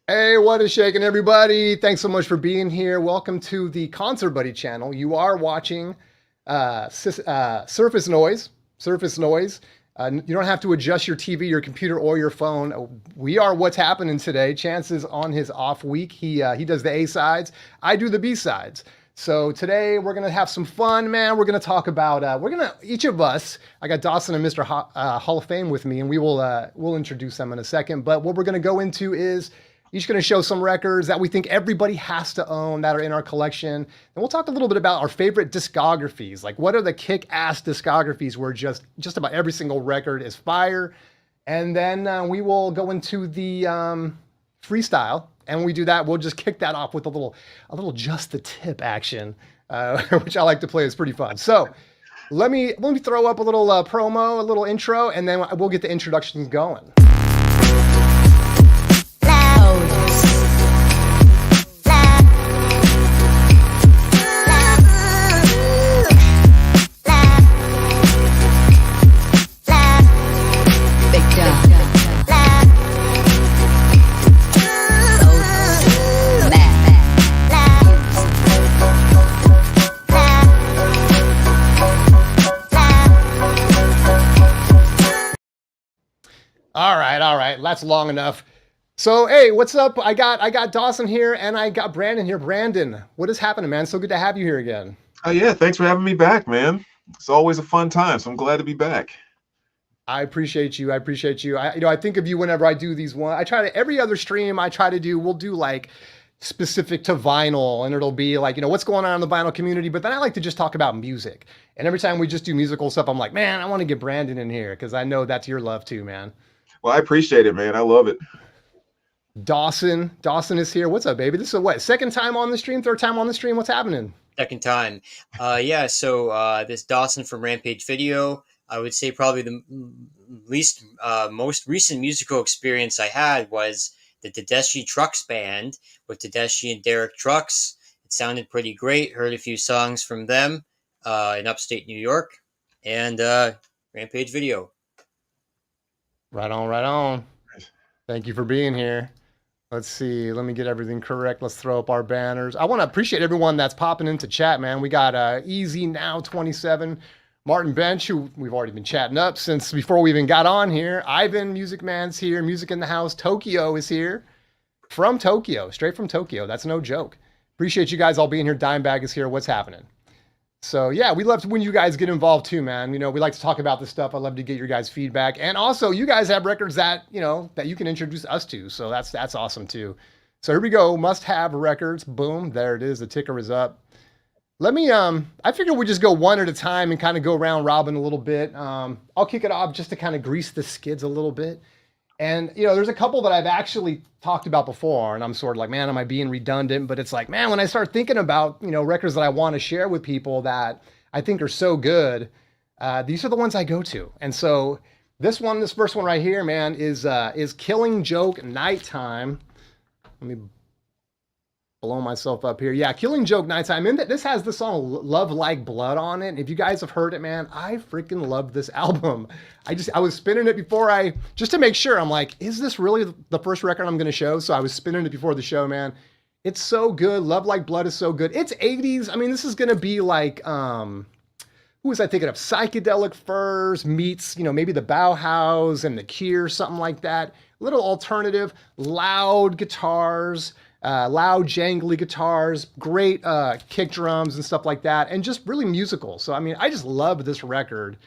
Hey, what is shaking, everybody? Thanks so much for being here. Welcome to the Concert Buddy channel. You are watching Surface Noise. Surface Noise. You don't have to adjust your TV, your computer, or your phone. We are what's happening today. Chance is on his off week. He does the A sides. I do the B sides. So today we're gonna have some fun, man. We're gonna talk about each of us. I got Dawson and Mr. Hall of Fame with me, and we'll introduce them in a second. But what we're gonna go into is each going to show some records that we think everybody has to own that are in our collection. And we'll talk a little bit about our favorite discographies. Like, what are the kick-ass discographies where just about every single record is fire? And then we will go into the freestyle. And when we do that, we'll just kick that off with a little just the tip action, which I like to play. It's pretty fun. So let me throw up a little promo, a little intro, and then we'll get the introductions going. All right. That's long enough. So, hey, what's up? I got Dawson here and I got Brandon here. Brandon, what is happening, man? So good to have you here again. Oh yeah, thanks for having me back, man. It's always a fun time, so I'm glad to be back. I appreciate you. I think of you whenever I do these one. I try to every other stream we'll do like specific to vinyl, and it'll be like, what's going on in the vinyl community. But then I like to just talk about music. And every time we just do musical stuff, I'm like, man, I want to get Brandon in here because I know that's your love too, man. Well, I appreciate it, man. I love it. Dawson is here. What's up, baby? This is what, second time on the stream, third time on the stream? What's happening? Second time. Yeah, so this Dawson from Rampage Video, I would say probably the most recent musical experience I had was the Tedeschi Trucks Band with Tedeschi and Derek Trucks. It sounded pretty great. Heard a few songs from them in upstate New York. And Rampage Video. Right on. Thank you for being here. Let's see. Let me get everything correct. Let's throw up our banners. I want to appreciate everyone that's popping into chat, man. We got Easy Now 27, Martin Bench, who we've already been chatting up since before we even got on here. Ivan, Music Man's here. Music in the House. Tokyo is here. From Tokyo. Straight from Tokyo. That's no joke. Appreciate you guys all being here. Dimebag is here. What's happening? So yeah, we love when you guys get involved too, man. We like to talk about this stuff. I love to get your guys' feedback. And also you guys have records that, that you can introduce us to. So that's awesome too. So here we go. Must have records. Boom. There it is. The ticker is up. Let me, I figure we just go one at a time and kind of go round robin a little bit. I'll kick it off just to kind of grease the skids a little bit. And, there's a couple that I've actually talked about before, and I'm sort of like, man, am I being redundant? But it's like, man, when I start thinking about, records that I want to share with people that I think are so good, these are the ones I go to. And so this first one right here, man, is Killing Joke Nighttime. Let me blow myself up here. Yeah, Killing Joke Nighttime. And this has the song Love Like Blood on it. If you guys have heard it, man, I freaking love this album. I was spinning it before just to make sure. I'm like, is this really the first record I'm going to show? So I was spinning it before the show, man. It's so good. Love Like Blood is so good. It's 80s. I mean, this is going to be like, who was I thinking of? Psychedelic Furs meets, maybe the Bauhaus and the Cure, something like that. Little alternative, loud guitars, loud jangly guitars, great kick drums and stuff like that, and just really musical. So I mean, I just love this record.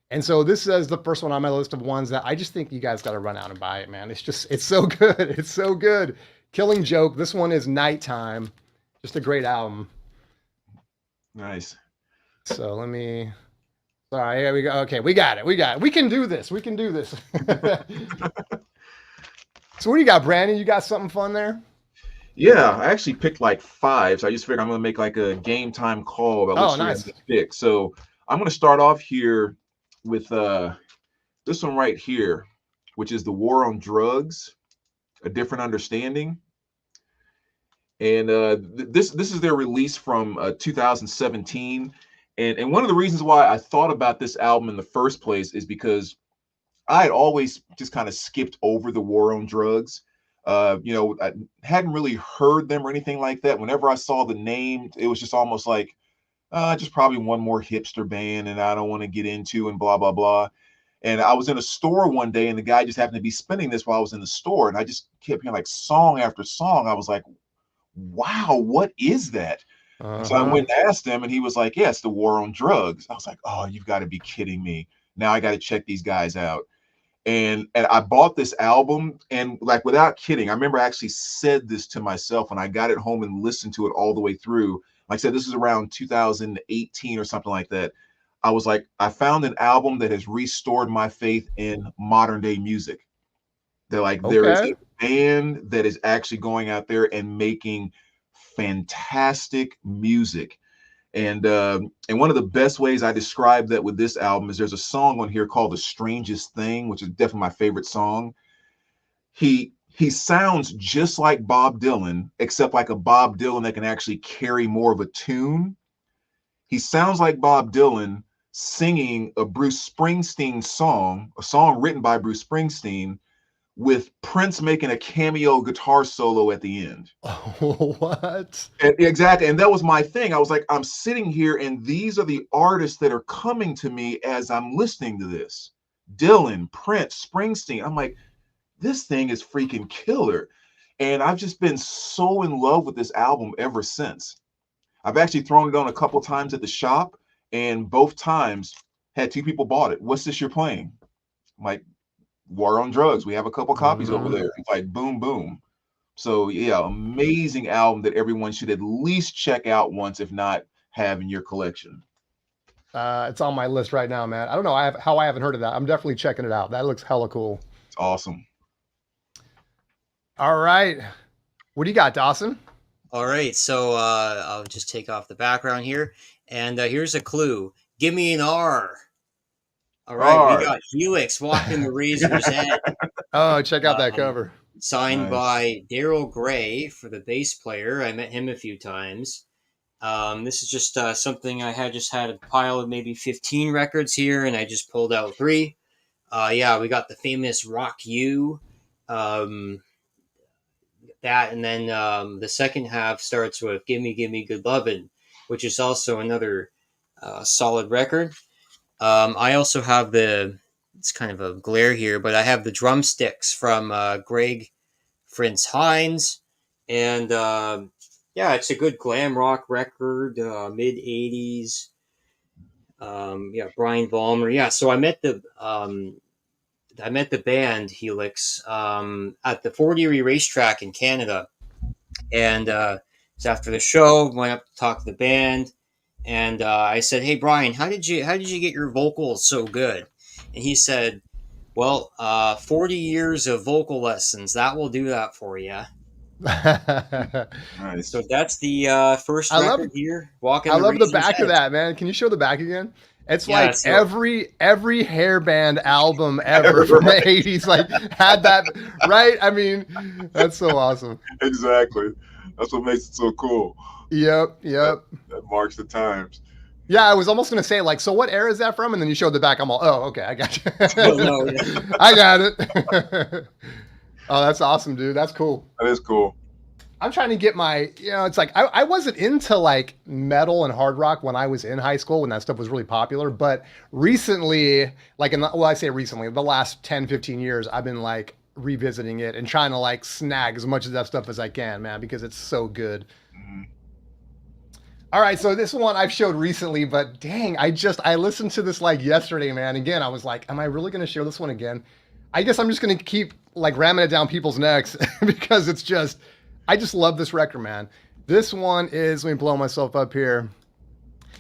And so this is the first one on my list of ones that I just think you guys got to run out and buy it, man. It's so good. It's so good. Killing Joke. This one is Nighttime. Just a great album. Nice. So sorry, here we go. Okay, we got it. We can do this. So what do you got, Brandon? You got something fun there? Yeah, I actually picked like 5. So I just figured I'm going to make like a game time call about which nice. to pick. So I'm going to start off here with this one right here, which is The War on Drugs, A Different Understanding. And this is their release from 2017. And one of the reasons why I thought about this album in the first place is because I had always just kind of skipped over The War on Drugs. I hadn't really heard them or anything like that. Whenever I saw the name, it was just almost like, just probably one more hipster band and I don't want to get into and blah, blah, blah. And I was in a store one day and the guy just happened to be spinning this while I was in the store. And I just kept hearing like song after song. I was like, wow, what is that? So I went and asked him and he was like, yeah, it's the War on Drugs. I was like, oh, you've got to be kidding me. Now I got to check these guys out. And I bought this album, and like without kidding, I remember I actually said this to myself when I got it home and listened to it all the way through. Like I said, this is around 2018 or something like that. I was like, I found an album that has restored my faith in modern day music. They're like, there is a band that is actually going out there and making fantastic music. And one of the best ways I describe that with this album is there's a song on here called The Strangest Thing, which is definitely my favorite song. He sounds just like Bob Dylan, except like a Bob Dylan that can actually carry more of a tune. He sounds like Bob Dylan singing a Bruce Springsteen song, a song written by Bruce Springsteen, with Prince making a cameo guitar solo at the end. Oh, what? Exactly. And that was my thing. I was like, I'm sitting here and these are the artists that are coming to me as I'm listening to this. Dylan, Prince, Springsteen. I'm like, this thing is freaking killer. And I've just been so in love with this album ever since. I've actually thrown it on a couple times at the shop, and both times had two people bought it. What's this you're playing? I'm like, War on Drugs. We have a couple copies over there. It's like boom, boom. So yeah, amazing album that everyone should at least check out once, if not have in your collection. It's on my list right now, man. I don't know how I haven't heard of that. I'm definitely checking it out. That looks hella cool. It's awesome. All right. What do you got, Dawson? All right, so I'll just take off the background here, and here's a clue. Give me an R. All right, R. we got Helix walking the Razor's Edge. Oh, check out that cover. Signed by Daryl Gray for the bass player. I met him a few times. This is just something I had a pile of maybe 15 records here, and I just pulled out 3. Yeah, we got the famous Rock You. That, and then the second half starts with Gimme Gimme Good Lovin', which is also another solid record. I also have it's kind of a glare here, but I have the drumsticks from Greg Fritz Hines, and yeah, it's a good glam rock record, mid 80s. Yeah, Brian Vollmer. Yeah, so I met the band Helix at the Fort Erie racetrack in Canada, and so after the show, went up to talk to the band, and I said, "Hey Brian, how did you get your vocals so good?" And he said, "Well, 40 years of vocal lessons, that will do that for you." Nice. So that's the first record here. I love the back of that, man. Can you show the back again? It's like every hairband album ever from the 80s like had that, right? I mean, that's so awesome. Exactly. That's what makes it so cool. Yep. That marks the times. Yeah, I was almost going to say, like, so what era is that from? And then you showed the back. I'm all, oh, okay, I got you. No, yeah. I got it. Oh, that's awesome, dude. That's cool. That is cool. I'm trying to get it's like, I wasn't into like metal and hard rock when I was in high school, when that stuff was really popular. But recently, like, I say recently, the last 10, 15 years, I've been like revisiting it and trying to like snag as much of that stuff as I can, man, because it's so good. Mm-hmm. All right, so this one I've showed recently, but dang, I listened to this like yesterday, man. Again, I was like, am I really going to share this one again? I guess I'm just going to keep like ramming it down people's necks because I just love this record, man. This one is, let me blow myself up here.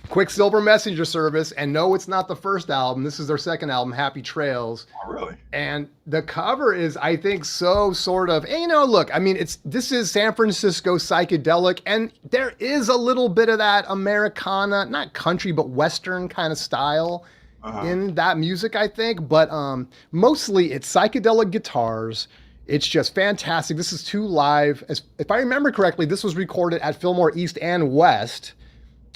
Quicksilver Messenger Service, and no, it's not the first album. This is their second album, Happy Trails. Oh, really? And the cover is, I think, so sort of, and, look, I mean, this is San Francisco psychedelic, and there is a little bit of that Americana, not country, but Western kind of style in that music, I think. But mostly it's psychedelic guitars. It's just fantastic. This is 2 live. If I remember correctly, this was recorded at Fillmore East and West.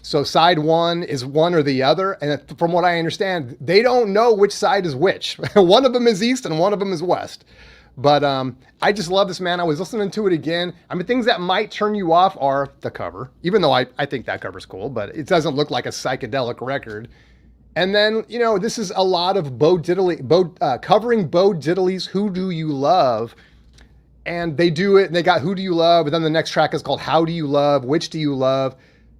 So side 1 is one or the other. And from what I understand, they don't know which side is which. One of them is East and one of them is West. But I just love this, man. I was listening to it again. I mean, things that might turn you off are the cover, even though I think that cover's cool, but it doesn't look like a psychedelic record. And then, you know, this is a lot of covering Bo Diddley's Who Do You Love? And they do it, and they got Who Do You Love? And then the next track is called How Do You Love? Which Do You Love?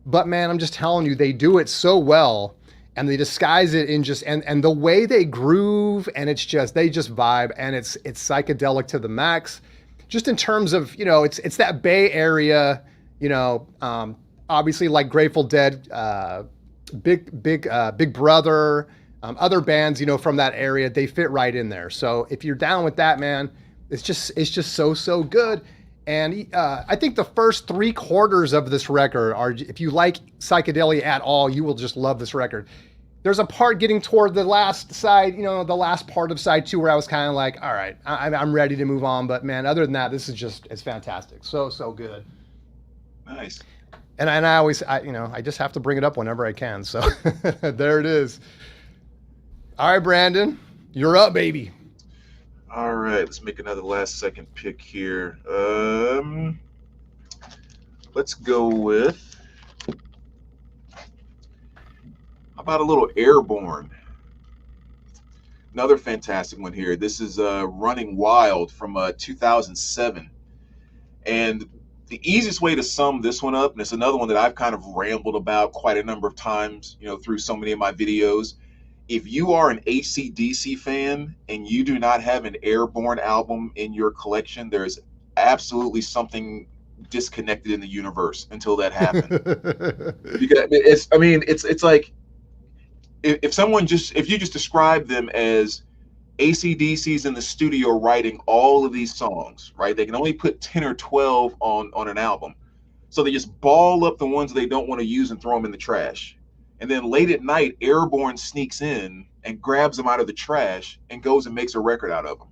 But man, I'm just telling you, they do it so well. And they disguise it in just and the way they groove, and it's just they just vibe, and it's psychedelic to the max. Just in terms of, you know, it's that Bay Area, you know, obviously like Grateful Dead, Big Brother, other bands, you know, from that area, they fit right in there. So if you're down with that, man, it's just so good. And I think the first 3/4 of this record are, if you like psychedelia at all, you will just love this record. There's a part getting toward the last side, you know, the last part of side 2 where I was kind of like, all right, I'm ready to move on. But man, other than that, this is just, it's fantastic. So good. Nice. And I always, you know, I just have to bring it up whenever I can. So there it is. All right, Brandon, you're up, baby. All right, let's make another last second pick here. Let's go with, how about a little Airborne? Another fantastic one here. This is Running Wild from 2007. And the easiest way to sum this one up, and it's another one that I've kind of rambled about quite a number of times, you know, through so many of my videos. If you are an AC/DC fan and you do not have an Airborne album in your collection, there is absolutely something disconnected in the universe until that happens. It's like if you just describe them as AC/DC's in the studio writing all of these songs, right? They can only put 10 or 12 on an album. So they just ball up the ones they don't want to use and throw them in the trash. And then late at night, Airborne sneaks in and grabs them out of the trash and goes and makes a record out of them.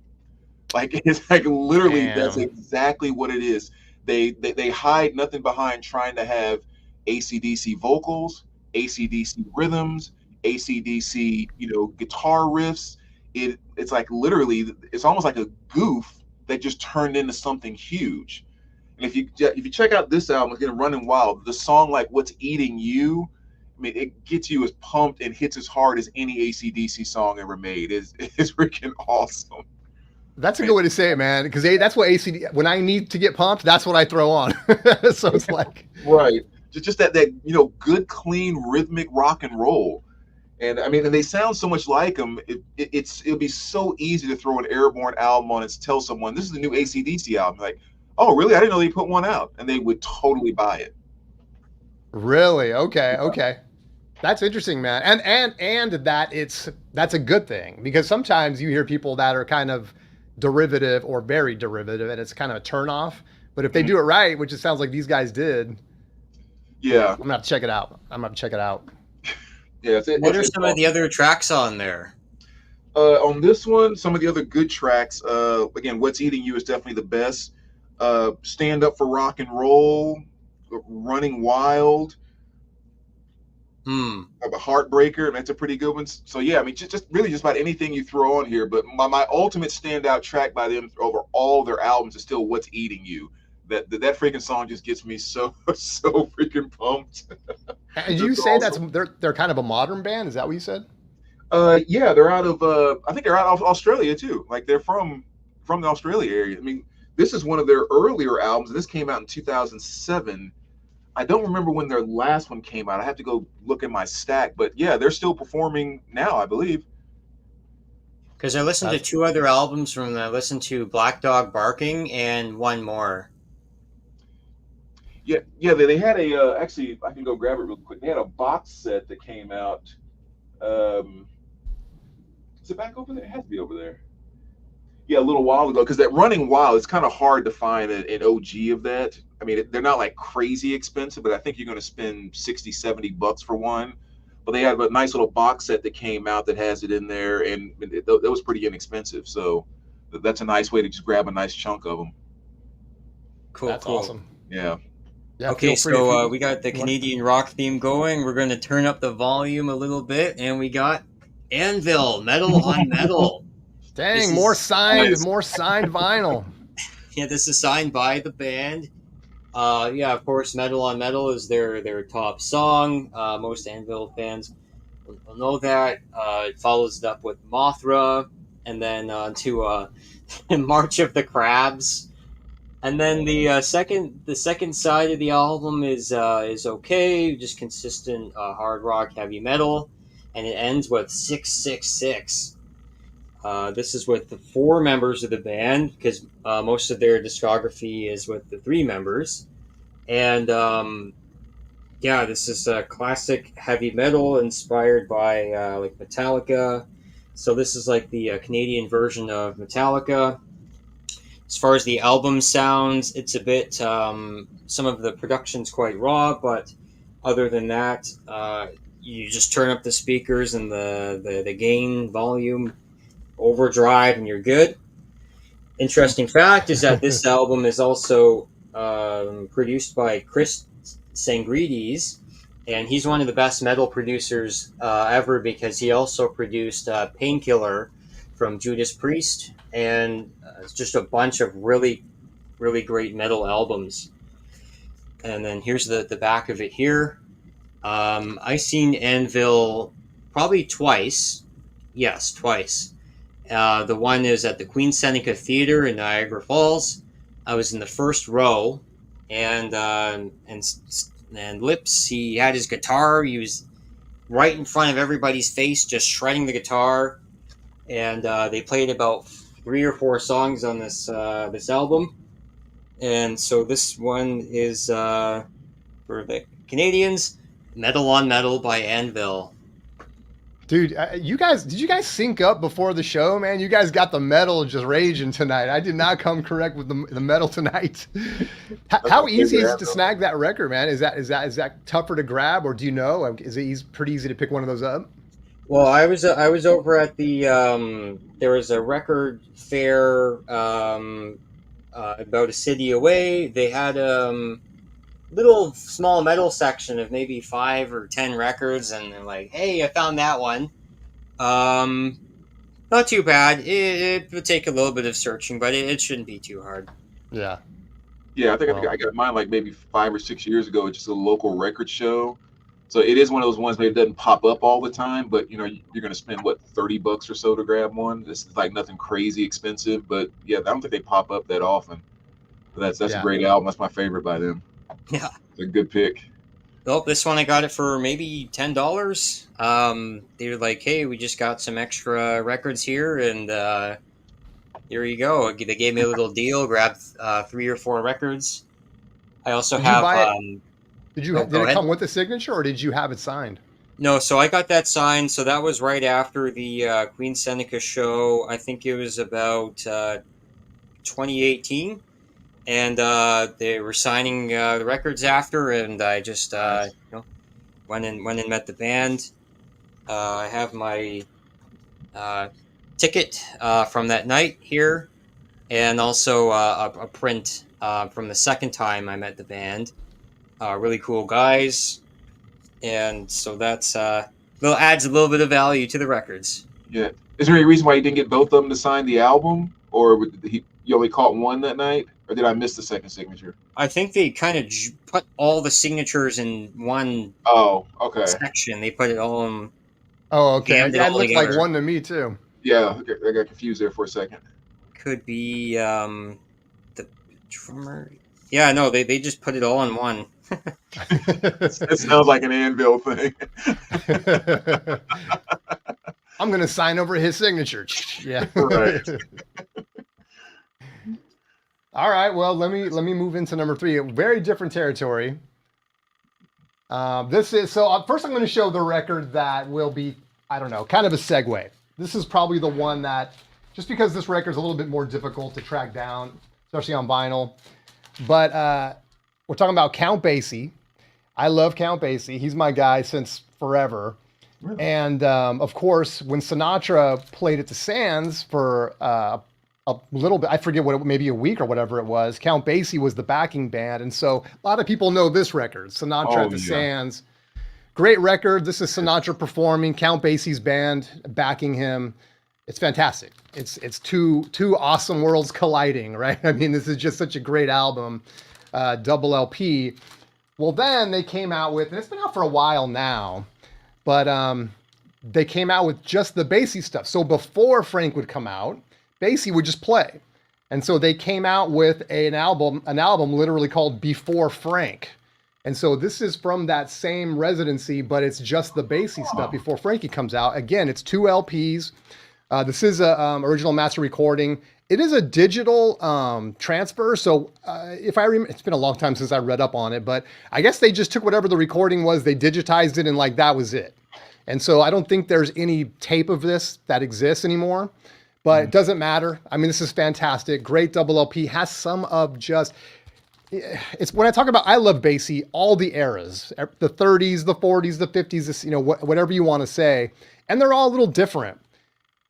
Like, it's like literally, Damn. That's exactly what it is. They hide nothing behind trying to have AC/DC vocals, AC/DC rhythms, AC/DC, you know, guitar riffs. It's like literally, it's almost like a goof that just turned into something huge. And if you check out this album, again, Running Wild, the song like What's Eating You, I mean, it gets you as pumped and hits as hard as any AC/DC song ever made. It's freaking awesome. That's a good way to say it, man. Because that's what when I need to get pumped, that's what I throw on. So it's like, right, just that you know, good, clean, rhythmic rock and roll. And I mean, and they sound so much like them. It'll be so easy to throw an Airborne album on and tell someone this is the new AC/DC album. Like, oh, really? I didn't know they put one out, and they would totally buy it. really? Okay. That's interesting, man. And that's a good thing, because sometimes you hear people that are kind of derivative or very derivative, and it's kind of a turnoff. But if they do it right, which it sounds like these guys did, yeah, I'm gonna have to check it out. Yeah. What are some of the other tracks on there? On this one, some of the other good tracks, again, What's Eating You is definitely the best. Stand Up for Rock and Roll, Running Wild, a Heartbreaker, and that's a pretty good one. So yeah, I mean, just really just about anything you throw on here. But my ultimate standout track by them over all their albums is still What's Eating You. That freaking song just gets me so freaking pumped. And you say awesome. They're kind of a modern band? Is that what you said? Yeah, they're out of I think they're out of Australia too. Like, they're from the Australia area. I mean, this is one of their earlier albums. This came out in 2007. I don't remember when their last one came out. I have to go look in my stack. But yeah, they're still performing now, I believe. Because I listened to 2 other albums from them. I listened to Black Dog Barking and one more. Yeah, they had a actually, I can go grab it real quick. They had a box set that came out. Is it back over there? It has to be over there. Yeah, a little while ago, because that Running Wild, it's kind of hard to find an OG of that. I mean, they're not like crazy expensive, but I think you're going to spend $60-$70 for one. But they have a nice little box set that came out that has it in there, and that was pretty inexpensive. So that's a nice way to just grab a nice chunk of them. Cool. That's awesome. Yeah. Yeah, okay, so we got the Canadian rock theme going. We're going to turn up the volume a little bit, and we got Anvil, Metal on Metal. Dang, This more is- signed vinyl. Yeah, this is signed by the band. Yeah, of course, Metal on Metal is their top song. Most Anvil fans will know that. It follows it up with Mothra, and then to March of the Crabs. And then the second side of the album is okay, just consistent hard rock, heavy metal, and it ends with 666. This is with the four members of the band because most of their discography is with the three members, and yeah, this is a classic heavy metal inspired by like Metallica. So this is like the Canadian version of Metallica. As far as the album sounds, it's a bit. Some of the production's quite raw, but other than that, you just turn up the speakers and the gain volume, overdrive, and you're good. Interesting fact is that this album is also produced by Chris Sangrides, and he's one of the best metal producers ever because he also produced Painkiller from Judas Priest, and it's just a bunch of really, really great metal albums. And then here's the back of it here. I've seen Anvil probably twice. Yes, twice. The one is at the Queen Seneca Theater in Niagara Falls. I was in the first row, and Lips, he had his guitar. He was right in front of everybody's face, just shredding the guitar. And they played about 3 or 4 songs on this album. And so this one is for the Canadians, Metal on Metal by Anvil. Dude, did you guys sync up before the show, man? You guys got the metal just raging tonight. I did not come correct with the metal tonight. How easy is it to snag that record, man? Is that tougher to grab, or do you know? Is it pretty easy to pick one of those up? Well, I was over at the there was a record fair about a city away. They had little small metal section of maybe 5 or 10 records, and they're like, "Hey, I found that one." Not too bad. It would take a little bit of searching, but it shouldn't be too hard. Yeah. Yeah, I think I got mine like maybe 5 or 6 years ago. It's just a local record show. So it is one of those ones maybe it doesn't pop up all the time, but you know, you're going to spend what, $30 or so to grab one. This is like nothing crazy expensive, but yeah, I don't think they pop up that often. But that's a great album. That's my favorite by them. Yeah. It's a good pick. Well, this one I got it for maybe $10. They were like, "Hey, we just got some extra records here, and here you go." They gave me a little deal. Grabbed 3 or 4 records. I also have. Did it come with a signature, or did you have it signed? No, so I got that signed. So that was right after the Queen Seneca show. I think it was about 2018. And they were signing the records after, and I just went and met the band. I have my ticket from that night here, and also a print from the second time I met the band. Really cool guys, and so that's adds a little bit of value to the records. Yeah. Is there any reason why you didn't get both of them to sign the album, or you only caught one that night? Or did I miss the second signature? I think they kind of put all the signatures in one section. They put it all in. Oh, okay. That looked like one to me, too. Yeah, I got confused there for a second. Could be the drummer. Yeah, no, they just put it all in one. It sounds like an Anvil thing. I'm going to sign over his signature. Yeah. Right. All right, well, let me move into number 3. A very different territory. First I'm going to show the record that will be, I don't know, kind of a segue. This is probably the one that, just because this record is a little bit more difficult to track down, especially on vinyl. But we're talking about Count Basie. I love Count Basie. He's my guy since forever. Really? And of course, when Sinatra played at the Sands for a little bit, I forget maybe a week or whatever it was, Count Basie was the backing band. And so a lot of people know this record, Sinatra at the Sands. Great record. This is Sinatra performing, Count Basie's band backing him. It's fantastic. It's two awesome worlds colliding, right? I mean, this is just such a great album, double LP. Well, then they came out with, and it's been out for a while now, but they came out with just the Basie stuff. So before Frank would come out, Basie would just play, and so they came out with an album literally called Before Frank. And so this is from that same residency, but it's just the Basie stuff before Frankie comes out. Again, it's 2 LPs. This is a original master recording. It is a digital transfer. So if I remember, it's been a long time since I read up on it, but I guess they just took whatever the recording was, they digitized it, and like that was it. And so I don't think there's any tape of this that exists anymore, but it doesn't matter. I mean, this is fantastic. Great double LP. Has some of just, it's when I talk about, I love Basie, all the eras, the 30s, the 40s, the 50s, this, whatever you want to say. And they're all a little different.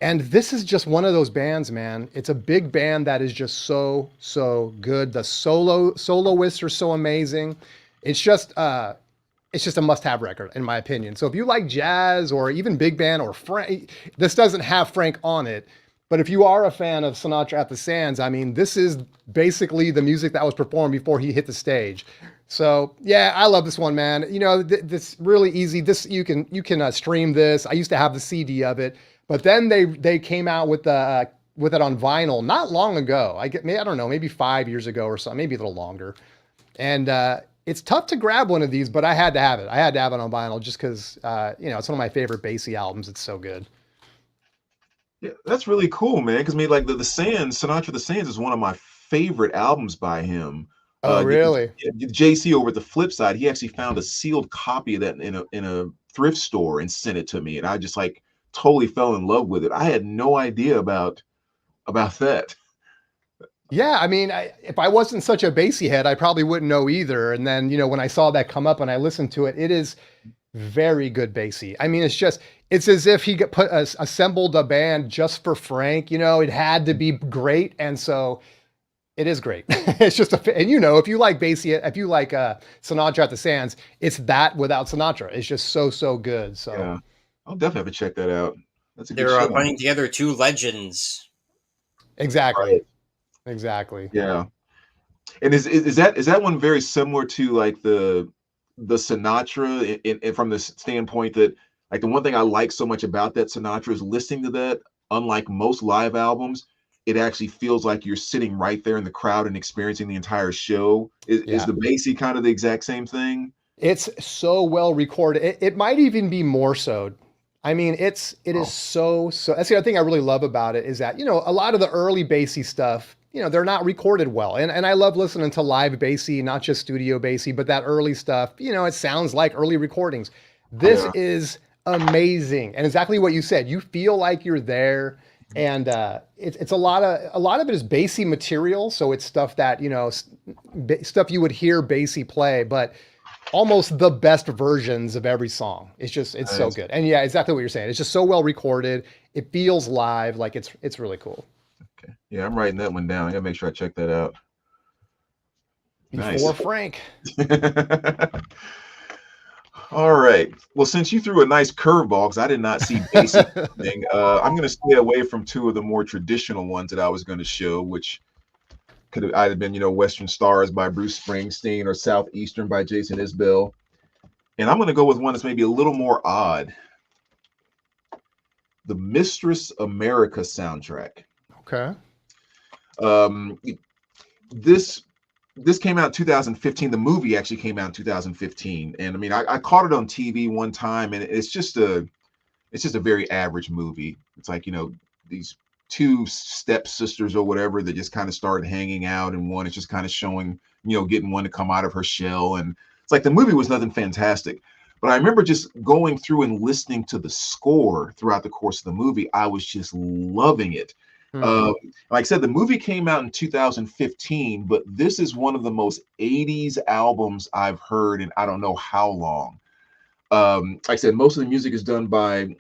And this is just one of those bands, man. It's a big band that is just so, so good. The soloists are so amazing. It's just a must-have record, in my opinion. So if you like jazz or even big band or Frank, this doesn't have Frank on it. But if you are a fan of Sinatra at the Sands, I mean, this is basically the music that was performed before he hit the stage. So yeah, I love this one, man. This really easy. This you can stream this. I used to have the CD of it. But then they came out with it on vinyl not long ago. I don't know, maybe 5 years ago or something, maybe a little longer. And it's tough to grab one of these, but I had to have it. I had to have it on vinyl just because it's one of my favorite Basie albums. It's so good. Yeah, that's really cool, man. Because I mean, like the Sands, Sinatra the Sands is one of my favorite albums by him. Oh, really? JC over at the flip side, he actually found a sealed copy of that in a thrift store and sent it to me, and I just like totally fell in love with it. I had no idea about that. Yeah, I mean, if I wasn't such a Basie head, I probably wouldn't know either. And then, when I saw that come up and I listened to it, it is very good Basie. I mean, it's as if he assembled a band just for Frank. It had to be great, and so it is great. It's just and if you like Basie, if you like Sinatra at the Sands, it's that without Sinatra. It's just so good. So. Yeah. I'll definitely have to check that out. That's a good They're show. putting together 2 legends. Exactly. Right. Exactly. Yeah. And is that one very similar to like the Sinatra in from the standpoint that like the one thing I like so much about that Sinatra is listening to that, unlike most live albums, it actually feels like you're sitting right there in the crowd and experiencing the entire show. Is the Basie kind of the exact same thing? It's so well recorded. It might even be more so. I mean, it is so. That's the other thing I really love about it is that, a lot of the early Basie stuff, they're not recorded well. And I love listening to live Basie, not just studio Basie, but that early stuff, it sounds like early recordings. This is amazing. And exactly what you said, you feel like you're there. And it's a lot of it is Basie material. So it's stuff that, stuff you would hear Basie play, but almost the best versions of every song. It's so good. And yeah, exactly what you're saying. It's just so well recorded. It feels live. Like it's really cool. Okay. Yeah, I'm writing that one down. I gotta make sure I check that out. Before Frank. All right. Well, since you threw a nice curveball, because I did not see Basie thing, I'm gonna stay away from 2 of the more traditional ones that I was going to show, which could have either been, Western Stars by Bruce Springsteen or Southeastern by Jason Isbell. And I'm going to go with one that's maybe a little more odd. The Mistress America soundtrack. Okay. This came out in 2015. The movie actually came out in 2015. And I mean, I caught it on TV one time, and it's just a very average movie. It's like, these 2 stepsisters or whatever that just kind of started hanging out, and one is just kind of showing, getting one to come out of her shell. And it's like the movie was nothing fantastic. But I remember just going through and listening to the score throughout the course of the movie. I was just loving it. Like I said, the movie came out in 2015, but this is one of the most 80s albums I've heard in I don't know how long. Like I said, most of the music is done by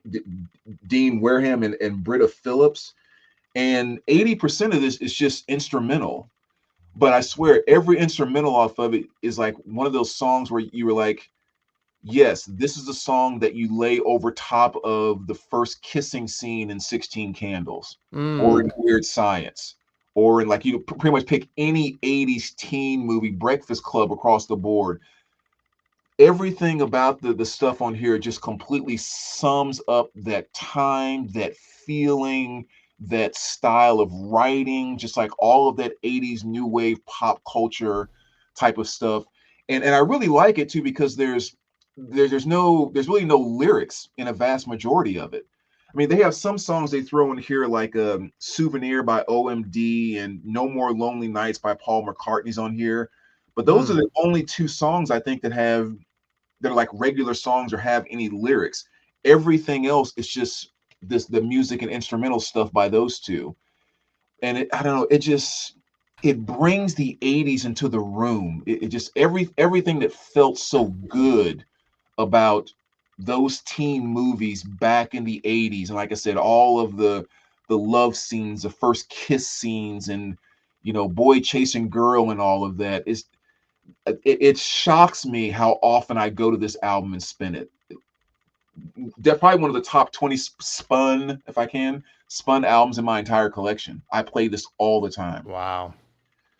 Dean Wareham and Britta Phillips. And 80% of this is just instrumental. But I swear every instrumental off of it is like one of those songs where you were like, yes, this is a song that you lay over top of the first kissing scene in 16 Candles or in Weird Science or in, like, you pretty much pick any 80s teen movie, Breakfast Club across the board. Everything about the stuff on here just completely sums up that time, that feeling, that style of writing, just like all of that 80s new wave pop culture type of stuff. And I really like it too because there's really no lyrics in a vast majority of it. I mean, they have some songs they throw in here like Souvenir by OMD and No More Lonely Nights by Paul McCartney's on here. But those are the only two songs I think that are like regular songs or have any lyrics. Everything else is just the music and instrumental stuff by those two. And I don't know, it brings the 80s into the room. It just everything that felt so good about those teen movies back in the 80s. And like I said, all of the love scenes, the first kiss scenes, and boy chasing girl and all of that is it shocks me how often I go to this album and spin it. They're probably one of the top 20 spun, if I can, spun albums in my entire collection. I play this all the time. Wow.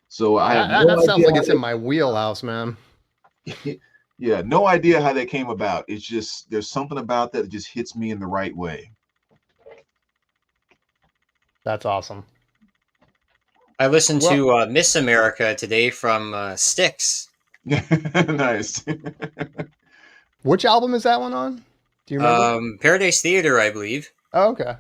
So I have that sounds like it's in my wheelhouse, man. Yeah, no idea how that came about. It's just there's something about that just hits me in the right way. That's awesome. I listened to Miss America today from Styx. Nice. Which album is that one on? Do you remember? Paradise Theater, I believe. Oh, okay.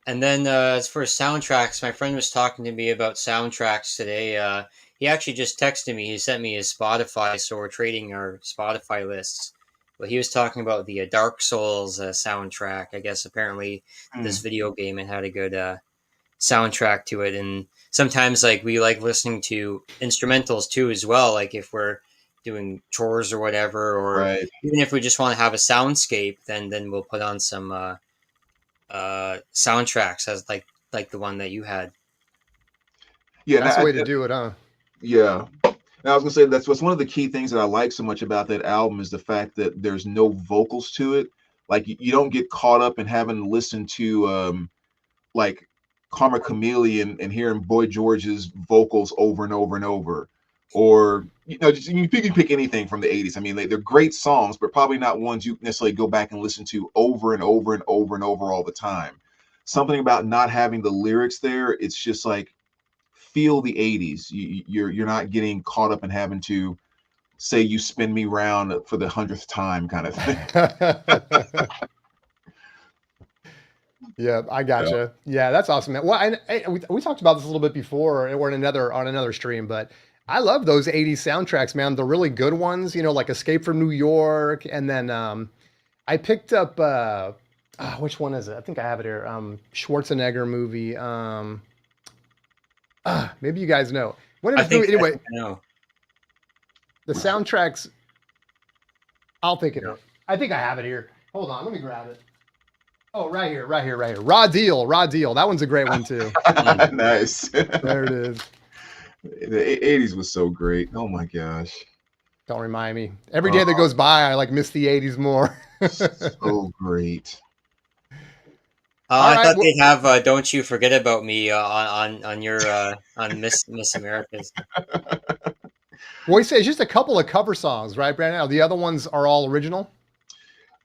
And then as for soundtracks, my friend was talking to me about soundtracks today. He actually just texted me. He sent me his Spotify, so we're trading our Spotify lists. But he was talking about the Dark Souls soundtrack. I guess apparently this video game it had a good soundtrack to it. And sometimes like we like listening to instrumentals too as well. Like if we're doing chores or whatever, or even if we just want to have a soundscape, then we'll put on some soundtracks as like the one that you had. Yeah, that's the way to do it, huh? Yeah. And I was gonna say that's what's one of the key things that I like so much about that album is the fact that there's no vocals to it. Like you don't get caught up in having to listen to like Karma Chameleon and hearing Boy George's vocals over and over and over. Or just, you can pick anything from the 80s. I mean, they're great songs, but probably not ones you necessarily go back and listen to over and over and over and over all the time. Something about not having the lyrics there, it's just like feel the 80s. You're not getting caught up in having to say you spin me round for the 100th time kind of thing. Yeah, I gotcha. Yeah, that's awesome, man. Well, we talked about this a little bit before or on another stream, but I love those 80s soundtracks, man. The really good ones, like Escape from New York. And then I picked up, which one is it? I think I have it here. Schwarzenegger movie. Maybe you guys know. What is movie? Anyway, the soundtracks. I'll think it. I think I have it here. Hold on, let me grab it. Oh, right here. Raw Deal. That one's a great one too. Nice. There it is. The 80s was so great. Oh my gosh. Don't remind me. Every day that goes by, I miss the 80s more. So great. I thought they'd have "Don't You Forget About Me" on your on Miss America's. Well, you say it's just a couple of cover songs, right, Brandon? The other ones are all original.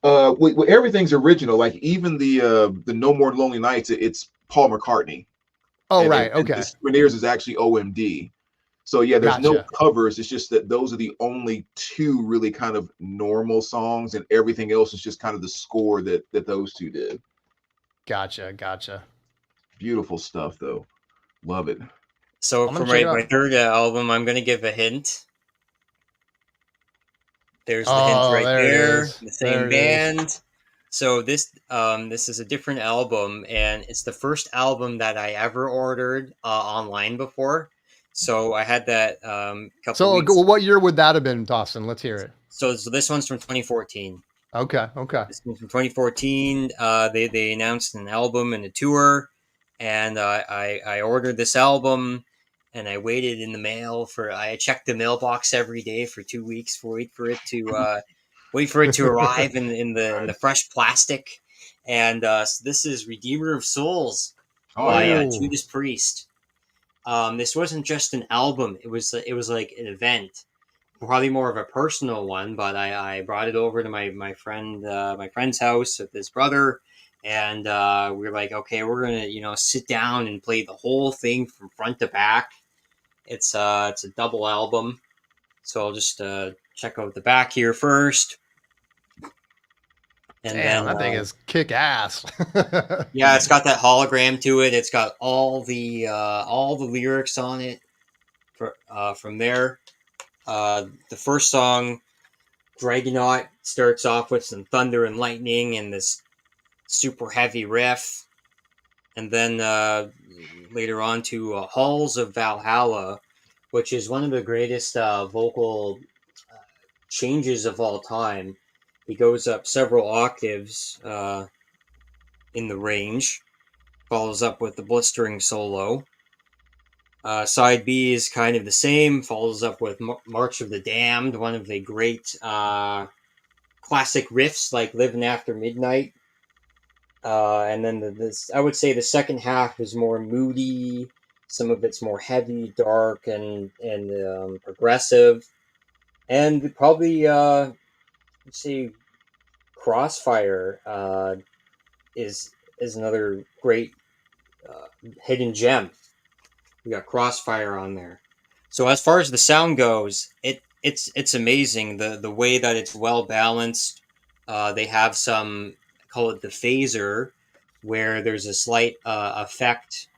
Everything's original. Like even the No More Lonely Nights, it's Paul McCartney. Oh, right. Okay. The Souvenirs is actually OMD. So yeah, there's no covers. It's just that those are the only two really kind of normal songs, and everything else is just kind of the score that those two did. Gotcha. Beautiful stuff, though. Love it. So for my third album, I'm going to give a hint. There's the hint right there. The same band. So this is a different album, and it's the first album that I ever ordered online before. So I had that couple weeks. So what year would that have been, Dawson? Let's hear it. So this one's from 2014. Okay. This one's from 2014. They announced an album and a tour, and I ordered this album, and I waited in the mail I checked the mailbox every day for 2 weeks for it to wait for it to arrive in the fresh plastic. And so this is Redeemer of Souls Oh by yeah. Judas Priest. This wasn't just an album; it was like an event, probably more of a personal one. But I brought it over to my friend's house with his brother, and we were like, okay, we're gonna sit down and play the whole thing from front to back. It's a double album, so I'll just check out the back here first, and Damn, then that thing is kick ass. yeah, it's got that hologram to it. It's got all the lyrics on it from there. The first song, Dragonaut, starts off with some thunder and lightning and this super heavy riff, and then later on to Halls of Valhalla, which is one of the greatest vocal changes of all time. He goes up several octaves in the range, follows up with the blistering solo. Side B is kind of the same, follows up with March of the Damned, one of the great classic riffs like Living After Midnight. And then this, I would say the second half is more moody. Some of it's more heavy, dark, and progressive. And probably, let's see, Crossfire is another great hidden gem. We got Crossfire on there. So as far as the sound goes, it's amazing the way that it's well balanced. They have some, call it the phaser, where there's a slight effect.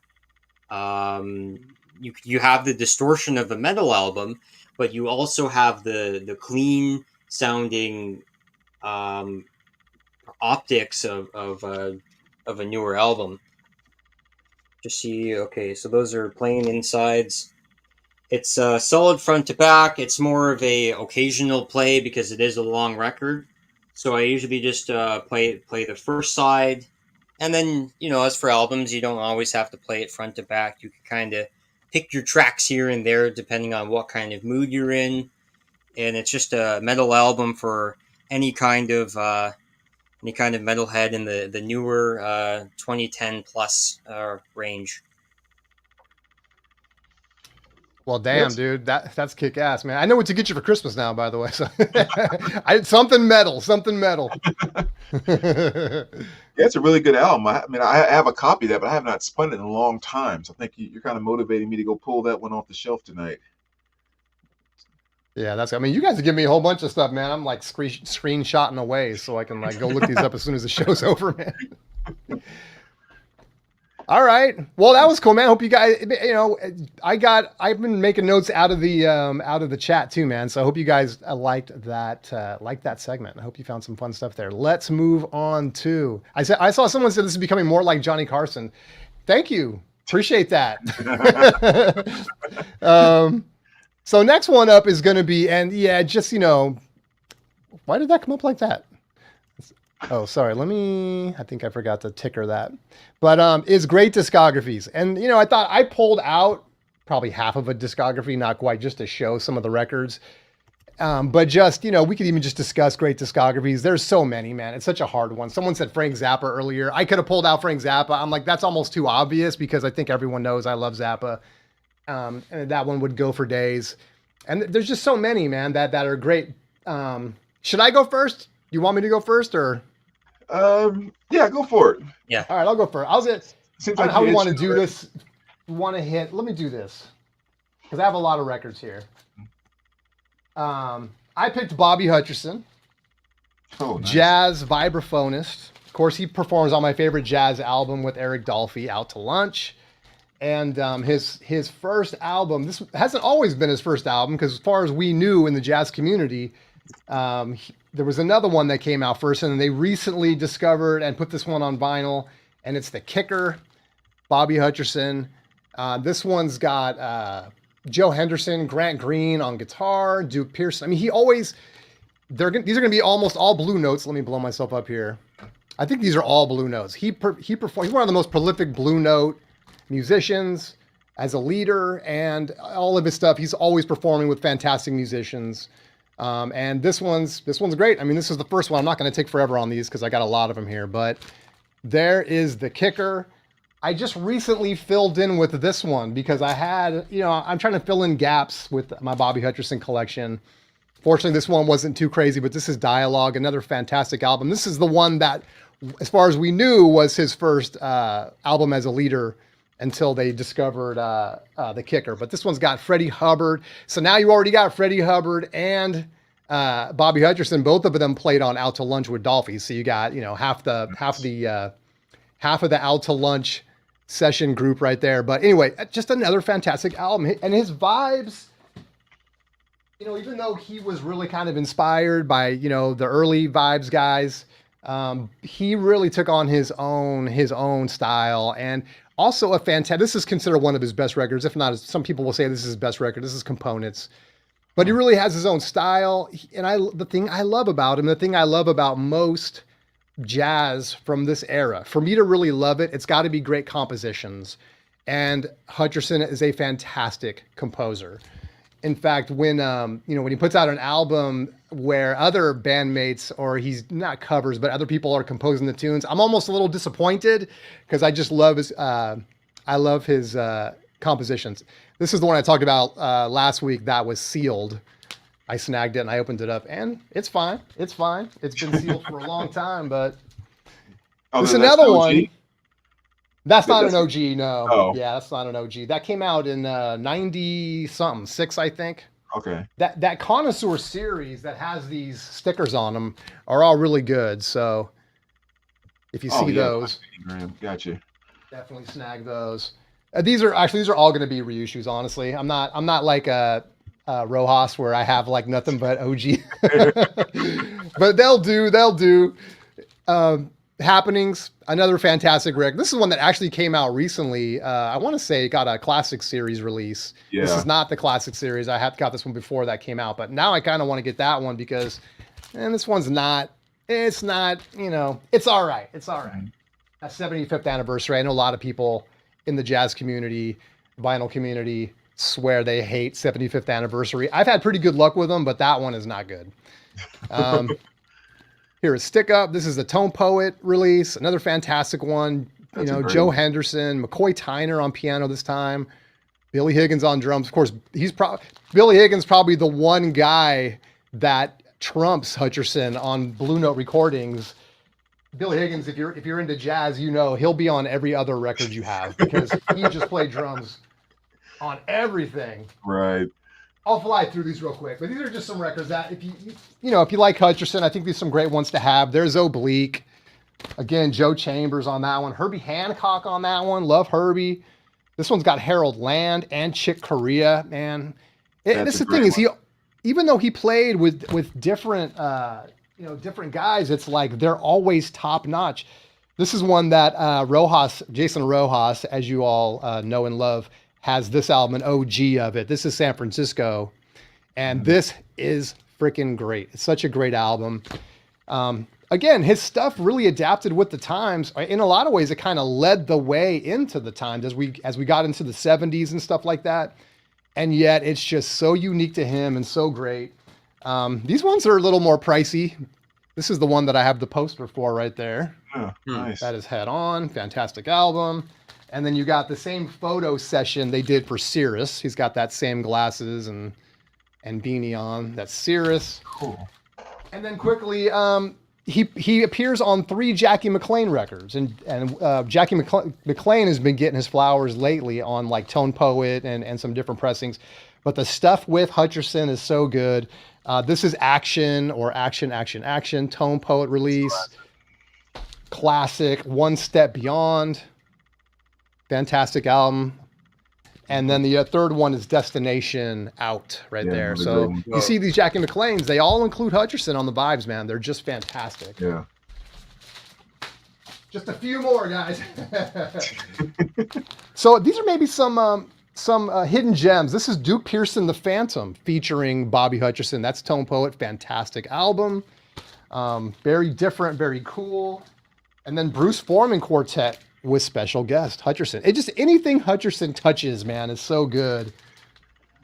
You have the distortion of a metal album, but you also have the clean sounding optics of a newer album. Just see, okay, so those are plain insides. It's solid front to back. It's more of a occasional play because it is a long record. So I usually just play the first side, and then as for albums, you don't always have to play it front to back. You can kind of pick your tracks here and there depending on what kind of mood you're in, and it's just a metal album for any kind of metalhead in the newer 2010 plus range. Well, damn, dude, that's kick ass, man. I know what to get you for Christmas now, by the way. So, something metal. Yeah, it's a really good album. I mean, I have a copy of that, but I have not spun it in a long time. So I think you're kind of motivating me to go pull that one off the shelf tonight. Yeah, I mean, you guys have given me a whole bunch of stuff, man. I'm like screenshotting away so I can like go look these up as soon as the show's over, man. All right. Well, that was cool, man. Hope you guys, I've been making notes out of the chat too, man. So I hope you guys liked that segment. I hope you found some fun stuff there. Let's move on to, I saw someone said this is becoming more like Johnny Carson. Thank you. Appreciate that. So next one up is going to be, and yeah, just, why did that come up like that? Oh, sorry. I think I forgot to ticker that, but it's great discographies. And, I thought I pulled out probably half of a discography, not quite, just to show some of the records. But just, we could even just discuss great discographies. There's so many, man. It's such a hard one. Someone said Frank Zappa earlier. I could have pulled out Frank Zappa. I'm like, that's almost too obvious because I think everyone knows I love Zappa. And that one would go for days. And there's just so many, man, that are great. Should I go first? You want me to go first or? Yeah, go for it. Yeah. All right, I'll go first. I don't know how we want to do this. Let me do this because I have a lot of records here. I picked Bobby Hutcherson, nice. Jazz vibraphonist. Of course, he performs on my favorite jazz album with Eric Dolphy, Out to Lunch. And his first album, this hasn't always been his first album because as far as we knew in the jazz community, there was another one that came out first, and they recently discovered and put this one on vinyl, and it's The Kicker, Bobby Hutcherson. This one's got Joe Henderson, Grant Green on guitar, Duke Pearson. I mean, these are going to be almost all blue notes. Let me blow myself up here. I think these are all blue notes. He's one of the most prolific blue note musicians as a leader, and all of his stuff. He's always performing with fantastic musicians. And this one's great. I mean, this is the first one. I'm not going to take forever on these because I got a lot of them here, but there is the kicker. I just recently filled in with this one because I had, I'm trying to fill in gaps with my Bobby Hutcherson collection. Fortunately, this one wasn't too crazy, but this is Dialogue, another fantastic album. This is the one that, as far as we knew, was his first album as a leader until they discovered the kicker. But this one's got Freddie Hubbard. So now you already got Freddie Hubbard and Bobby Hutcherson. Both of them played on Out to Lunch with Dolphy. So you got, half of the Out to Lunch session group right there. But anyway, just another fantastic album. And his vibes, even though he was really kind of inspired by, the early Vibes guys, he really took on his own style. And also this is considered one of his best records. If not, some people will say this is his best record. This is Components. But he really has his own style. And the thing I love about him, the thing I love about most jazz from this era, for me to really love it, it's got to be great compositions. And Hutcherson is a fantastic composer. In fact, when he puts out an album where other bandmates, or he's not covers, but other people are composing the tunes, I'm almost a little disappointed because I just love his compositions. This is the one I talked about last week that was sealed. I snagged it and I opened it up, and it's fine. It's fine. It's been sealed for a long time, but this is another one. That's not an OG, no. Oh. Yeah, that's not an OG. That came out in 90-something, 6, I think. Okay. That Connoisseur series that has these stickers on them are all really good. So if you see those, gotcha. Definitely snag those. These are all going to be reissues. Honestly, I'm not like a Rojas where I have like nothing but OG, but they'll do. Happenings, another fantastic record. This is one that actually came out recently. I want to say it got a classic series release. Yeah. This is not the classic series. I got this one before that came out, but now I kind of want to get that one because, this one's not. It's not. It's all right. It's all right. That 75th anniversary. I know a lot of people in the jazz community, vinyl community, swear they hate 75th anniversary. I've had pretty good luck with them, but that one is not good. Here is Stick Up. This is the Tone Poet release. Another fantastic one. Joe Henderson, McCoy Tyner on piano this time. Billy Higgins on drums. Of course, Billy Higgins probably the one guy that trumps Hutcherson on Blue Note recordings. Billy Higgins, if you're into jazz, he'll be on every other record you have because he just played drums on everything. Right. I'll fly through these real quick, but these are just some records that if you like Hutcherson, I think these are some great ones to have. There's Oblique. Again, Joe Chambers on that one. Herbie Hancock on that one. Love Herbie. This one's got Harold Land and Chick Corea, man. This is the thing is even though he played with different different guys, it's like they're always top notch. This is one that Jason Rojas, as you all know and love, has this album, an OG of it. This is San Francisco, and this is freaking great. It's such a great album. Again, his stuff really adapted with the times. In a lot of ways, it kind of led the way into the times as we got into the 70s and stuff like that. And yet, it's just so unique to him and so great. These ones are a little more pricey. This is the one that I have the poster for right there. Oh, nice. That is Head On. Fantastic album. And then you got the same photo session they did for Cirrus. He's got that same glasses and beanie on. That's Cirrus. Cool. And then quickly, he appears on 3 Jackie McLean records, and Jackie McLean has been getting his flowers lately on like Tone Poet and some different pressings. But the stuff with Hutcherson is so good. This is Action or Action Tone Poet release. Classic. One Step Beyond. Fantastic album. And then the third one is Destination Out right there. So you see these Jackie McLeans, they all include Hutcherson on the vibes, man. They're just fantastic. Yeah. Just a few more, guys. So these are maybe some hidden gems. This is Duke Pearson, The Phantom, featuring Bobby Hutcherson. That's Tone Poet. Fantastic album. Very different, very cool. And then Bruce Foreman Quartet with special guest Hutcherson. It just anything Hutcherson touches, man, is so good.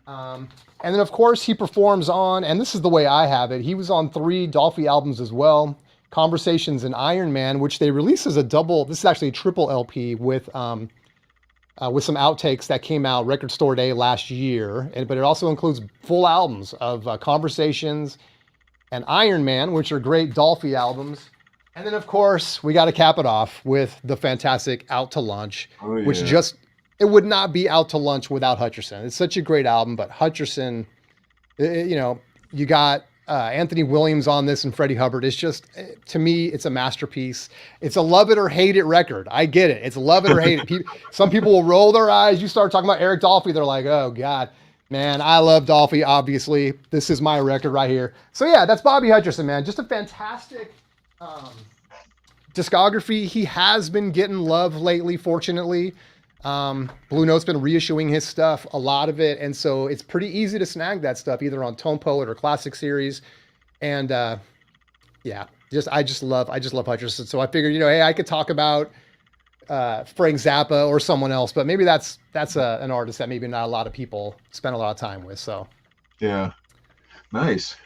And then, of course, he performs on, and this is the way I have it, he was on 3 Dolphy albums as well. Conversations and Iron Man, which they released as a double, this is actually a triple LP with some outtakes that came out Record Store Day last year. But it also includes full albums of Conversations and Iron Man, which are great Dolphy albums. And then, of course, we got to cap it off with the fantastic Out to Lunch, which just, it would not be Out to Lunch without Hutcherson. It's such a great album, but Hutcherson, you know, you got Anthony Williams on this and Freddie Hubbard. It's just, to me, it's a masterpiece. It's a love it or hate it record. I get it. It's love it or hate it. Some people will roll their eyes. You start talking about Eric Dolphy, they're like, oh, God. Man, I love Dolphy, obviously. This is my record right here. So, yeah, that's Bobby Hutcherson, man. Just a fantastic discography. He has been getting love lately, fortunately. Blue Note's been reissuing his stuff, a lot of it. And so it's pretty easy to snag that stuff, either on Tone Poet or Classic Series. And yeah, I just love Hutcherson. So I figured, you know, hey, I could talk about Frank Zappa or someone else, but maybe that's an artist that maybe not a lot of people spend a lot of time with. So yeah, nice.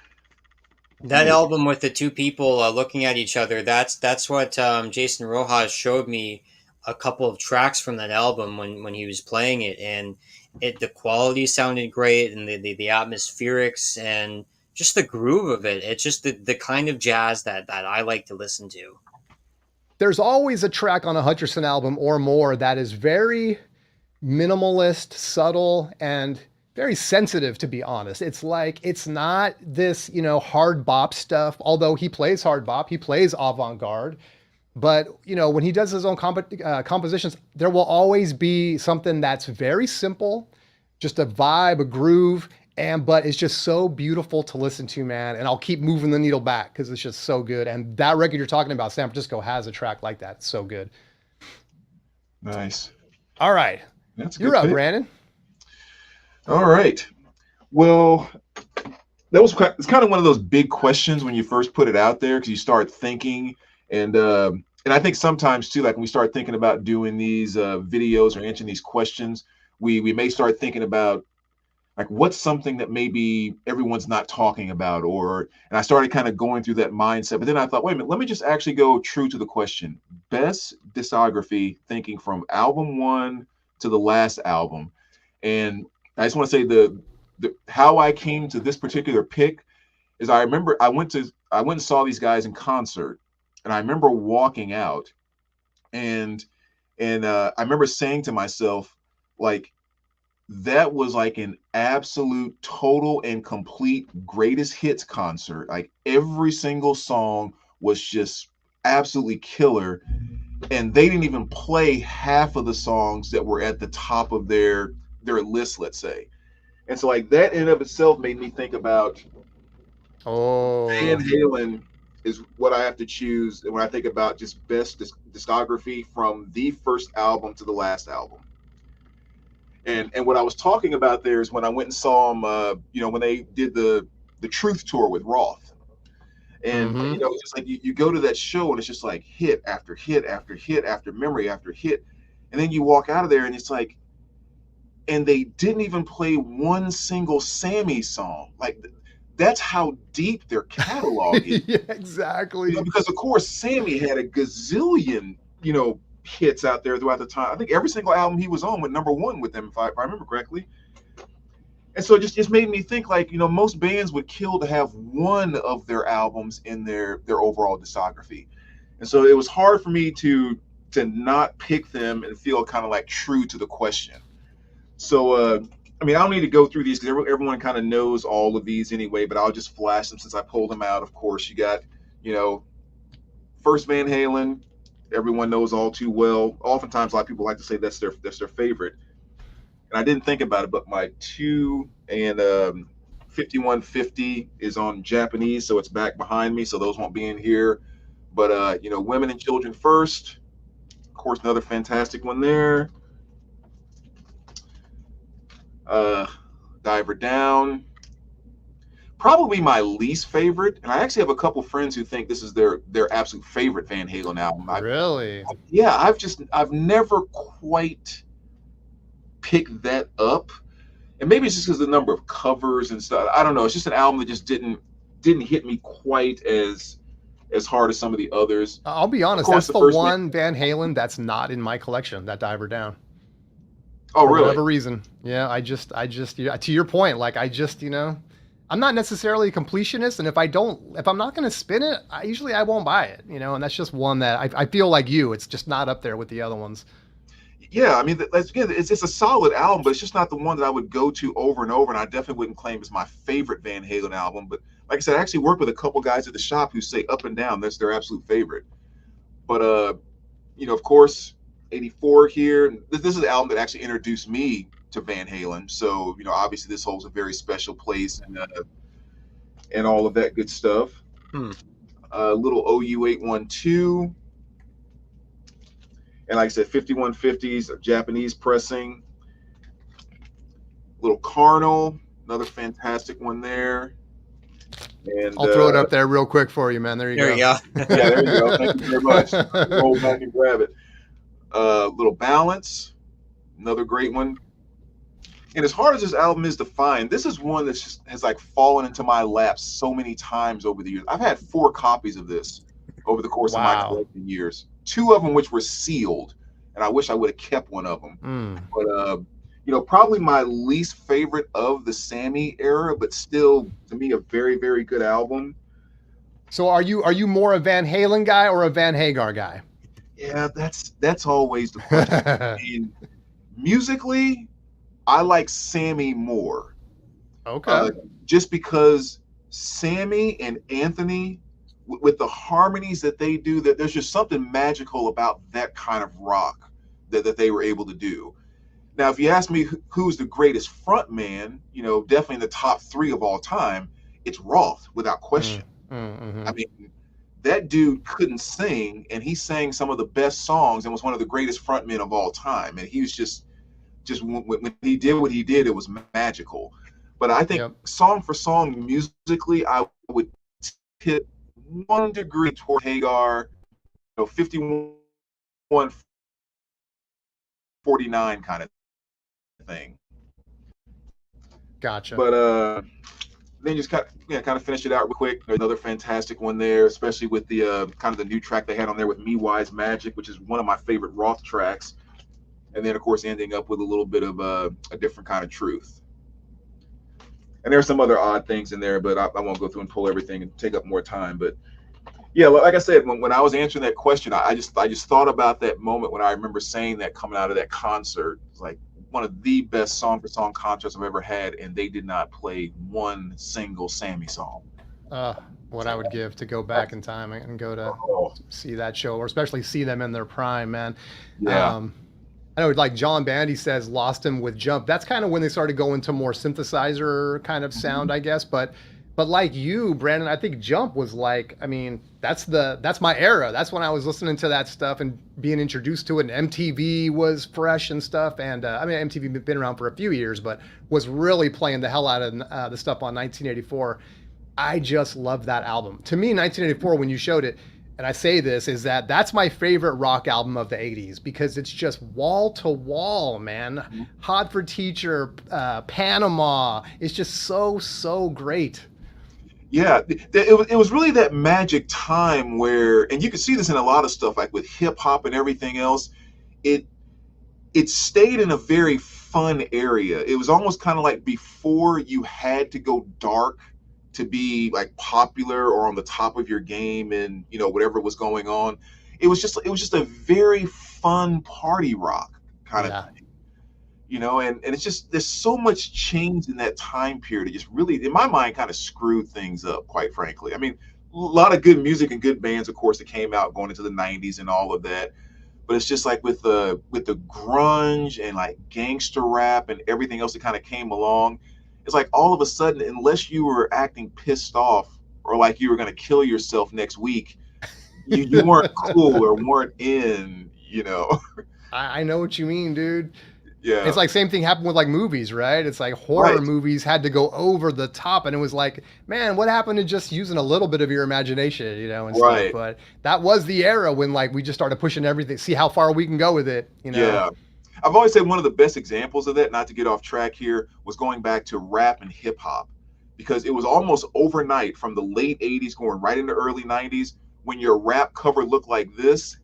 That album with the 2 people looking at each other, that's what Jason Rojas showed me a couple of tracks from that album when he was playing it, and the quality sounded great, and the atmospherics and just the groove of it. It's just the kind of jazz that I like to listen to. There's always a track on a Hutcherson album or more that is very minimalist, subtle, and very sensitive, to be honest. It's like, it's not this, you know, hard bop stuff, although he plays hard bop, he plays avant-garde. But, you know, when he does his own compositions, there will always be something that's very simple, just a vibe, a groove, but it's just so beautiful to listen to, man. And I'll keep moving the needle back because it's just so good. And that record you're talking about, San Francisco, has a track like that. It's so good. Nice. All right. You're up, Brandon. All right. Well, it's kind of one of those big questions when you first put it out there, because you start thinking, and I think sometimes too, like when we start thinking about doing these videos or answering these questions, we may start thinking about like what's something that maybe everyone's not talking about, and I started kind of going through that mindset. But then I thought, wait a minute, let me just actually go true to the question. Best discography, thinking from album 1 to the last album. And I just want to say the how I came to this particular pick is, I remember I went and saw these guys in concert, and I remember walking out, and I remember saying to myself, like, that was like an absolute, total, and complete greatest hits concert. Like every single song was just absolutely killer, and they didn't even play half of the songs that were at the top of their list, let's say. And so like that in and of itself made me think about, Van Halen is what I have to choose when I think about just best discography from the first album to the last album. And what I was talking about there is when I went and saw them, you know, when they did the Truth Tour with Roth. And, you know, it's just like you go to that show and it's just like hit after hit after hit after memory after hit. And then you walk out of there and it's like, and they didn't even play one single Sammy song. Like, that's how deep their catalog is. Yeah, exactly. You know, because, of course, Sammy had a gazillion, you know, hits out there throughout the time. I think every single album he was on went #1 with them, if I remember correctly. And so it just made me think, like, you know, most bands would kill to have one of their albums in their overall discography. And so it was hard for me to not pick them and feel kind of like true to the question. So, I mean, I don't need to go through these because everyone kind of knows all of these anyway, but I'll just flash them since I pulled them out. Of course, you got, you know, first Van Halen, everyone knows all too well. Oftentimes, a lot of people like to say that's their favorite. And I didn't think about it, but my 2 and 5150 is on Japanese, so it's back behind me, so those won't be in here. But, you know, Women and Children First, of course, another fantastic one there. Diver Down, probably my least favorite, and I actually have a couple friends who think this is their absolute favorite Van Halen album. Really? I've never quite picked that up, and maybe it's just because the number of covers and stuff. I don't know. It's just an album that just didn't hit me quite as hard as some of the others. I'll be Of honest, course, that's the one Van Halen that's not in my collection, that Diver Down. Oh, For really? whatever reason. Yeah, I just, to your point, like I'm not necessarily a completionist, and if I'm not going to spin it, I won't buy it, and that's just one that I feel like it's just not up there with the other ones. Yeah, I mean, again, it's a solid album, but it's just not the one that I would go to over and over, and I definitely wouldn't claim it's my favorite Van Halen album. But like I said, I actually work with a couple guys at the shop who say up and down that's their absolute favorite. But of course, '84 here. This is an album that actually introduced me to Van Halen, so obviously this holds a very special place and all of that good stuff. Little OU812. And like I said, 5150s, a Japanese pressing. Little Carnal, another fantastic one there. And I'll throw it up there real quick for you, man. There you go. Yeah, there you go. Thank you very much. Roll back and grab it. Little Balance, another great one. And as hard as this album is to find, this is one that has like fallen into my lap so many times over the years. I've had 4 copies of this over the course of my collecting years. 2 of them which were sealed, and I wish I would have kept one of them. But probably my least favorite of the Sammy era, but still to me a very, very good album. So are you more a Van Halen guy or a Van Hagar guy? Yeah, that's always the question. And musically, I like Sammy more. Okay. Just because Sammy and Anthony, with the harmonies that they do, that there's just something magical about that kind of rock that they were able to do. Now, if you ask me who's the greatest front man, definitely in the top 3 of all time, it's Roth, without question. I mean, that dude couldn't sing, and he sang some of the best songs and was one of the greatest frontmen of all time. And he was just when he did what he did, it was magical. But I think song for song, musically, I would tip 1 degree toward Hagar, 51, 49 kind of thing. Gotcha. But then just kind of finish it out real quick. Another fantastic one there, especially with the kind of the new track they had on there with Me Wise Magic, which is one of my favorite Roth tracks. And then, of course, ending up with a little bit of a different kind of truth. And there are some other odd things in there, but I won't go through and pull everything and take up more time. But yeah, like I said, when I was answering that question, I just thought about that moment when I remember saying that coming out of that concert. It's like one of the best song for song concerts I've ever had, and they did not play one single Sammy song. What I would give to go back in time and go to see that show, or especially see them in their prime, man. Yeah. I know, like John Bandy says, lost him with Jump. That's kind of when they started going to more synthesizer kind of sound, I guess. But like you, Brandon, I think Jump was like, I mean, that's my era. That's when I was listening to that stuff and being introduced to it. And MTV was fresh and stuff. And I mean, MTV had been around for a few years, but was really playing the hell out of the stuff on 1984. I just love that album. To me, 1984, when you showed it, and I say this, is that's my favorite rock album of the 80s because it's just wall to wall, man. Hot for Teacher, Panama. It's just so great. Yeah, it was really that magic time where, and you can see this in a lot of stuff, like with hip hop and everything else, it stayed in a very fun area. It was almost kind of like before you had to go dark to be like popular or on the top of your game and whatever was going on. It was just a very fun party rock kind of thing. And it's just, there's so much change in that time period. It just really, in my mind, kind of screwed things up, quite frankly. I mean, a lot of good music and good bands, of course, that came out going into the 90s and all of that. But it's just like with the grunge and like gangster rap and everything else that kind of came along, it's like all of a sudden, unless you were acting pissed off or like you were going to kill yourself next week, you weren't cool or weren't in, I know what you mean, dude. Yeah. It's like same thing happened with like movies, right? It's like horror movies had to go over the top, and it was like, man, what happened to just using a little bit of your imagination, and stuff. But that was the era when like we just started pushing everything, see how far we can go with it, Yeah. I've always said one of the best examples of that, not to get off track here, was going back to rap and hip hop, because it was almost overnight from the late 80s going right into early 90s when your rap cover looked like this.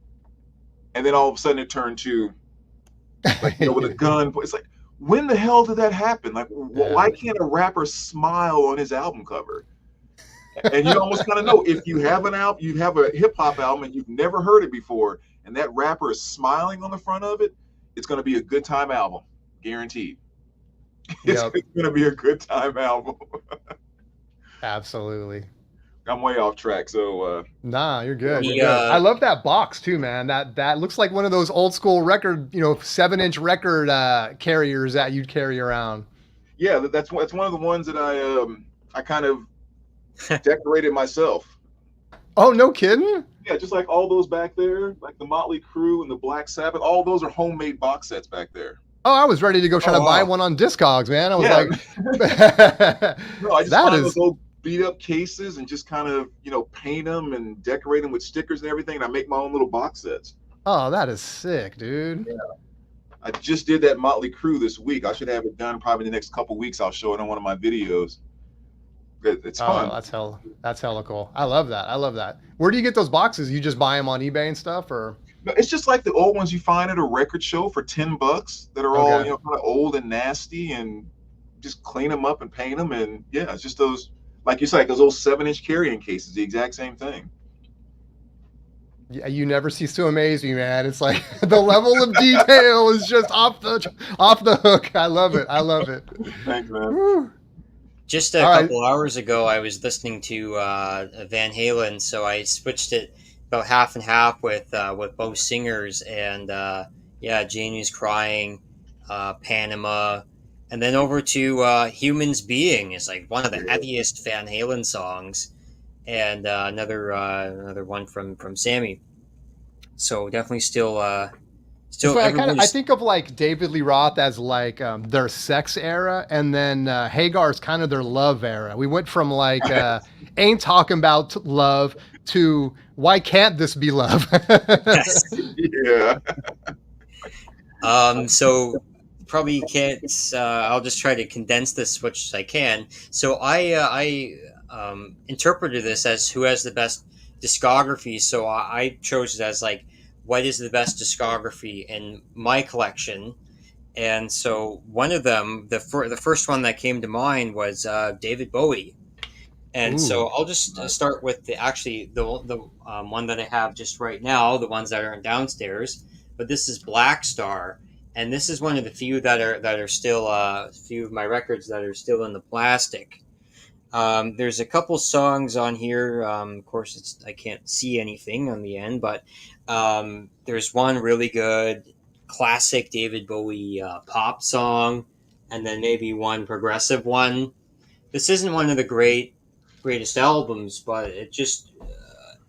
And then all of a sudden it turned to, like, with a gun. It's like, when the hell did that happen? Like, why can't a rapper smile on his album cover? And you almost kind of know, if you have an album, you have a hip hop album and you've never heard it before, and that rapper is smiling on the front of it, it's going to be a good time album, guaranteed. It's going to be a good time album. Absolutely. I'm way off track, so nah, you're good. You're good. I love that box too, man. That looks like one of those old school record, 7-inch record carriers that you'd carry around. Yeah, that's one of the ones that I kind of decorated myself. Oh, no kidding? Yeah, just like all those back there, like the Motley Crue and the Black Sabbath, all those are homemade box sets back there. Oh, I was ready to go try to buy one on Discogs, man. I was like, no, I just find those old beat up cases and just kind of, paint them and decorate them with stickers and everything. And I make my own little box sets. Oh, that is sick, dude. Yeah. I just did that Motley Crue this week. I should have it done probably in the next couple weeks. I'll show it on one of my videos. It's fun. That's hella cool. I love that. Where do you get those boxes? You just buy them on eBay and stuff, or? No, it's just like the old ones you find at a record show for $10 that are all, kind of old and nasty, and just clean them up and paint them. And yeah, it's just those, like you said, those old 7-inch carrying cases, the exact same thing. Yeah, you never cease to amaze me, man. It's like the level of detail is just off the hook. I love it. Thanks, man. Woo. Just a couple hours ago, I was listening to Van Halen, so I switched it about half and half with both singers, and Janie's Crying, Panama, and then over to Humans Being is like one of the heaviest Van Halen songs, and another one from Sammy. So definitely still. I think of like David Lee Roth as like their sex era, and then Hagar's kind of their love era. We went from like ain't talking about love to why can't this be love? Yeah. So probably can't. I'll just try to condense this as much as I can. So I interpreted this as who has the best discography. So I chose it as like, what is the best discography in my collection? And so one of them, the first one that came to mind was David Bowie. And so I'll just start with the one that I have just right now, the ones that aren't downstairs. But this is Black Star, and this is one of the few that are still few of my records that are still in the plastic. There's a couple songs on here. Of course, I can't see anything on the end, but there's one really good classic David Bowie pop song, and then maybe one progressive one. This isn't one of the greatest albums, but it's just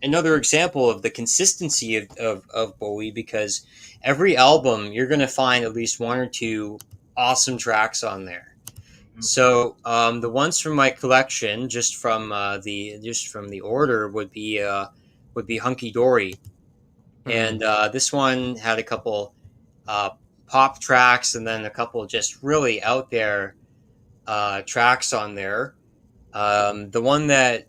another example of the consistency of Bowie, because every album you're going to find at least one or two awesome tracks on there. So the ones from my collection, just from the order, would be Hunky Dory, and this one had a couple pop tracks, and then a couple just really out there tracks on there. The one that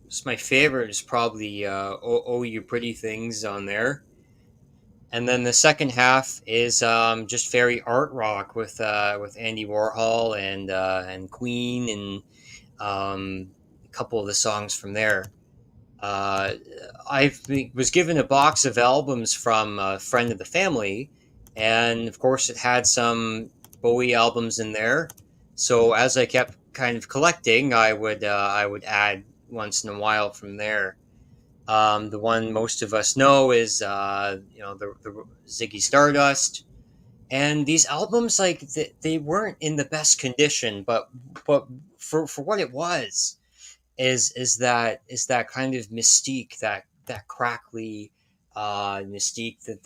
is my favorite is probably "Oh You Pretty Things" on there. And then the second half is just very art rock with Andy Warhol and Queen, and a couple of the songs from there. I was given a box of albums from a friend of the family, and of course it had some Bowie albums in there. So as I kept kind of collecting, I would add once in a while from there. The one most of us know is the Ziggy Stardust, and these albums, like they weren't in the best condition, but for what it was, is that kind of mystique, that crackly mystique, that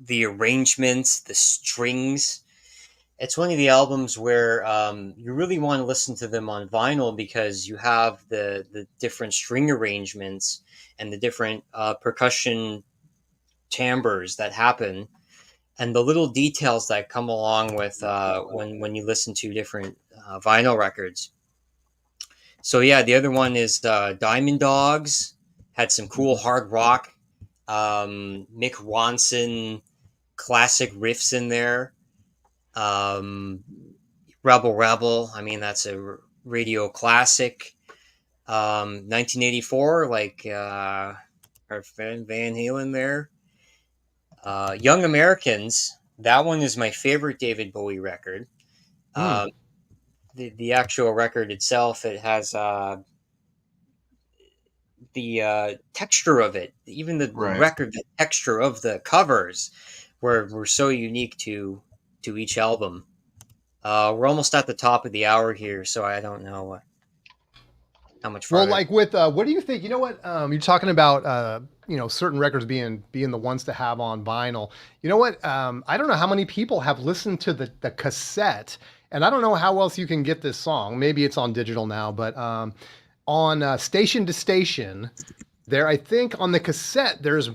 the arrangements, the strings. It's one of the albums where you really want to listen to them on vinyl, because you have the different string arrangements and the different percussion timbres that happen. and the little details that come along with when you listen to different vinyl records. So yeah, the other one is Diamond Dogs. Had some cool hard rock, Mick Ronson classic riffs in there. Um, Rebel Rebel. I mean, that's a radio classic. 1984, like our friend Van Halen there. Young Americans. That one is my favorite David Bowie record. Hmm. Um, the actual record itself, it has the texture of it, even the Right. record, the texture of the covers, were so unique to each album. We're almost at the top of the hour here, so I don't know how much Well, farther. like with what do you think? You know what? You're talking about certain records being the ones to have on vinyl. You know what? I don't know how many people have listened to the cassette, and I don't know how else you can get this song. Maybe it's on digital now, but on Station to Station, there I think on the cassette there's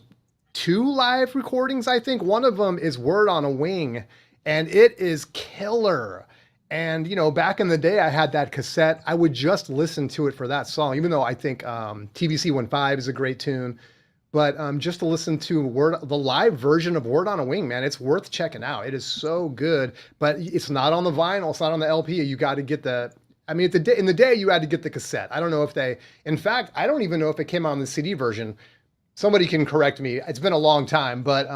two live recordings. I think one of them is Word on a Wing, and it is killer. And back in the day, I had that cassette. I would just listen to it for that song, even though I think TVC 15 is a great tune. But just to listen to the live version of Word on a Wing, man, it's worth checking out. It is so good, but it's not on the vinyl. It's not on the LP. You got to get the. I mean, in the day, you had to get the cassette. I don't know if they. In fact, I don't even know if it came out on the CD version. Somebody can correct me. It's been a long time, but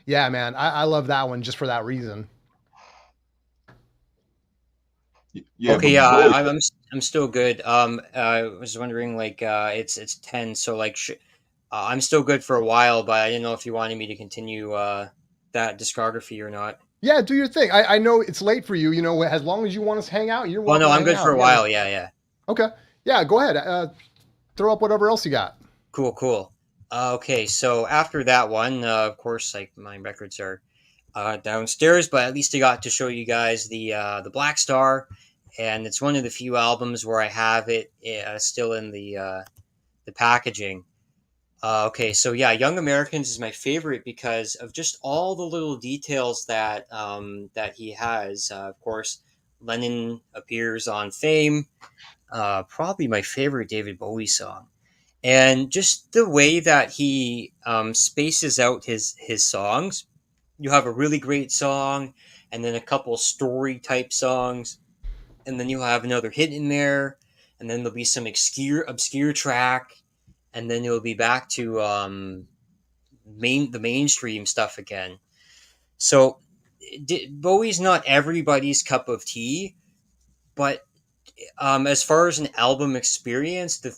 yeah, man, I love that one just for that reason. Yeah, Okay, but yeah, Bowie. I'm still good. I was wondering, like, it's 10, so like, I'm still good for a while, but I didn't know if you wanted me to continue that discography or not. Yeah, do your thing. I know it's late for you. As long as you want us to hang out, you're Well, no, welcome to I'm hang good for out. a Yeah. while. Yeah, yeah. Okay. Yeah, go ahead. Throw up whatever else you got. Cool, cool. Okay, so after that one, of course, like my records are downstairs, but at least I got to show you guys the Black Star, and it's one of the few albums where I have it still in the packaging. Okay, so yeah, Young Americans is my favorite because of just all the little details that he has. Of course, Lennon appears on Fame, probably my favorite David Bowie song, and just the way that he spaces out his songs. You have a really great song, and then a couple story type songs, and then you'll have another hit in there, and then there'll be some obscure track, and then you'll be back to the mainstream stuff again. So Bowie's not everybody's cup of tea, but as far as an album experience, the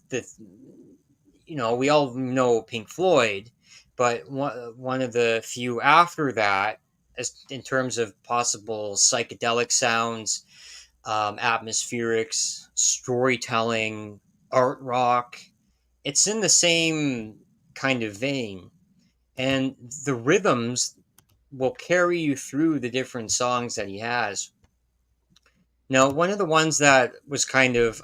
we all know Pink Floyd, but one of the few after that, as in terms of possible psychedelic sounds, atmospherics, storytelling, art rock, it's in the same kind of vein, and the rhythms will carry you through the different songs that he has. Now, one of the ones that was kind of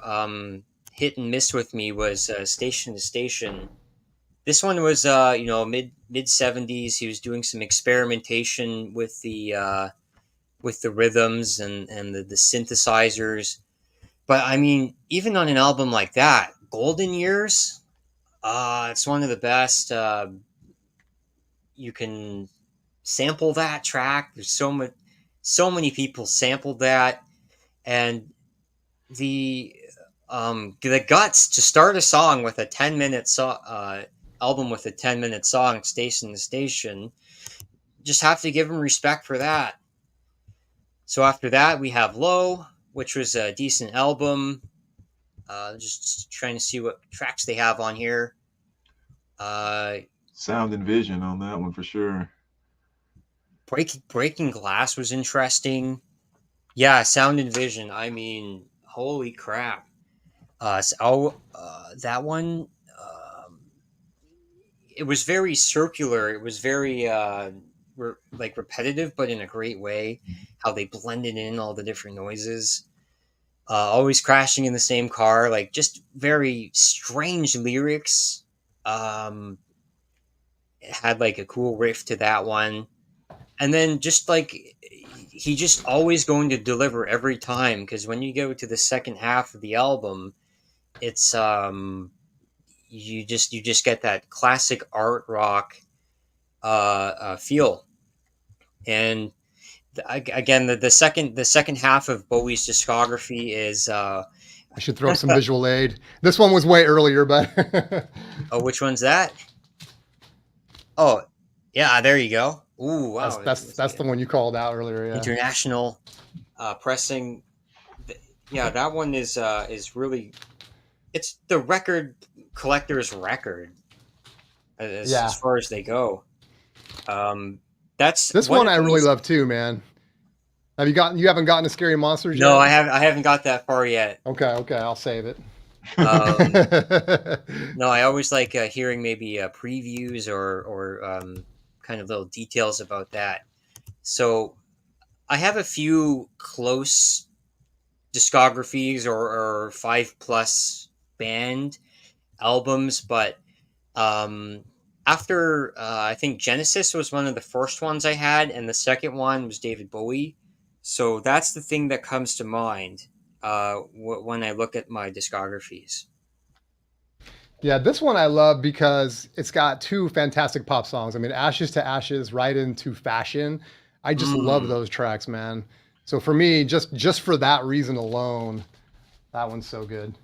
hit and miss with me was Station to Station. This one was, mid 70s. He was doing some experimentation with the rhythms and the synthesizers. But I mean, even on an album like that, Golden Years, it's one of the best. You can sample that track. There's so many people sampled that, and the guts to start a song with a 10-minute album with a 10-minute song, Station to Station. Just have to give them respect for that. So after that, we have Low, which was a decent album. Just trying to see what tracks they have on here. Uh, Sound and vision on that one for sure. Breaking Glass was interesting. Yeah, Sound and Vision. I mean, holy crap. That one. It was very circular. It was very like repetitive, but in a great way. How they blended in all the different noises. Always crashing in the same car. Like just very strange lyrics. It had like a cool riff to that one. And then just like he just always going to deliver every time, because when you go to the second half of the album, it's you just get that classic art rock feel. And again, the second half of Bowie's discography is I should throw up some visual aid. This one was way earlier, but oh, which one's that? Oh, yeah, there you go. Ooh, wow, that's the one you called out earlier. Yeah, international pressing. Yeah, that one is really, it's the record collector's record as far as they go. That's this one I really love too, man. You haven't gotten to Scary Monsters yet? No, I haven't got that far yet. Okay, I'll save it. No, I always like hearing maybe previews or kind of little details about that. So I have a few close discographies or 5+ band albums, but after I think Genesis was one of the first ones I had, and the second one was David Bowie. So that's the thing that comes to mind when I look at my discographies. Yeah, this one I love because it's got two fantastic pop songs. I mean, Ashes to Ashes, right into Fashion. I just love those tracks, man. So for me, just for that reason alone, that one's so good.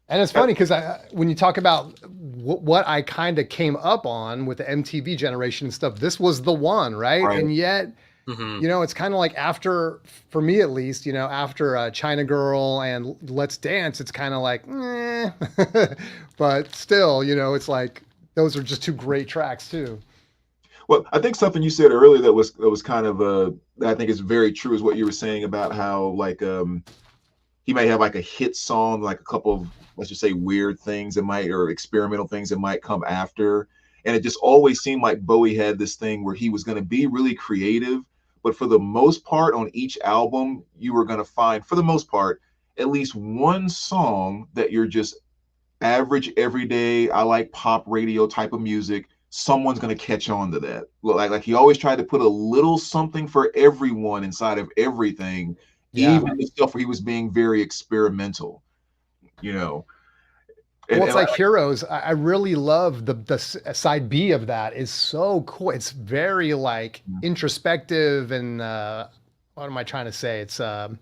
And it's funny because when you talk about what I kind of came up on with the MTV generation and stuff, this was the one, right? And yet, you know, it's kind of like after, for me at least, you know, after China Girl and Let's Dance, it's kind of like, but still, you know, it's like those are just two great tracks too. Well, I think something you said earlier that was kind of I think is very true is what you were saying about how like he may have like a hit song, like a couple of, let's just say, weird things that might, or experimental things that might come after. And it just always seemed like Bowie had this thing where he was going to be really creative, but for the most part on each album, you were going to find, for the most part, at least one song that you're just average, everyday, I like pop radio type of music. Someone's going to catch on to that. Like he always tried to put a little something for everyone inside of everything, even the stuff where he was being very experimental, you know. Well, it's like Heroes. I really love the side B of that. Is so cool. It's very like introspective and what am I trying to say? It's I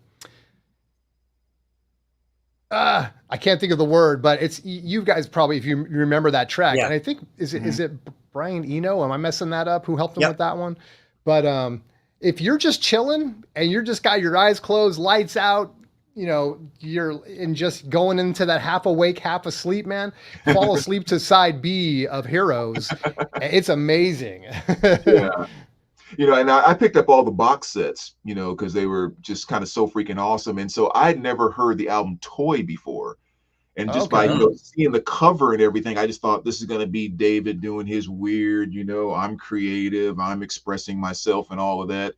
can't think of the word, but it's, you guys probably, if you remember that track, and I think is it Brian Eno? Am I messing that up? Who helped him with that one? But if you're just chilling and you're just got your eyes closed, lights out, you know, you're in just going into that half awake, half asleep, man, fall asleep to side B of Heroes. It's amazing. Yeah. You know, and I picked up all the box sets, you know, because they were just kind of so freaking awesome. And so I'd never heard the album Toy before. And just by, you know, seeing the cover and everything, I just thought this is going to be David doing his weird, you know, I'm creative, I'm expressing myself and all of that.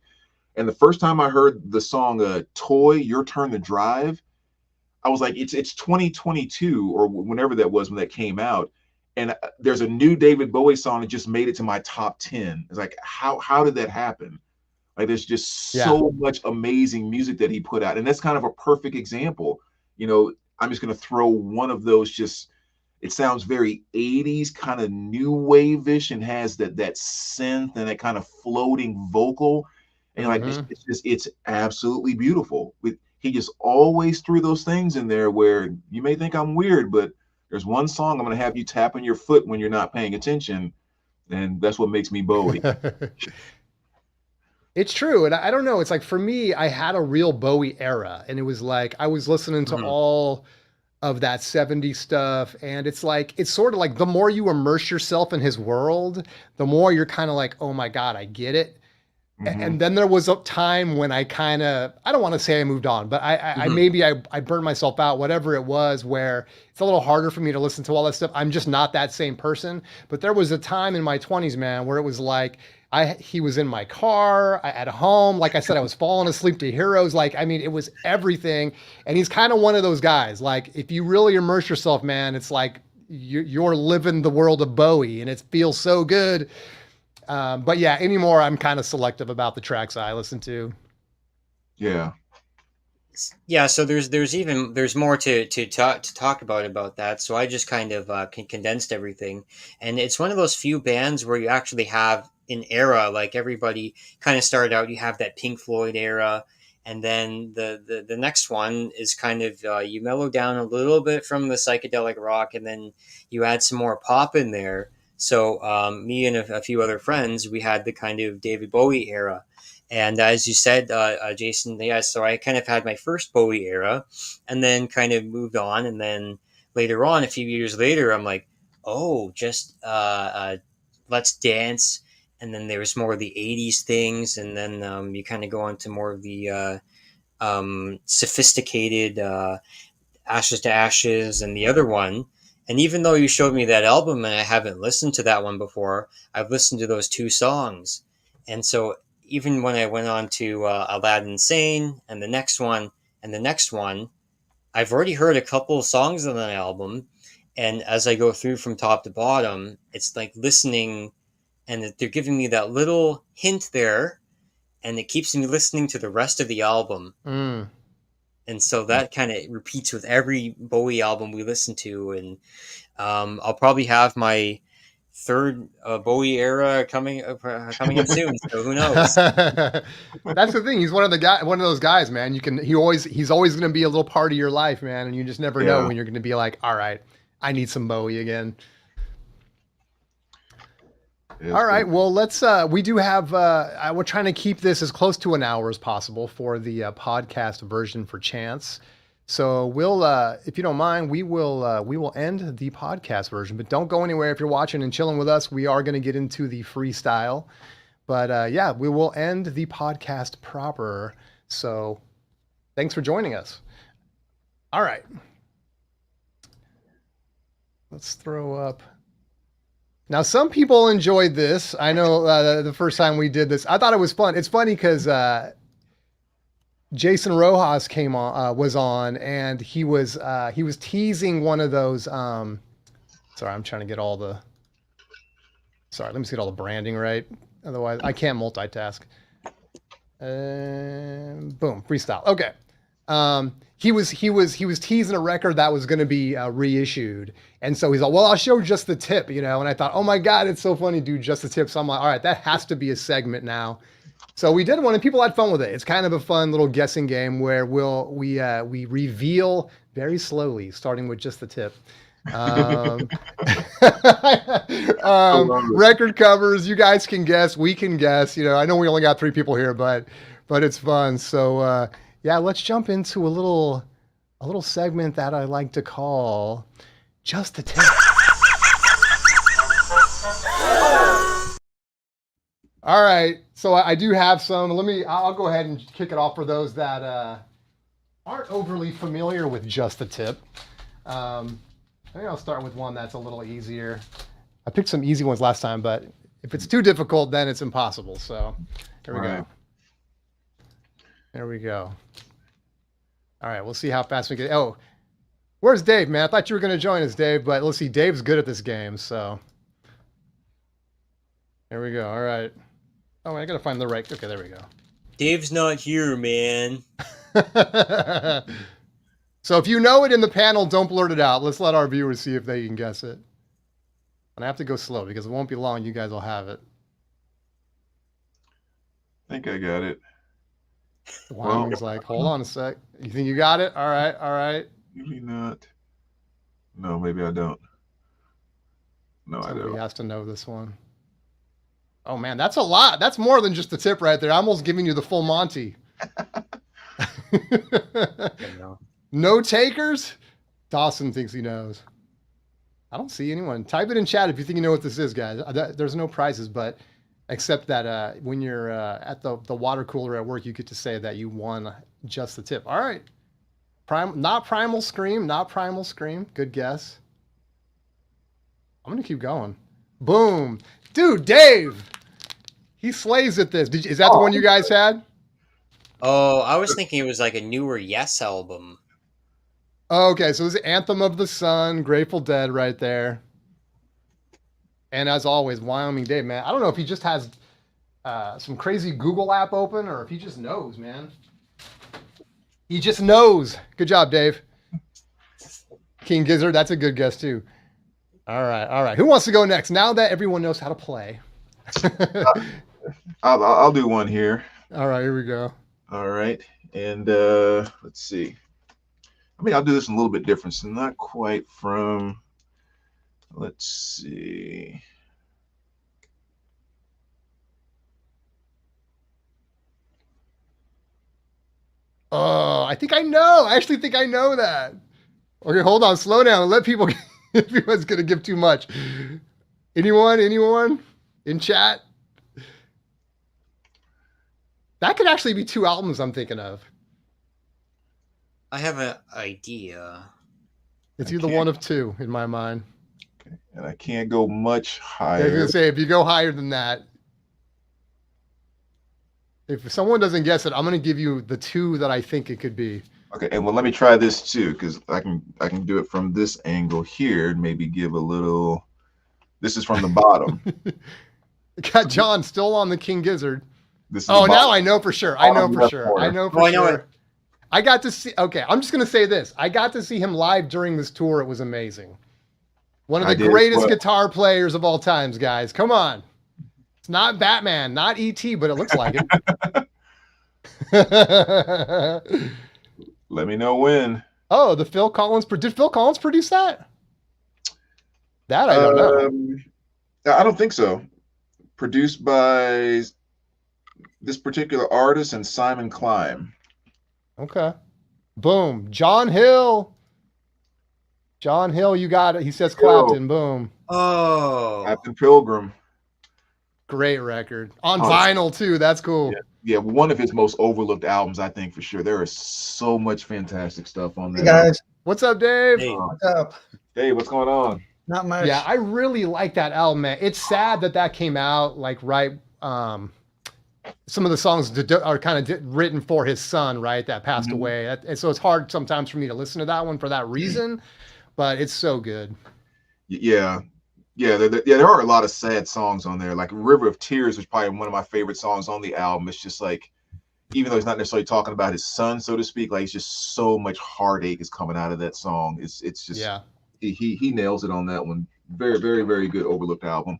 And the first time I heard the song Toy, Your Turn to Drive, I was like, it's 2022 or whenever that was when that came out. And there's a new David Bowie song that just made it to my top 10. It's like, how did that happen? Like, there's just so much amazing music that he put out. And that's kind of a perfect example. You know, I'm just going to throw one of those, just, it sounds very 80s, kind of new wave-ish, and has that synth and that kind of floating vocal. And like, it's absolutely beautiful. He just always threw those things in there where you may think I'm weird, but there's one song I'm going to have you tapping your foot when you're not paying attention. And that's what makes me Bowie. It's true. And I don't know. It's like, for me, I had a real Bowie era, and it was like, I was listening to all of that 70s stuff. And it's like, it's sort of like the more you immerse yourself in his world, the more you're kind of like, oh my God, I get it. And then there was a time when I kind of, I don't want to say I moved on, but I maybe I burned myself out, whatever it was, where it's a little harder for me to listen to all that stuff. I'm just not that same person. But there was a time in my 20s, man, where it was like, he was in my car, at home. Like I said, I was falling asleep to Heroes. Like, I mean, it was everything. And he's kind of one of those guys. Like, if you really immerse yourself, man, it's like you're living the world of Bowie, and it feels so good. But yeah, anymore, I'm kind of selective about the tracks I listen to. Yeah. Yeah, so there's more to talk about that. So I just kind of condensed everything, and it's one of those few bands where you actually have an era. Like everybody kind of started out, you have that Pink Floyd era, and then the next one is kind of you mellow down a little bit from the psychedelic rock, and then you add some more pop in there. So me and a few other friends, we had the kind of David Bowie era. And as you said, Jason, yeah, so I kind of had my first Bowie era and then kind of moved on. And then later on, a few years later, I'm like, oh, just Let's Dance. And then there was more of the 80s things. And then you kind of go on to more of the sophisticated Ashes to Ashes and the other one. And even though you showed me that album and I haven't listened to that one before, I've listened to those two songs. And so even when I went on to Aladdin Sane and the next one and the next one, I've already heard a couple of songs on that album. And as I go through from top to bottom, it's like listening and they're giving me that little hint there. And it keeps me listening to the rest of the album. Mm. And so that kind of repeats with every Bowie album we listen to. And I'll probably have my third Bowie era coming up soon. So who knows? That's the thing. He's one of those guys, man. He's always going to be a little part of your life, man. And you just never know when you're going to be like, all right, I need some Bowie again. All right. Well, we do have, we're trying to keep this as close to an hour as possible for the podcast version for Chance. So we'll, if you don't mind, we will end the podcast version, but don't go anywhere. If you're watching and chilling with us, we are going to get into the freestyle, but yeah, we will end the podcast proper. So thanks for joining us. All right. Let's throw up. Now, some people enjoyed this. I know the first time we did this, I thought it was fun. It's funny because Jason Rojas was on, and he was teasing one of those. Sorry, I'm trying to get all the. Sorry, let me get all the branding right. Otherwise, I can't multitask. Boom, freestyle. Okay. He was teasing a record that was going to be reissued, and so he's like, "Well, I'll show just the tip," you know. And I thought, "Oh my God, it's so funny, dude, just the tip." So I'm like, "All right, that has to be a segment now." So we did one, and people had fun with it. It's kind of a fun little guessing game where we reveal very slowly, starting with just the tip. Record covers. You guys can guess. We can guess. You know, I know we only got 3 people here, but it's fun. So. Yeah, let's jump into a little segment that I like to call Just the Tip. All right, so I do have some. I'll go ahead and kick it off for those that aren't overly familiar with Just the Tip. I think I'll start with one that's a little easier. I picked some easy ones last time, but if it's too difficult, then it's impossible. So here we go. There we go. All right, we'll see how fast we get. Oh, where's Dave, man? I thought you were going to join us, Dave, but let's see. Dave's good at this game, so. There we go. All right. Oh, I got to find the right. Okay, there we go. Dave's not here, man. So if you know it in the panel, don't blurt it out. Let's let our viewers see if they can guess it. And I have to go slow because it won't be long. You guys will have it. I think I got it. Wyoming's like, hold on a sec. You think you got it? All right, all right. Maybe not. No, maybe I don't. No, Somebody I don't. has to know this one. Oh man, that's a lot. That's more than just the tip right there. I'm almost giving you the full Monty. No takers? Dawson thinks he knows. I don't see anyone. Type it in chat if you think you know what this is, guys. There's no prizes, but except that when you're at the water cooler at work, you get to say that you won just the tip. All right. Not Primal Scream. Not Primal Scream. Good guess. I'm going to keep going. Boom. Dude, Dave. He slays at this. Is that the one you guys had? Oh, I was thinking it was like a newer Yes album. Okay, so it was Anthem of the Sun, Grateful Dead right there. And as always, Wyoming Dave, man. I don't know if he just has some crazy Google app open or if he just knows, man. He just knows. Good job, Dave. King Gizzard, that's a good guess too. All right. Who wants to go next? Now that everyone knows how to play. I'll do one here. All right, here we go. All right, and let's see. I mean, I'll do this a little bit different, so not quite from. Let's see. Oh, I think I know. I actually think I know that. Okay, hold on. Slow down. Let people. Everyone's gonna give too much. Anyone in chat? That could actually be 2 albums I'm thinking of. I have an idea. It's either one of 2 in my mind. Okay. And I can't go much higher. I was gonna say if you go higher than that, if someone doesn't guess it, I'm gonna give you the 2 that I think it could be. Okay, and well, let me try this too, because I can do it from this angle here, and maybe give a little. This is from the bottom. Got John still on the King Gizzard. This is now I know for sure. I know for sure. I got to see. Okay, I'm just gonna say this. I got to see him live during this tour. It was amazing. One of the greatest guitar players of all times, guys. Come on. It's not Batman, not E.T., but it looks like it. Let me know when. Oh, did Phil Collins produce that? That I don't know. I don't think so. Produced by this particular artist and Simon Klein. Okay. Boom. John Hill. John Hill, you got it. He says Clapton. Boom. Oh. Captain Pilgrim. Great record. On vinyl, too. That's cool. Yeah, one of his most overlooked albums, I think, for sure. There is so much fantastic stuff on there. Hey, guys. What's up, Dave? Hey. What's up? Hey, what's going on? Not much. Yeah, I really like that album, man. It's sad that came out, like, right... some of the songs are kind of written for his son, right? That passed away. And so it's hard sometimes for me to listen to that one for that reason, but it's so good. Yeah. There are a lot of sad songs on there. Like River of Tears was probably one of my favorite songs on the album. It's just like, even though he's not necessarily talking about his son, so to speak, like it's just so much heartache is coming out of that song. It's just, he nails it on that one. Very, very, very good overlooked album.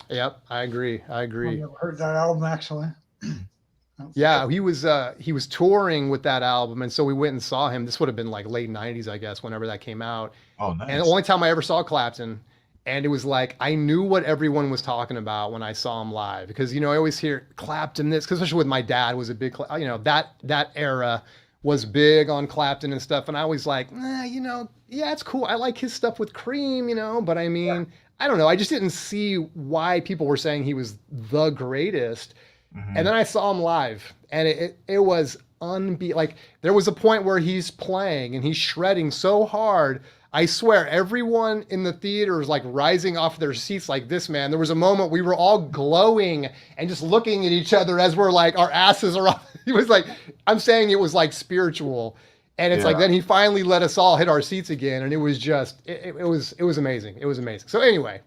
Yep, I agree. I've never heard that album actually. Yeah, he was touring with that album, and so we went and saw him. This would have been like late '90s, I guess, whenever that came out. Oh, nice. And the only time I ever saw Clapton, and it was like I knew what everyone was talking about when I saw him live, because I always hear Clapton this, because especially with my dad was a big, that era was big on Clapton and stuff, and I was like, yeah, it's cool. I like his stuff with Cream, but I mean. Yeah. I don't know. I just didn't see why people were saying he was the greatest. Mm-hmm. And then I saw him live, and it was like there was a point where he's playing and he's shredding so hard. I swear everyone in the theater is like rising off their seats like this, man. There was a moment we were all glowing and just looking at each other as we're like, our asses are off. It was like, I'm saying it was like spiritual. And it's like, then he finally let us all hit our seats again. And it was just, it was amazing. It was amazing. So anyway,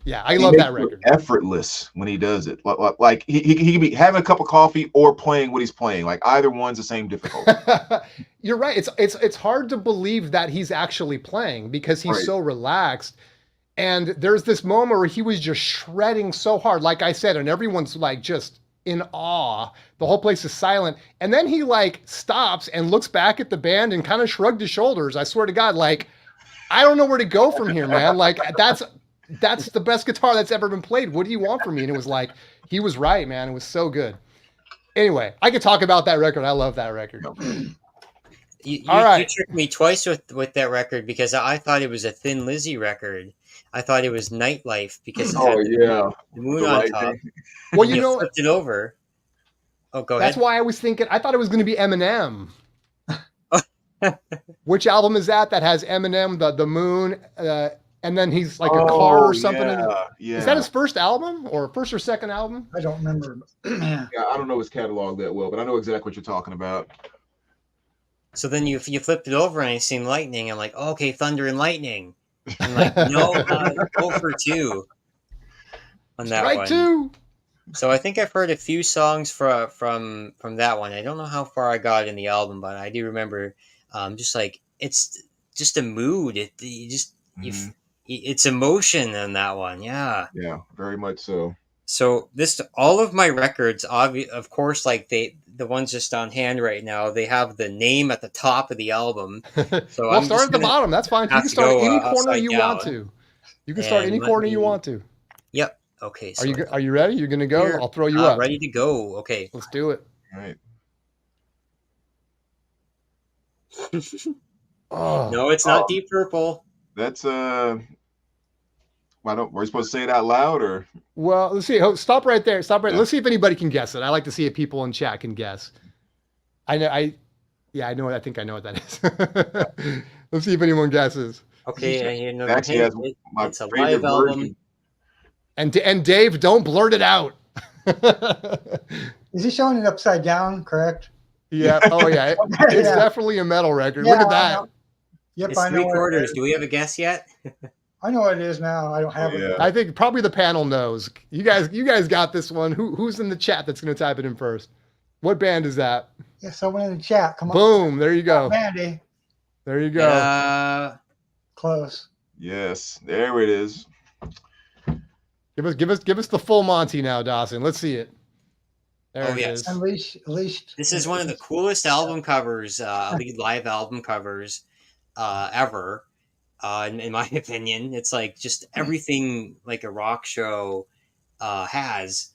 yeah, I love that record. Effortless when he does it. Like he can be having a cup of coffee or playing what he's playing. Like either one's the same difficulty. You're right. It's hard to believe that he's actually playing because he's so relaxed. And there's this moment where he was just shredding so hard, like I said, and everyone's like just in awe. The whole place is silent. And then he like stops and looks back at the band and kind of shrugged his shoulders. I swear to God, like, I don't know where to go from here, man. Like that's the best guitar that's ever been played. What do you want from me? And it was like, he was right, man. It was so good. Anyway, I could talk about that record. I love that record. You tricked me twice with that record because I thought it was a Thin Lizzy record. I thought it was Nightlife because it had the moon on top. Well, you know, flipped it over. Oh, go ahead. That's why I was thinking. I thought it was going to be Eminem. Which album is that has Eminem, the moon, and then he's like a car or something? Yeah. Is that his first album or first or second album? I don't remember. Yeah, I don't know his catalog that well, but I know exactly what you're talking about. So then you flipped it over and I seen lightning. I'm like, oh, okay, thunder and lightning. I'm like, no, 0 for 2. on that Strike one. 2. So I think I've heard a few songs from that one. I don't know how far I got in the album, but I do remember just like it's just a mood. It's emotion in that one. Yeah. Yeah, very much so. So this all of my records, of course, like the ones just on hand right now, they have the name at the top of the album. So Well, I'm start just at the gonna bottom. That's fine. You have can to start go any corner upside you down. want to. You can start And any let corner you me- want to. Yep. Okay. So Are you ready? You're gonna go. here, I'll throw you up. ready to go. Okay. Let's do it. All right. Oh, No, it's not Deep Purple. That's why don't we're supposed to say it out loud or well, let's see. Stop right there. Stop right. Yeah. Let's see if anybody can guess it. I like to see if people in chat can guess. I know. I know. I think I know what that is. Let's see if anyone guesses. Okay, I hear another actually hint. has my It's a favorite live album. version. And Dave, don't blurt it out. Is he showing it upside down? Correct. Yeah. Oh yeah. It's Yeah. definitely a metal record. Yeah, Look at I that. know. Yep, It's I know. three what it quarters. is. Do we have a guess yet? I know what it is now. I don't have Yeah. it. I think probably the panel knows. You guys got this one. Who's in the chat that's going to type it in first? What band is that? Yeah, someone in the chat. Come on. Boom. There you go. Mandy. There you go. Close. Yes, there it is. Give us the full Monty now, Dawson. Let's see it. There Oh, it yes. is. Unleashed. This is one of the coolest album covers, lead live album covers ever, in my opinion. It's like just everything like a rock show has.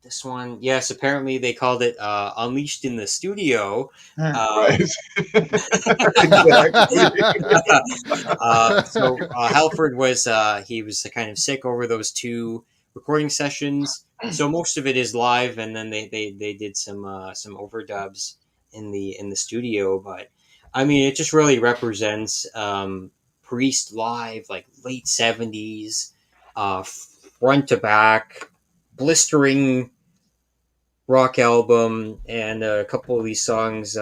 This one, yes, apparently they called it Unleashed in the Studio. Right. So Halford was he was kind of sick over those two recording sessions. So most of it is live, and then they did some overdubs in the studio. But I mean, it just really represents Priest live, like late 70s, front to back, blistering rock album, and a couple of these songs,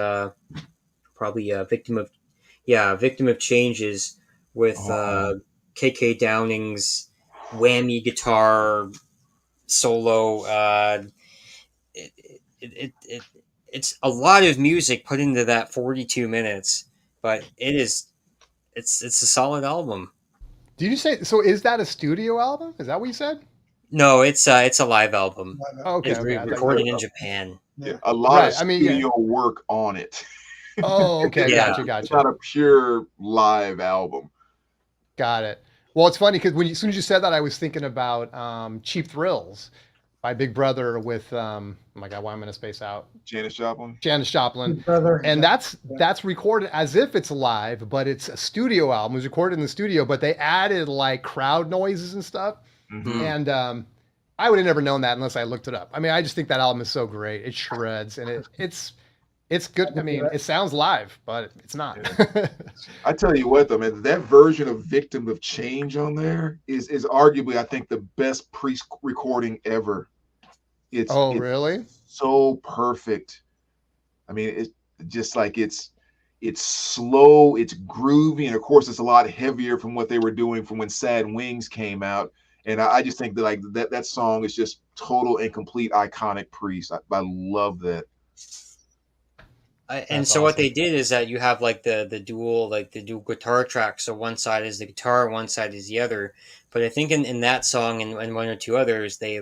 probably Victim of Changes with KK Downing's whammy guitar solo. It's a lot of music put into that 42 minutes, but it's a solid album. Did you say so? Is that a studio album? Is that what you said? No, it's a live album. Okay, It's recorded in Japan. Yeah, a lot of Right, I mean, yeah. studio work on it. Oh, okay, Yeah. It's gotcha. not a pure live album. Got it. Well, it's funny because as soon as you said that, I was thinking about Cheap Thrills by Big Brother with oh my God, why am I gonna space out? Janis Joplin. Janis Joplin. Brother. And that's recorded as if it's live, but it's a studio album. It was recorded in the studio, but they added like crowd noises and stuff. Mhm. And I would have never known that unless I looked it up. I mean, I just think that album is so great. It shreds and it's good. I mean, it sounds live, but it's not. I tell you what, though, man, that version of "Victim of Change" on there is arguably, I think, the best Priest recording ever. It's Really? so perfect. I mean, it's just like it's slow, it's groovy, and of course, it's a lot heavier from what they were doing from when Sad Wings came out. And I just think that like that song is just total and complete iconic Priest. I love that. And so what they did is that you have like the dual guitar tracks. So one side is the guitar, one side is the other. But I think in that song and one or two others, they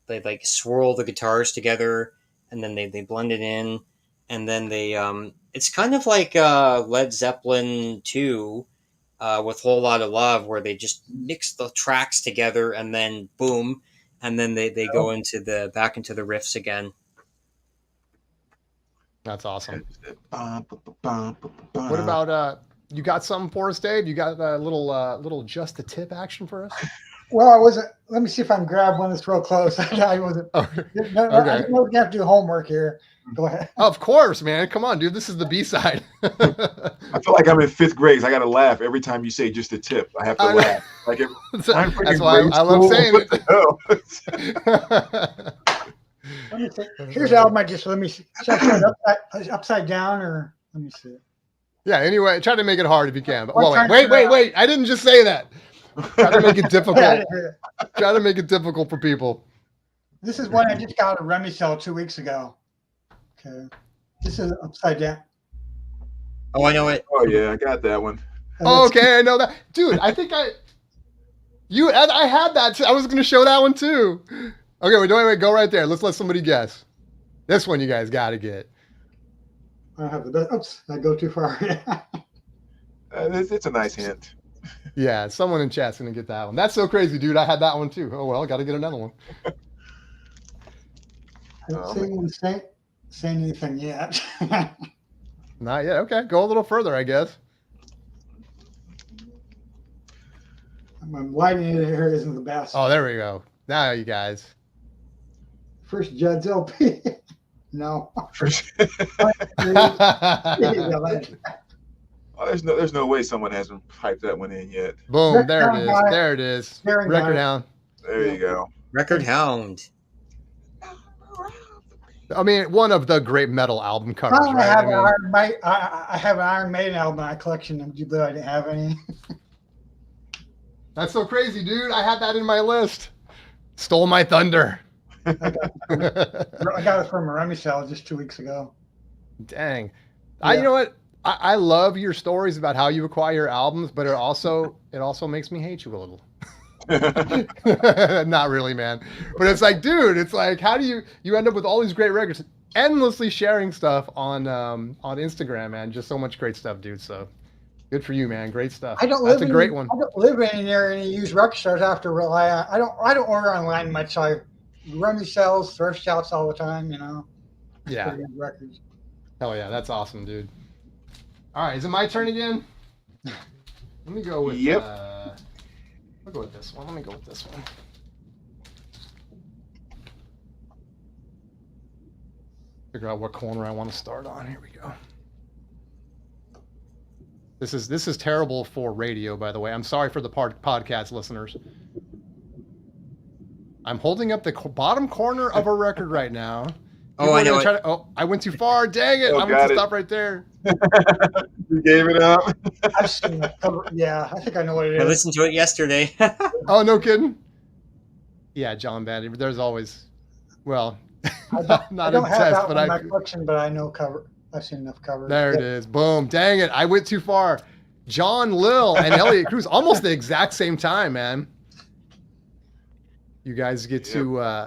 like swirl the guitars together, and then they blend it in, and then they it's kind of like Led Zeppelin 2 with Whole Lot of Love, where they just mix the tracks together and then boom, and then they go into back into the riffs again. That's awesome. What What about you got something for us, Dave? You got a little just a tip action for us? Well, I wasn't. Let me see if I can grab one that's real close. I wasn't. Oh, No, okay. I know we have to do homework here. Go ahead. Of course, man. Come on, dude. This is the B-side. I feel like I'm in 5th grade. I got to laugh every time you say just a tip. I have to I know. laugh. Like I'm freaking That's why grade I love school. saying What it. the hell? Let me see. Here's the album. Let me see. Should I put it upside down or let me see. Yeah, anyway, try to make it hard if you can. But What well, kind wait, of- wait. I didn't just say that. Try to make it Yeah, I difficult. didn't hear it. Try to make it difficult for people. This is one I just got at Remy Cell 2 weeks ago. Okay. This is upside down. Oh, I know it. Oh yeah, I got that one. And that's- Okay, I know that, dude. I think I had that. I was gonna show that one too. Okay, wait, go right there. Let's let somebody guess. This one you guys got to get. I don't have the best. Oops, I go too far. It's a nice hint. Yeah, someone in chat's gonna get that one. That's so crazy, dude. I had that one too. Oh well, got to get another one. I haven't seen one saying anything yet. Not yet. Okay, go a little further, I guess. My lighting in here isn't the best. Oh, there we go. Now you guys. First Judd's LP. No. Oh, there's no way someone hasn't piped that one in yet. Boom, there it is. There it is. Record down. There you go. Record Hound. I mean, one of the great metal album covers, I right? have, I mean, I have an Iron Maiden album in my collection, but I didn't have any. that's so crazy, dude. I had that in my list. Stole my thunder. I got it from a Remy Cell just 2 weeks ago. Dang. Yeah. You know what? I love your stories about how you acquire albums, but it also makes me hate you a little. Not really, man. But it's like, dude, it's like, how do you end up with all these great records, endlessly sharing stuff on Instagram, man? Just so much great stuff, dude. So good for you, man. Great stuff. I don't live That's a great one. I don't live in near any used record stores. I have to rely on. I don't order online much. So I Remy Cells, thrift shops all the time. You know. Yeah. Pretty good records. Hell yeah, that's awesome, dude. All right, is it my turn again? Let me go with. Yep. I'll go with this one. Let me go with this one. Figure out what corner I want to start on. Here we go. This is terrible for radio, by the way. I'm sorry for the podcast listeners. I'm holding up the bottom corner of a record right now. Oh, I know it. I went too far. Dang it! Oh, I'm going to stop right there. You gave it up. I've seen the cover. Yeah, I think I know what it I is. listened to it yesterday. Oh, no kidding. Yeah, John Bandy. There's always, well, I not don't a have test, that but one in my collection, but I know cover. I've seen enough covers. there it is. Boom. Dang it. I went too far. John Lill and Elliot Cruz, almost the exact same time, man. You guys get to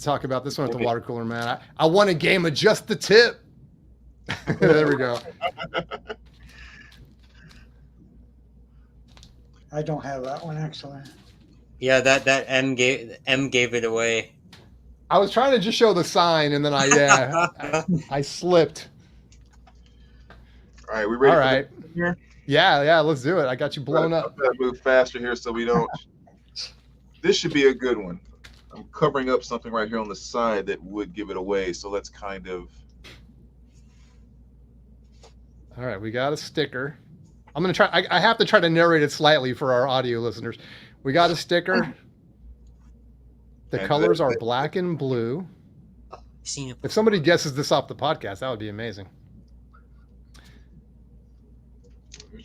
talk about this one at the water cooler, man. I won a game of just the tip. There we go. I don't have that one actually. Yeah, that M gave it away. I was trying to just show the sign, and then I slipped. All right, we ready? All right. For this here? Yeah, let's do it. I got you blown up. I'm gonna move faster here so we don't. This should be a good one. I'm covering up something right here on the side that would give it away. So let's kind of. All right, we got a sticker. I'm gonna try. I have to try to narrate it slightly for our audio listeners. We got a sticker. The And colors are black and blue. Seen it. If somebody guesses this off the podcast, that would be amazing.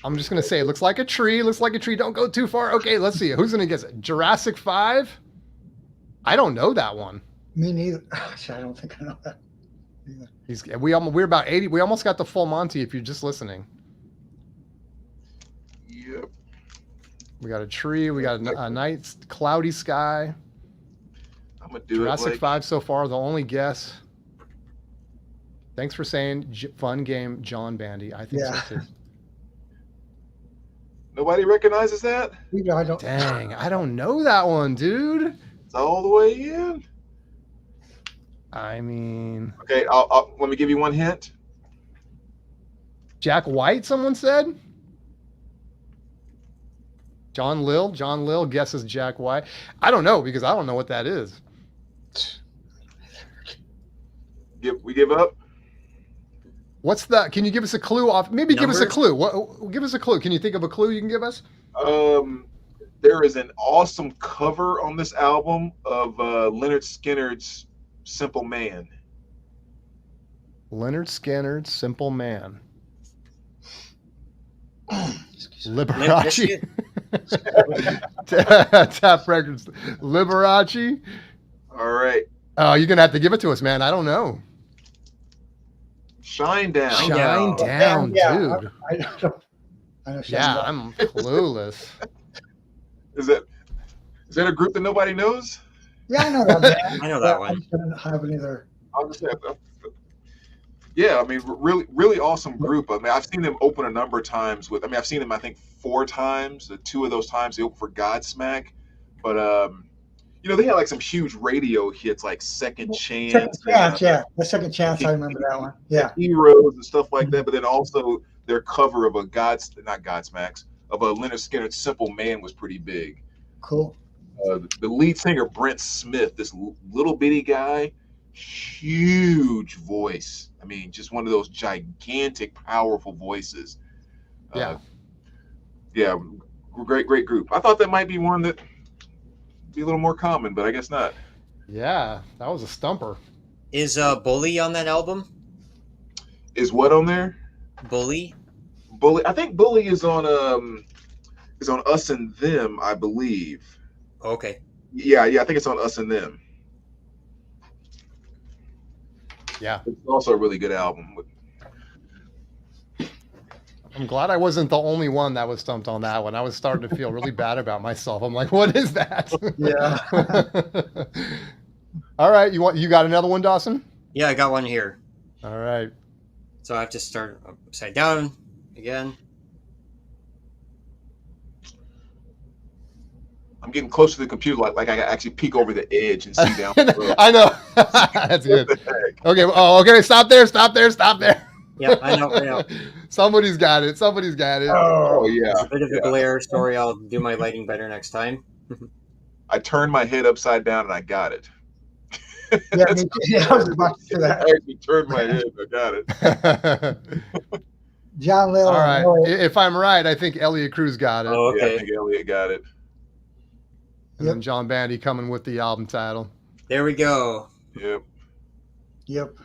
I'm just gonna say it looks like a tree. Looks like a tree. Don't go too far. Okay, let's see. Who's gonna guess it? Jurassic 5? I don't know that one. Me neither. I don't think I know that. Either. We're about 80. We almost got the full Monty if you're just listening. Yep. We got a tree. We got a night cloudy sky. I'm gonna do Jurassic it. Like, 5 so far, the only guess. Thanks for saying fun game, John Bandy. I think Yeah. so too. nobody recognizes that. I don't. Dang, I don't know that one, dude. It's all the way in. I mean, Okay, I'll let me give you one hint. Jack White, someone said. John Lill guesses Jack White. I don't know because I don't know what that is. We give up. What's that? Can you give us a clue off? Maybe give us a Numbers? clue. Give us a clue. Can you think of a clue you can give us? There is an awesome cover on this album of Leonard Skinner's "Simple Man." Leonard Skinner, Simple Man. Limp Liberace. Bizkit? Tap Records. Liberace. All right. Oh, you're gonna have to give it to us, man. I don't know. Shine Down. Shine Shine Down. down, Yeah, dude. I know. I know. Yeah, I'm clueless. Is that a group that nobody knows? Yeah, I know that band. I know but that I one. just don't have it either. I'll just say, yeah, I mean, really, really awesome group. I mean, I've seen them open a number of times with. I mean, I've seen them, I think, 4 times. The 2 of those times they opened for Godsmack, but they had like some huge radio hits like Second Second Chance and Chance, yeah. The Second Chance, I remember that one. Yeah. Heroes and stuff like that. But then also their cover of not Godsmack's, of a Leonard Skinner's Simple Man was pretty big. Cool. The lead singer Brent Smith, this little bitty guy, huge voice. I mean, just one of those gigantic, powerful voices. Yeah. Yeah, great group. I thought that might be one that be a little more common, but I guess not. Yeah, that was a stumper. Is Bully on that album? Is what on there? Bully? Bully. I think Bully is on Us and Them, I believe. Okay. Yeah, I think it's on Us and Them. Yeah. It's also a really good album. I'm glad I wasn't the only one that was stumped on that one. I was starting to feel really bad about myself. I'm like, what is that? Yeah. All right, you got another one, Dawson? Yeah, I got one here. All right. So I have to start upside down again. I'm getting close to the computer, like I can actually peek over the edge and see down below. I know. That's good. Okay. Oh, okay. Stop there. Yeah, I know. Somebody's got it. Oh yeah. It's a bit of a glare. Sorry, I'll do my lighting better next time. I turned my head upside down and I got it. Yeah, me too. Yeah, I was about to say that. I actually turned my head. I got it. John Lennon. All right. If I'm right, I think Elliot Cruz got it. Oh, Yeah, I okay. think Elliot got it. And then John Bandy coming with the album title. There we go. Yep.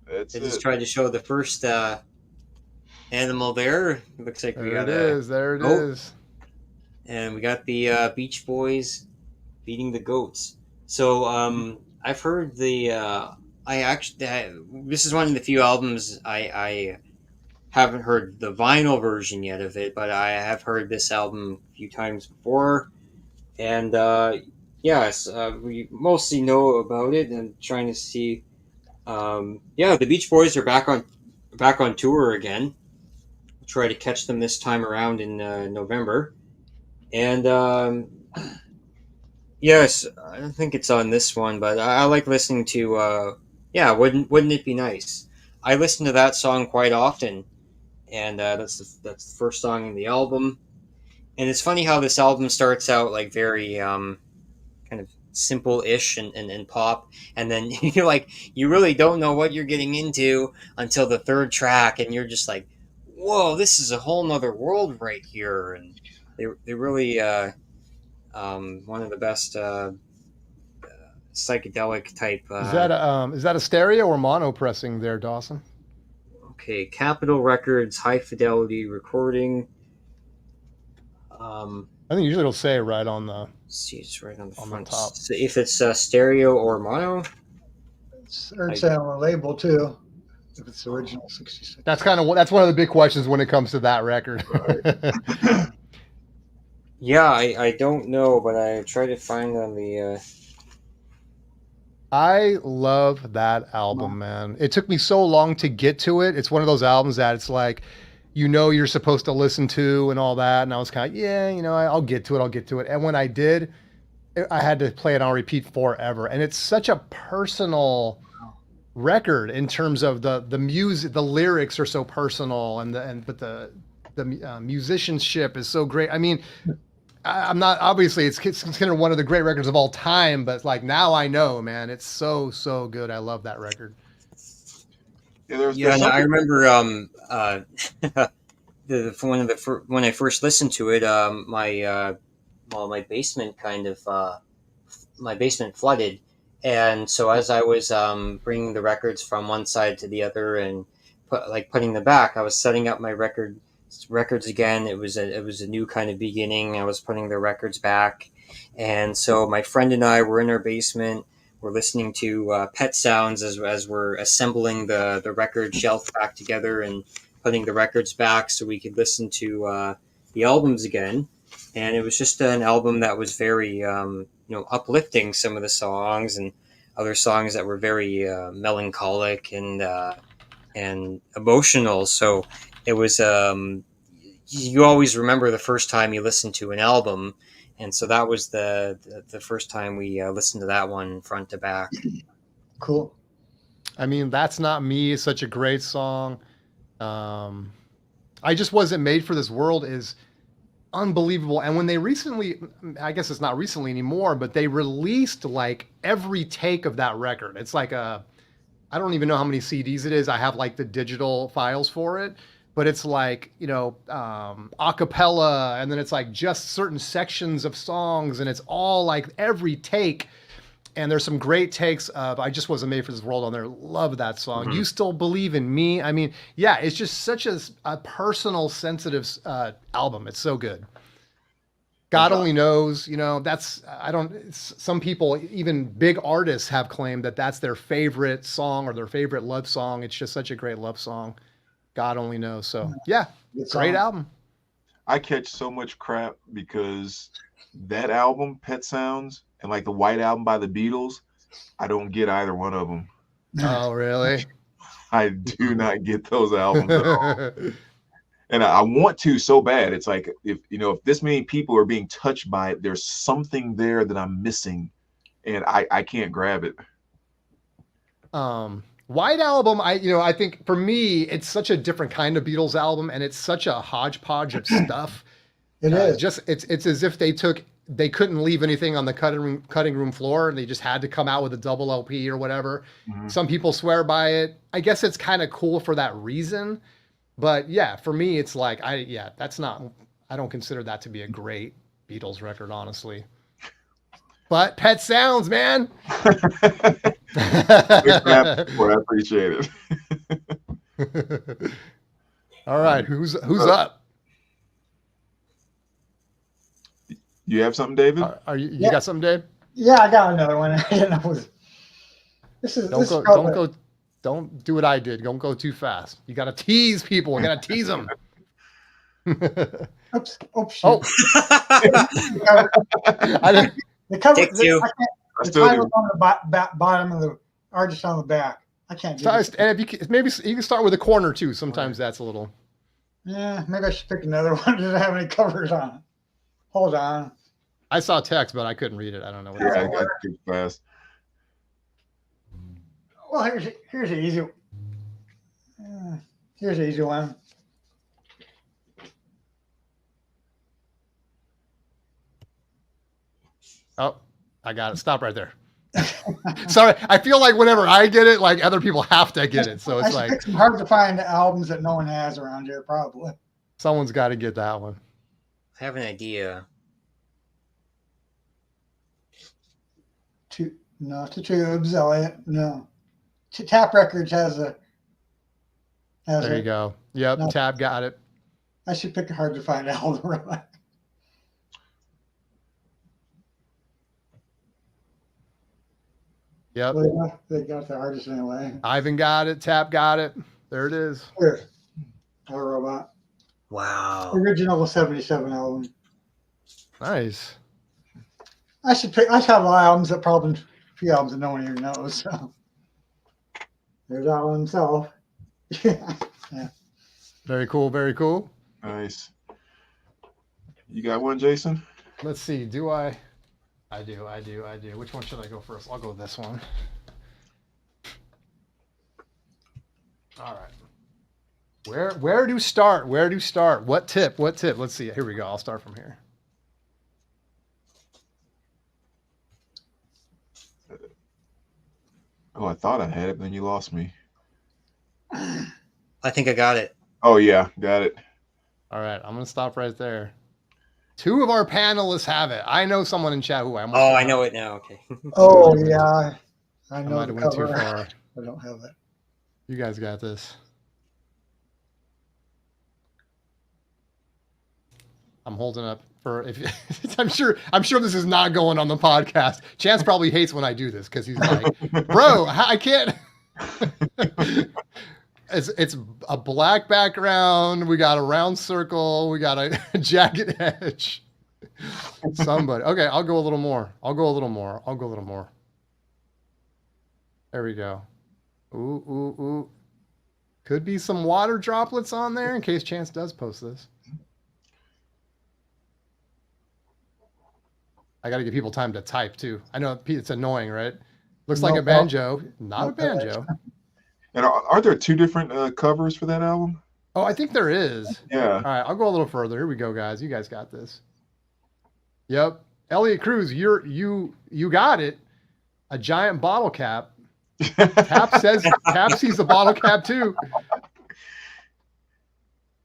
That's I it. just tried to show the first animal there. Looks like we got There it is. and we got the Beach Boys beating the goats. So I've heard this is one of the few albums I haven't heard the vinyl version yet of it, but I have heard this album a few times before, and yes, we mostly know about it and trying to see. The Beach Boys are back on tour again. I'll try to catch them this time around in November, and yes, I don't think it's on this one, but I like listening to. Wouldn't it be nice? I listen to that song quite often, and that's the first song in the album. And it's funny how this album starts out like very kind of simple-ish and pop, and then you really don't know what you're getting into until the third track, and you're just like, whoa, this is a whole nother world right here. And they really one of the best psychedelic type. Is that a stereo or mono pressing there, Dawson? Okay, Capitol Records, high fidelity recording. I think usually it'll say right on the. See, it's right on the On the front. top. So if it's stereo or mono, It's on the label too. If it's the original 66. That's one of the big questions when it comes to that record. yeah, I don't know, but I try to find on the. I love that album, man. It took me so long to get to it. It's one of those albums that it's like, you're supposed to listen to and all that. And I was kind of, I'll get to it. And when I did, I had to play it on repeat forever. And it's such a personal record in terms of the music. The lyrics are so personal, but the musicianship is so great. I mean, I'm not, obviously it's considered one of the great records of all time, but like now I know, man, it's so good. I love that record. Yeah, I remember when I first listened to it, my basement my basement flooded, and so as I was bringing the records from one side to the other and putting them back, I was setting up my record records again. It was a new kind of beginning. I was putting the records back, and so my friend and I were in our basement. We're listening to Pet Sounds as we're assembling the record shelf back together and putting the records back so we could listen to the albums again. And it was just an album that was very uplifting. Some of the songs and other songs that were very melancholic and emotional. So it was you always remember the first time you listen to an album, and so that was the first time we listened to that one front to back. Cool. I mean, That's Not Me is such a great song. I Just Wasn't Made for This World is unbelievable. And when they recently, I guess it's not recently anymore, but they released like every take of that record. It's like I don't even know how many CDs it is. I have like the digital files for it, but it's like, a cappella, and then it's like just certain sections of songs, and it's all like every take. And there's some great takes of I Just Wasn't Made for This World on there. Love that song. Mm-hmm. You Still Believe in Me. I mean, yeah, it's just such a personal, sensitive album. It's so good. God only knows, some people, even big artists, have claimed that that's their favorite song or their favorite love song. It's just such a great love song. God only knows. So yeah, great album. I catch so much crap because that album, Pet Sounds, and like the White Album by the Beatles, I don't get either one of them. Oh, really? I do not get those albums at all. And I want to so bad. It's like, if this many people are being touched by it, there's something there that I'm missing, and I can't grab it. White Album, I think for me, it's such a different kind of Beatles album, and it's such a hodgepodge of stuff. It is. It's as if they couldn't leave anything on the cutting room floor, and they just had to come out with a double LP or whatever. Mm-hmm. Some people swear by it. I guess it's kind of cool for that reason. But yeah, for me, it's like, I don't consider that to be a great Beatles record, honestly. But Pet Sounds, man. I appreciate it. All right, who's up? You have something, David? You got something, Dave? Yeah, I got another one. Don't do what I did. Don't go too fast. You got to tease people. You got to tease them. Oops. Oh. The cover. Take two. The title's on the bottom of the artist on the back. I can't do it. And maybe you can start with a corner too. Sometimes that's a little. Yeah, maybe I should pick another one. Does it have any covers on it? Hold on. I saw text, but I couldn't read it. I don't know what I got too fast. Well, here's an easy. Here's an easy one. Oh, I got it. Stop right there. Sorry, I feel like whenever I get it, like other people have to get it. So it's like pick some hard to find albums that no one has around here. Probably someone's got to get that one. I have an idea. Not the Tubes, Elliot. No. Tap Records has a. There you go. Yep, no, Tab got it. I should pick a hard to find album. Yep. Well, they got the artist anyway. Ivan got it. Tap got it. There it is. Here. Our Robot. Wow. Original 77 album. Nice. I should have albums that probably a few albums that no one even knows. So there's that one himself. Yeah. Very cool. Very cool. Nice. You got one, Jason? Let's see. Do I? I do. Which one should I go first? I'll go with this one. All right. Where to start? What tip? Let's see. Here we go. I'll start from here. Oh, I thought I had it, but then you lost me. I think I got it. Oh, yeah. Got it. All right. I'm going to stop right there. Two of our panelists have it. I know someone in chat who I almost. Oh, I know it now. Okay. Oh, yeah. I know I might have went too far. I don't have it. You guys got this. I'm holding up for if I'm sure this is not going on the podcast. Chance probably hates when I do this because he's like, bro, I can't. It's a black background. We got a round circle. We got a jagged edge. Somebody. Okay, I'll go a little more. There we go. Ooh. Could be some water droplets on there in case Chance does post this. I got to give people time to type too. I know it's annoying, right? Looks like a banjo. Not a banjo. And aren't there 2 different covers for that album? Oh, I think there is. Yeah. All right, I'll go a little further. Here we go, guys. You guys got this. Yep. Elliot Cruz, you got it. A giant bottle cap. Cap sees the bottle cap too.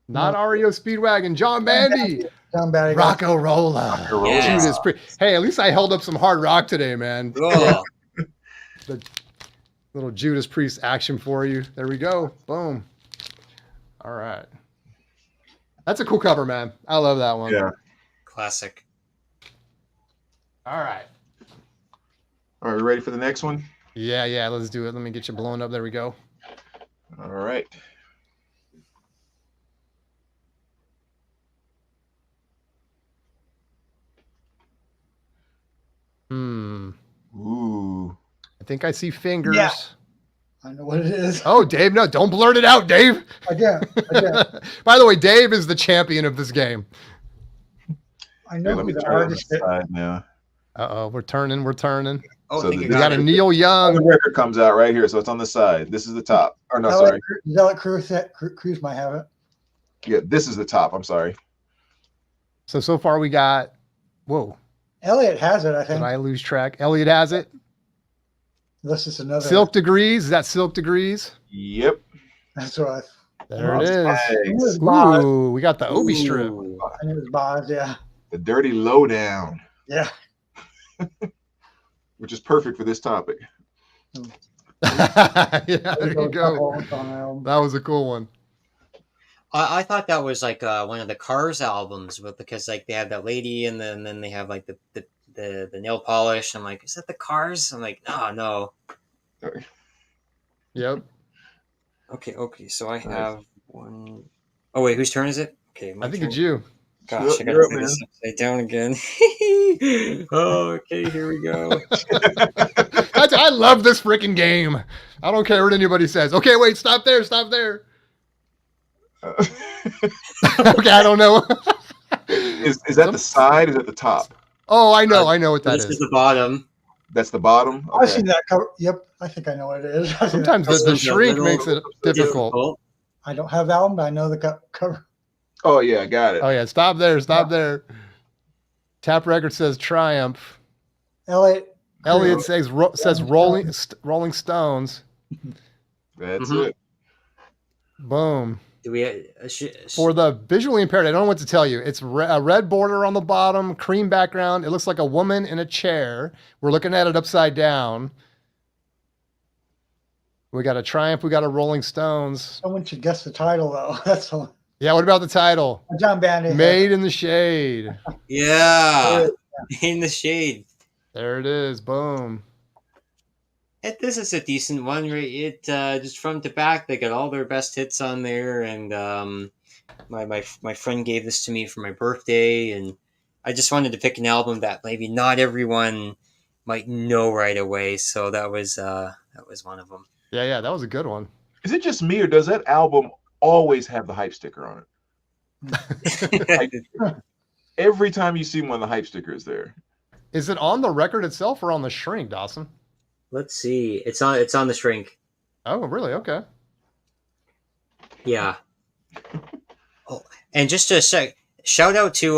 Not REO Speedwagon. John Bandy. Rocco Rolla. Yes. Judas Priest. Hey, at least I held up some hard rock today, man. Oh. The little Judas Priest action for you. There we go. Boom. All right. That's a cool cover, man. I love that one. Yeah. Classic. All right. All right, we ready for the next one? Yeah, let's do it. Let me get you blown up. There we go. All right. Ooh. I think I see fingers. Yeah. I know what it is. Oh, Dave, no, don't blurt it out, Dave. I did. By the way, Dave is the champion of this game. I know Let who me the turn on the artist is. side now. We're turning. Oh, So I think the- I We got a it. Neil The Young. record comes out right here, so it's on the side. This is the top. Or no, sorry. Zealot Cruz might have it. Yeah, this is the top. I'm sorry. So far we got, whoa, Elliot has it, I did think. I lose track? Elliot has it. This is another. Silk Degrees. Is that Silk Degrees? Yep. That's what There it Nice. is. Boz. Ooh, we got the Obi strip. Ooh. I knew it was Boz, yeah. The Dirty Lowdown, Yeah. which is perfect for this topic. Yeah, there you go. go. That was a cool one. I thought that was like one of the Cars albums, but because like they have that lady and then they have like the nail polish. I'm like, is that the Cars? I'm like, no. Yep. Okay. So I have one. Oh wait, whose turn is it? Okay, my I think turn. it's you. Gosh, I You're gotta up, do man. this upside down again. Okay, here we go. I love this freaking game. I don't care what anybody says. Okay, wait, stop there. Okay, I don't know. Is that the side? Is that the top? Oh, I know what that This is is. the bottom. That's the bottom. I've Okay. seen that cover. Yep, I think I know what it is. I've seen that. Sometimes the This is a shrink little makes it difficult. I don't have the album, but I know the cover. Oh yeah, I got it. Oh yeah, stop there. Tap record says Triumph. Elliot says Rolling Stones. That's Mhm. it. Boom. Do we? For the visually impaired, I don't know what to tell you. It's a red border on the bottom, cream background. It looks like a woman in a chair. We're looking at it upside down. We got a Triumph. We got a Rolling Stones. Someone should guess the title though. That's all. Yeah. What about the title? John Bandy. Made in the Shade. Yeah, in the shade. There it is. Boom. This is a decent one, right? It just front to back, they got all their best hits on there, and my friend gave this to me for my birthday, and I just wanted to pick an album that maybe not everyone might know right away, so that was one of them. Yeah. That was a good one. Is it just me, or does that album always have the hype sticker on it? Every time you see one, the hype sticker is there. Is it on the record itself or on the shrink, Dawson? Let's see, it's on the shrink. Oh, really? Okay. Yeah. Oh, and just a sec, shout out to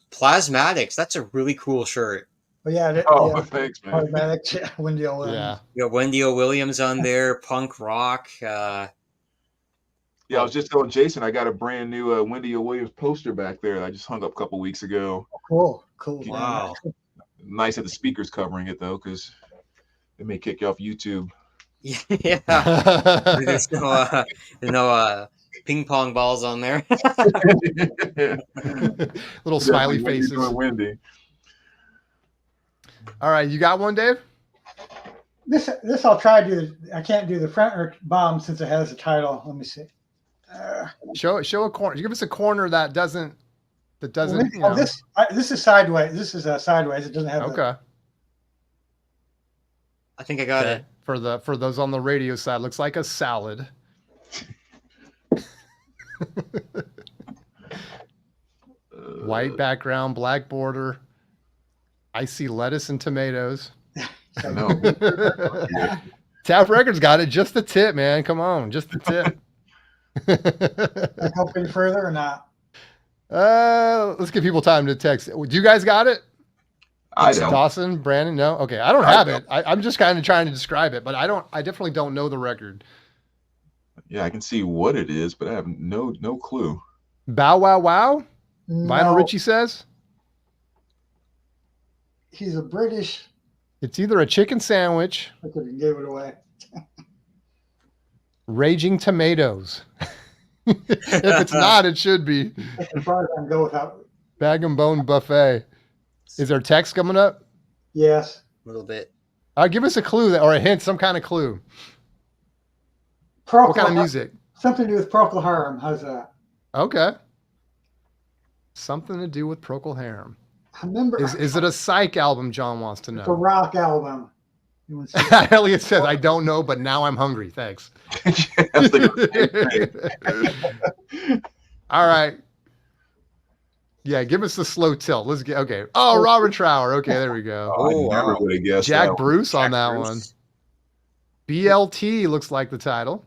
Plasmatics. That's a really cool shirt. But yeah, Oh, thanks, man. Automatic. Wendy Williams. Yeah. You got Wendy O. Williams on there, punk rock. Yeah, I was just telling Jason I got a brand new Wendy O. Williams poster back there that I just hung up a couple weeks ago. Cool. Wow. Nice that the speaker's covering it though, because they may kick you off YouTube. Yeah. There's no ping pong balls on there. Little smiley What are you faces. doing, Wendy? All right, you got one, Dave? This I'll try to do. I can't do the front or bottom since it has a title. Let me see. Show a corner. Give us a corner that doesn't. Well, this is sideways. This is sideways. It doesn't have. Okay. I think I got it. For those on the radio side, looks like a salad. White background, black border. I see lettuce and tomatoes. I know. Tap Records got it. Just the tip, man. Come on, just the tip. I go any further or not? Let's give people time to text. Do you guys got it? I don't. Dawson, Brandon, no. Okay, I don't have it. I'm just kind of trying to describe it, but I definitely don't know the record. Yeah, I can see what it is, but I have no clue. Bow Wow Wow. No, Lionel Richie says he's a British. it's either a chicken sandwich, I could have gave it away. Raging Tomatoes. If it's not, it should be As far as I can go without. Bag and Bone Buffet. Is there text coming up? Yes. A little bit. Give us a clue or a hint, some kind of clue. Procol, What kind of music? Something to do with Procol Harum. How's that? Okay. Something to do with Procol Harum. I remember. Is it a psych album? John wants to It's a know. rock album. You want to see Elliot says, I don't know, but now I'm hungry. Thanks. All right. Yeah, give us the slow tilt. Let's get okay. Oh, Robert Trower. Okay, there we go. Oh, I never would have guessed Jack that. Bruce on Jack that Bruce. one. BLT looks like the title.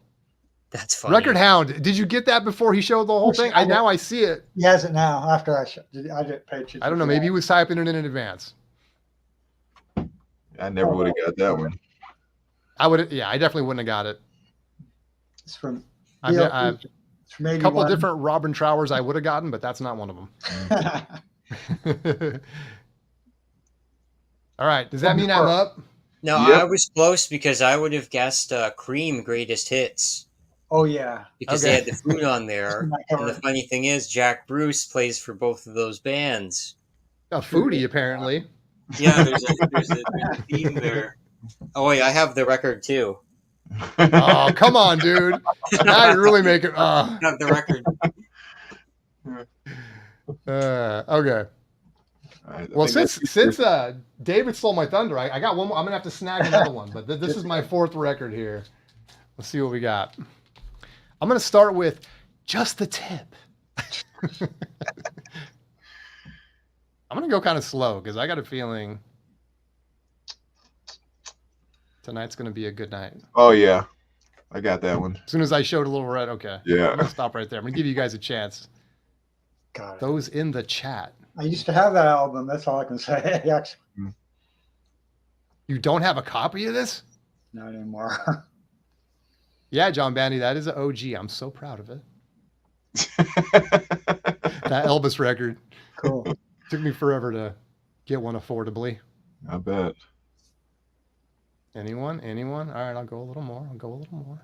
That's funny. Record Hound. Did you get that before he showed the whole thing? Now I see it. He has it now. After I didn't pay attention. I don't know. Maybe he was typing it in advance. I never would have got that one. I would. Yeah, I definitely wouldn't have got it. It's from. I've It's from a couple of 81. different Robin Trowers I would have gotten, but that's not one of them. All right. Does that mean I'm up? No, Yep. I was close because I would have guessed Cream Greatest Hits Oh yeah. because Okay. they had the food on there. My And the cover. funny thing is, Jack Bruce plays for both of those bands. A foodie, apparently. Yeah, there's a theme there. Oh wait, I have the record too. Oh, come on, dude. Now you're really making. I have the record. Okay. Well, since David stole my thunder, I got one more. I'm gonna have to snag another one, but this is my fourth record here. Let's see what we got. I'm gonna start with just the tip. I'm gonna go kind of slow because I got a feeling tonight's gonna be a good night. Oh yeah, I got that one. As soon as I showed a little red, okay. Yeah. I'm gonna stop right there. I'm gonna give you guys a chance. Got it. Those in the chat. I used to have that album. That's all I can say. Actually, You don't have a copy of this? not anymore. Yeah, John Bandy, that is an OG. I'm so proud of it. That Elvis record. Cool. Took me forever to get one affordably. I bet. Anyone? All right, I'll go a little more.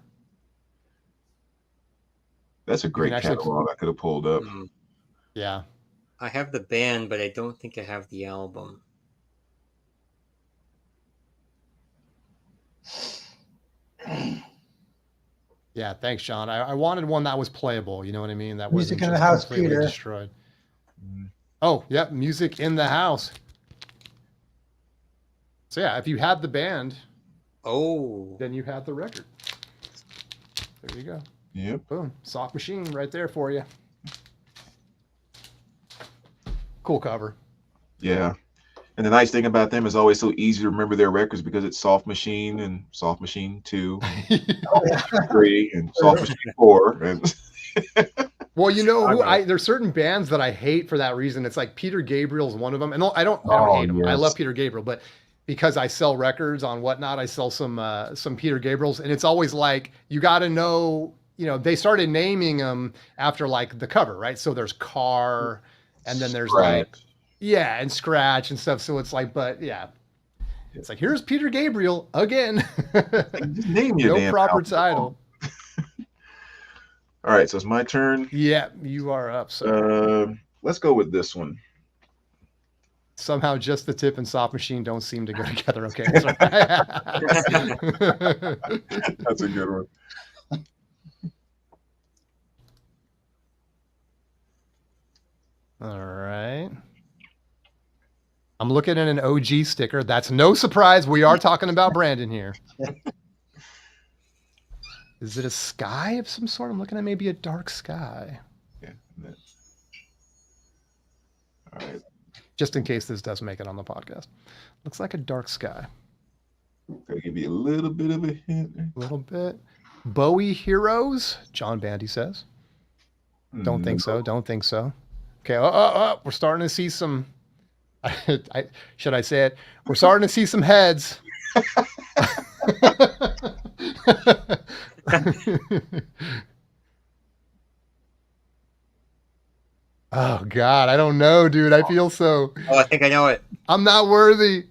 That's a great can actually- catalog I could have pulled up. Yeah. I have the band, but I don't think I have the album. Yeah, thanks, John. I wanted one that was playable. You know what I mean? That wasn't Music in the just House, completely Peter. destroyed. Oh, yep, Music in the House. So yeah, if you had the band, Oh, then you had the record. There you go. Yep. Boom. Soft Machine right there for you. Cool cover. Yeah. And the nice thing about them is always so easy to remember their records because it's Soft Machine and Soft Machine 2, Oh, yeah. 3, and Soft Machine 4. And Well, you know who there's certain bands that I hate for that reason. It's like Peter Gabriel's one of them. And I don't hate him. I yes. love Peter Gabriel, but because I sell records on Whatnot, I sell some Peter Gabriels, and it's always like you got to know, they started naming them after like the cover, right? So there's Car, and then there's like and Scratch and stuff. So it's like, but yeah, it's like here's Peter Gabriel again. just name your No damn proper album. title. All right, so it's my turn. Yeah, you are up. So let's go with this one. Somehow just the tip and soft machine don't seem to go together. Okay. Sorry. That's a good one. All right. I'm looking at an OG sticker. That's no surprise. We are talking about Brandon here. Is it a sky of some sort? I'm looking at maybe a dark sky. Yeah. All right. Just in case this does make it on the podcast. Looks like a dark sky. Gotta give you a little bit of a hint. A little bit. Bowie Heroes, John Bandy says. Don't think so. Don't think so. Okay. We're starting to see some. Should I say it? We're starting to see some heads. Oh God, I don't know, dude. I feel so. Oh, I think I know it. I'm not worthy.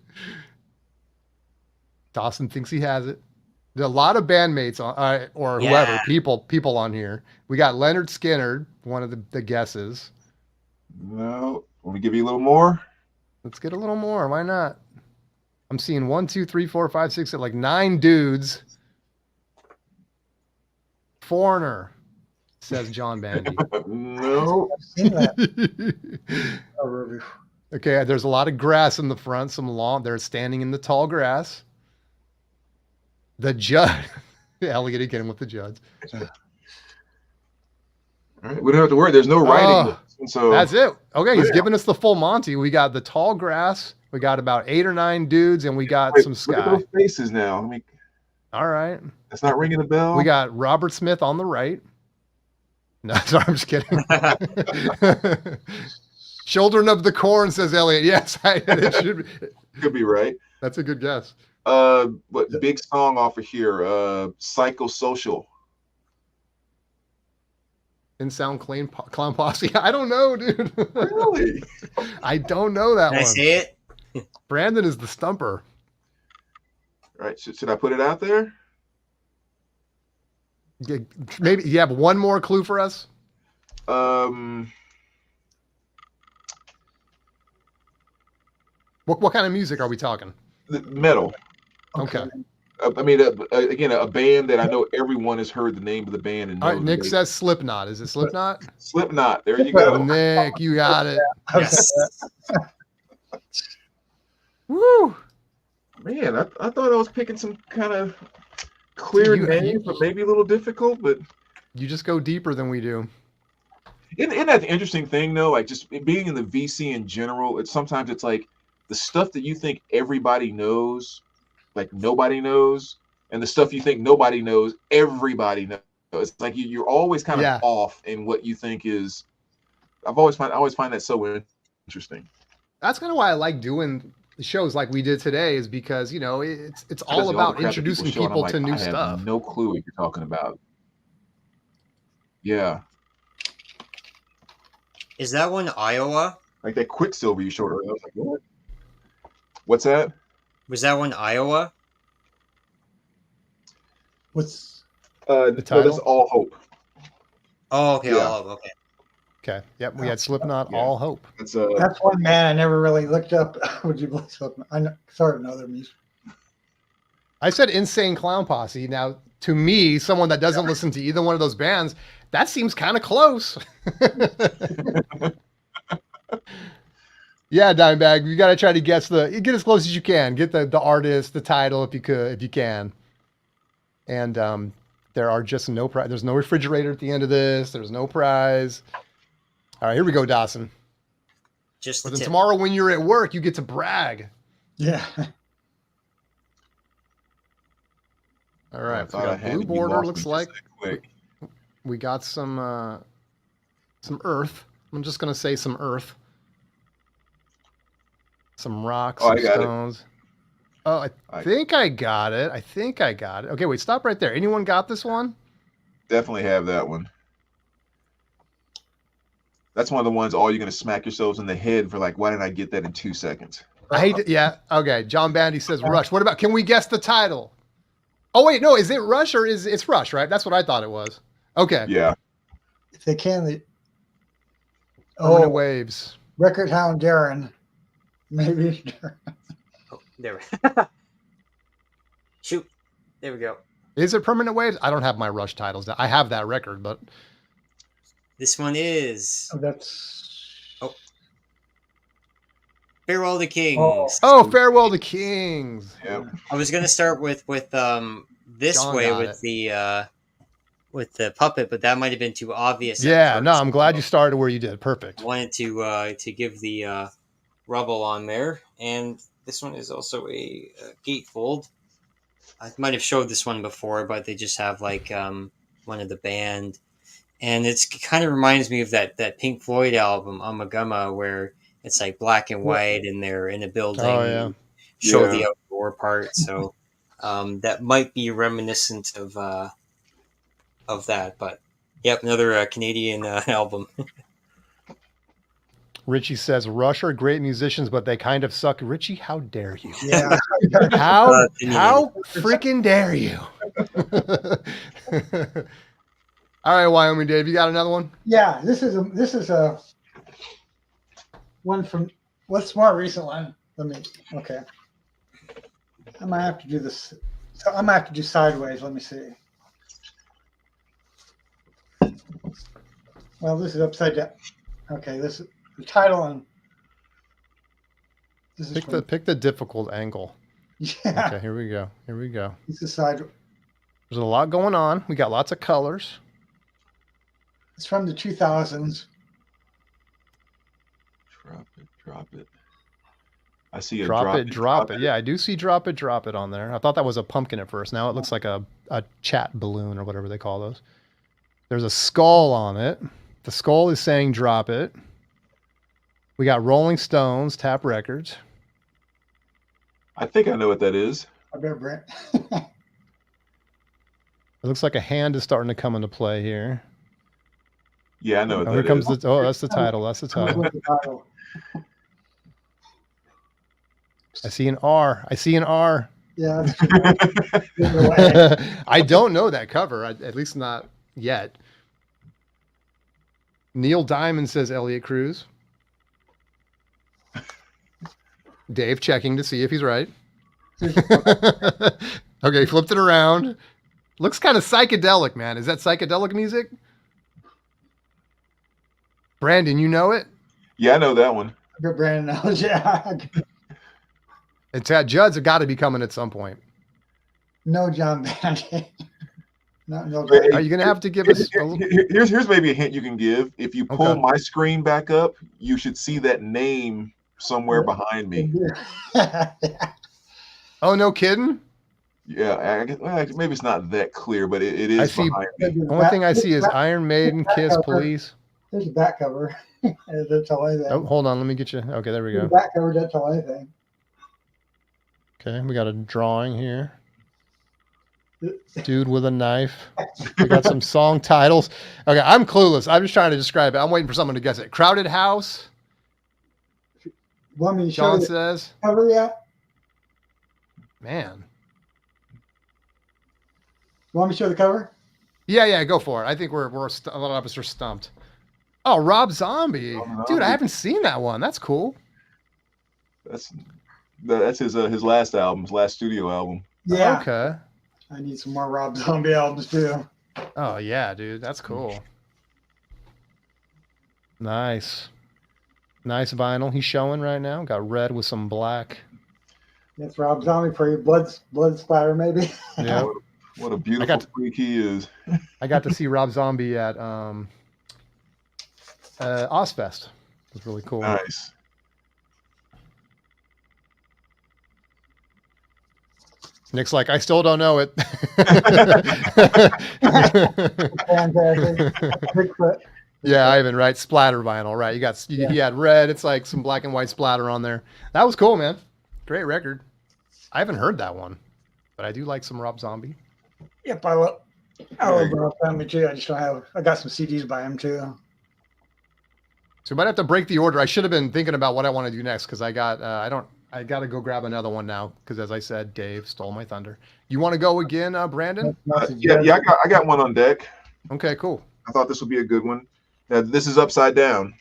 Dawson thinks he has it. There's a lot of bandmates on, or whoever, people on here. We got Leonard Skinner, one of the guesses. No. Want me to give you a little more? Let's get a little more. Why not? I'm seeing 1, 2, 3, 4, 5, 6, like 9 dudes. Foreigner, says John Bandy. No. I've seen that. Okay, there's a lot of grass in the front. Some lawn. They're standing in the tall grass. The judge. Elliot again with the judge. All right. We don't have to worry. There's no writing. So that's it. Okay, he's giving us the full Monty. We got the tall grass. We got about 8 or 9 dudes, and we got some sky. Look at those faces now. I mean, all right. That's not ringing a bell. We got Robert Smith on the right. No, sorry, I'm just kidding. Children of the Corn, says Elliot. Yes, it should be. Could be right. That's a good guess. What big song off of here? Psychosocial. In Sound Clown Posse. I don't know, dude. Really? I don't know that Can one. I say it? Brandon is the stumper. All right. Should I put it out there? Maybe you have one more clue for us. What kind of music are we talking? Metal. Okay. I mean, again, a band that I know everyone has heard the name of the band. And all right, Nick says Slipknot. Is it Slipknot? Slipknot. There you go. Nick, you got it. Yes. Woo! Man, I thought I was picking some kind of clear names, but maybe a little difficult. But you just go deeper than we do. Isn't that the interesting thing, though? Like just being in the VC in general, sometimes it's like the stuff that you think everybody knows, like nobody knows, and the stuff you think nobody knows, everybody knows. It's like you're always kind of off in what you think is. I always find that so interesting. That's kind of why I like doing the shows like we did today, is because it's all about introducing people to new stuff. No clue what you're talking about. Yeah. Is that one Iowa? Like that Quicksilver you showed earlier. I was like, what? What's that? Was that one Iowa? What's the title? That's All Hope. Oh, okay. Yeah. All Hope. Okay. Okay. Yep. We had Slipknot, All Hope. That's one man I never really looked up. Would you believe Slipknot? I started to know their music. I said Insane Clown Posse. Now, to me, someone that doesn't listen to either one of those bands, that seems kind of close. Yeah, Dimebag, you got to try to get as close as you can. Get the artist, the title, if you can. And there are just no prize. There's no refrigerator at the end of this. There's no prize. All right, here we go, Dawson. Just But then tomorrow when you're at work, you get to brag. Yeah. All right, so we got a blue border. Looks like we got some earth. I'm just gonna say some earth. Some rocks, some stones. Oh, I think I got it. Okay, wait, stop right there. Anyone got this one? Definitely have that one. That's one of the ones all you're going to smack yourselves in the head for, like, why didn't I get that in 2 seconds? I hate it. Yeah, okay. John Bandy says Rush. What about, can we guess the title? Oh, wait, no, is it Rush or it's Rush, right? That's what I thought it was. Okay. Yeah. If they can, Permanent Oh, Waves. Record Hound Darren. Maybe. Oh, there. Shoot. There we go. Is it Permanent Waves? I don't have my Rush titles. I have that record, but This one is Oh, that's. Farewell to Kings. oh, Farewell to Kings. Yep. I was gonna start with this John way got with the puppet, but that might have been too obvious. at Yeah, no, first. I'm glad you started where you did. Perfect. I wanted to give the rubble on there, and this one is also a gatefold. I might have showed this one before, but they just have like one of the band, and it's kind of reminds me of that Pink Floyd album Amagama, where it's like black and white, and they're in a building. Oh, yeah. And show Yeah. the outdoor part, so that might be reminiscent of that. But yep, another Canadian album. Richie says Rush are great musicians, but they kind of suck. Richie, how dare you? Yeah. How Canadian. how freaking dare you? All right, Wyoming Dave, you got another one? Yeah. This is a one from what's more recent one. Let me. Okay. I might have to do this. So I might have to do sideways. Let me see. Well, this is upside down. Okay, this is the title and this is Pick the difficult angle. yeah. Okay, here we go. Here we go. This is side. There's a lot going on. We got lots of colors. It's from the 2000s. Drop it. I see a Drop it. Yeah, I do see drop it on there. I thought that was a pumpkin at first. Now it looks like a chat balloon or whatever they call those. There's a skull on it. The skull is saying drop it. We got Rolling Stones, Tap Records. I think I know what that is. I bet Brent. It looks like a hand is starting to come into play here. Yeah, I know what Oh, that here comes is. that's the title. That's the title. With the title. I see an R. I see an R. Yeah. That's either way. I don't know that cover, at least not yet. Neil Diamond says Elliot Cruz. Dave checking to see if he's right. Okay, flipped it around. Looks kind of psychedelic, man. Is that psychedelic music? Brandon, you know it? Yeah, I know that one. I bet Brandon knows. Yeah. It's Judd's got to be coming at some point. No John Band. No. Hey, Are you going to have to give us a little... Here's maybe a hint you can give. If you pull Okay. my screen back up, you should see that name somewhere behind me. Oh, no kidding? Yeah, I guess, well, maybe it's not that clear, but it is I see- behind me. Only thing I see is Iron Maiden, Kiss, Police. There's a back cover. That's all I think. Oh, hold on. Let me get you. Okay, there we The go. back cover. That's all I think. Okay, we got a drawing here. Dude with a knife. We got some song titles. Okay, I'm clueless. I'm just trying to describe it. I'm waiting for someone to guess it. Crowded House, Want me to show John you the says. cover yet? Man. Want me to show the cover? Yeah, go for it. I think we're a lot of us are stumped. Oh, Rob Zombie. Rob Dude, Zombie. I haven't seen that one. That's cool. That's his last album, his last studio album. Yeah. Okay. I need some more Rob Zombie albums too. Oh, yeah, dude. That's cool. Nice. Nice vinyl he's showing right now. Got red with some black. That's Rob Zombie for you. Blood splatter maybe. Yeah. What a beautiful got- freak he is. I got to see Rob Zombie at Ozfest. It was really cool. Nice. Nick's like, I still don't know it. Fantastic. Bigfoot. Yeah, Ivan, right? Splatter vinyl, right? He had red. It's like some black and white splatter on there. That was cool, man. Great record. I haven't heard that one, but I do like some Rob Zombie. Yep, I love Rob Zombie too. I just don't have. I got some CDs by him too. So we might have to break the order. I should have been thinking about what I want to do next because I got to go grab another one now because as I said, Dave stole my thunder. You want to go again, Brandon? Yeah, I got one on deck. Okay, cool. I thought this would be a good one. This is Upside Down.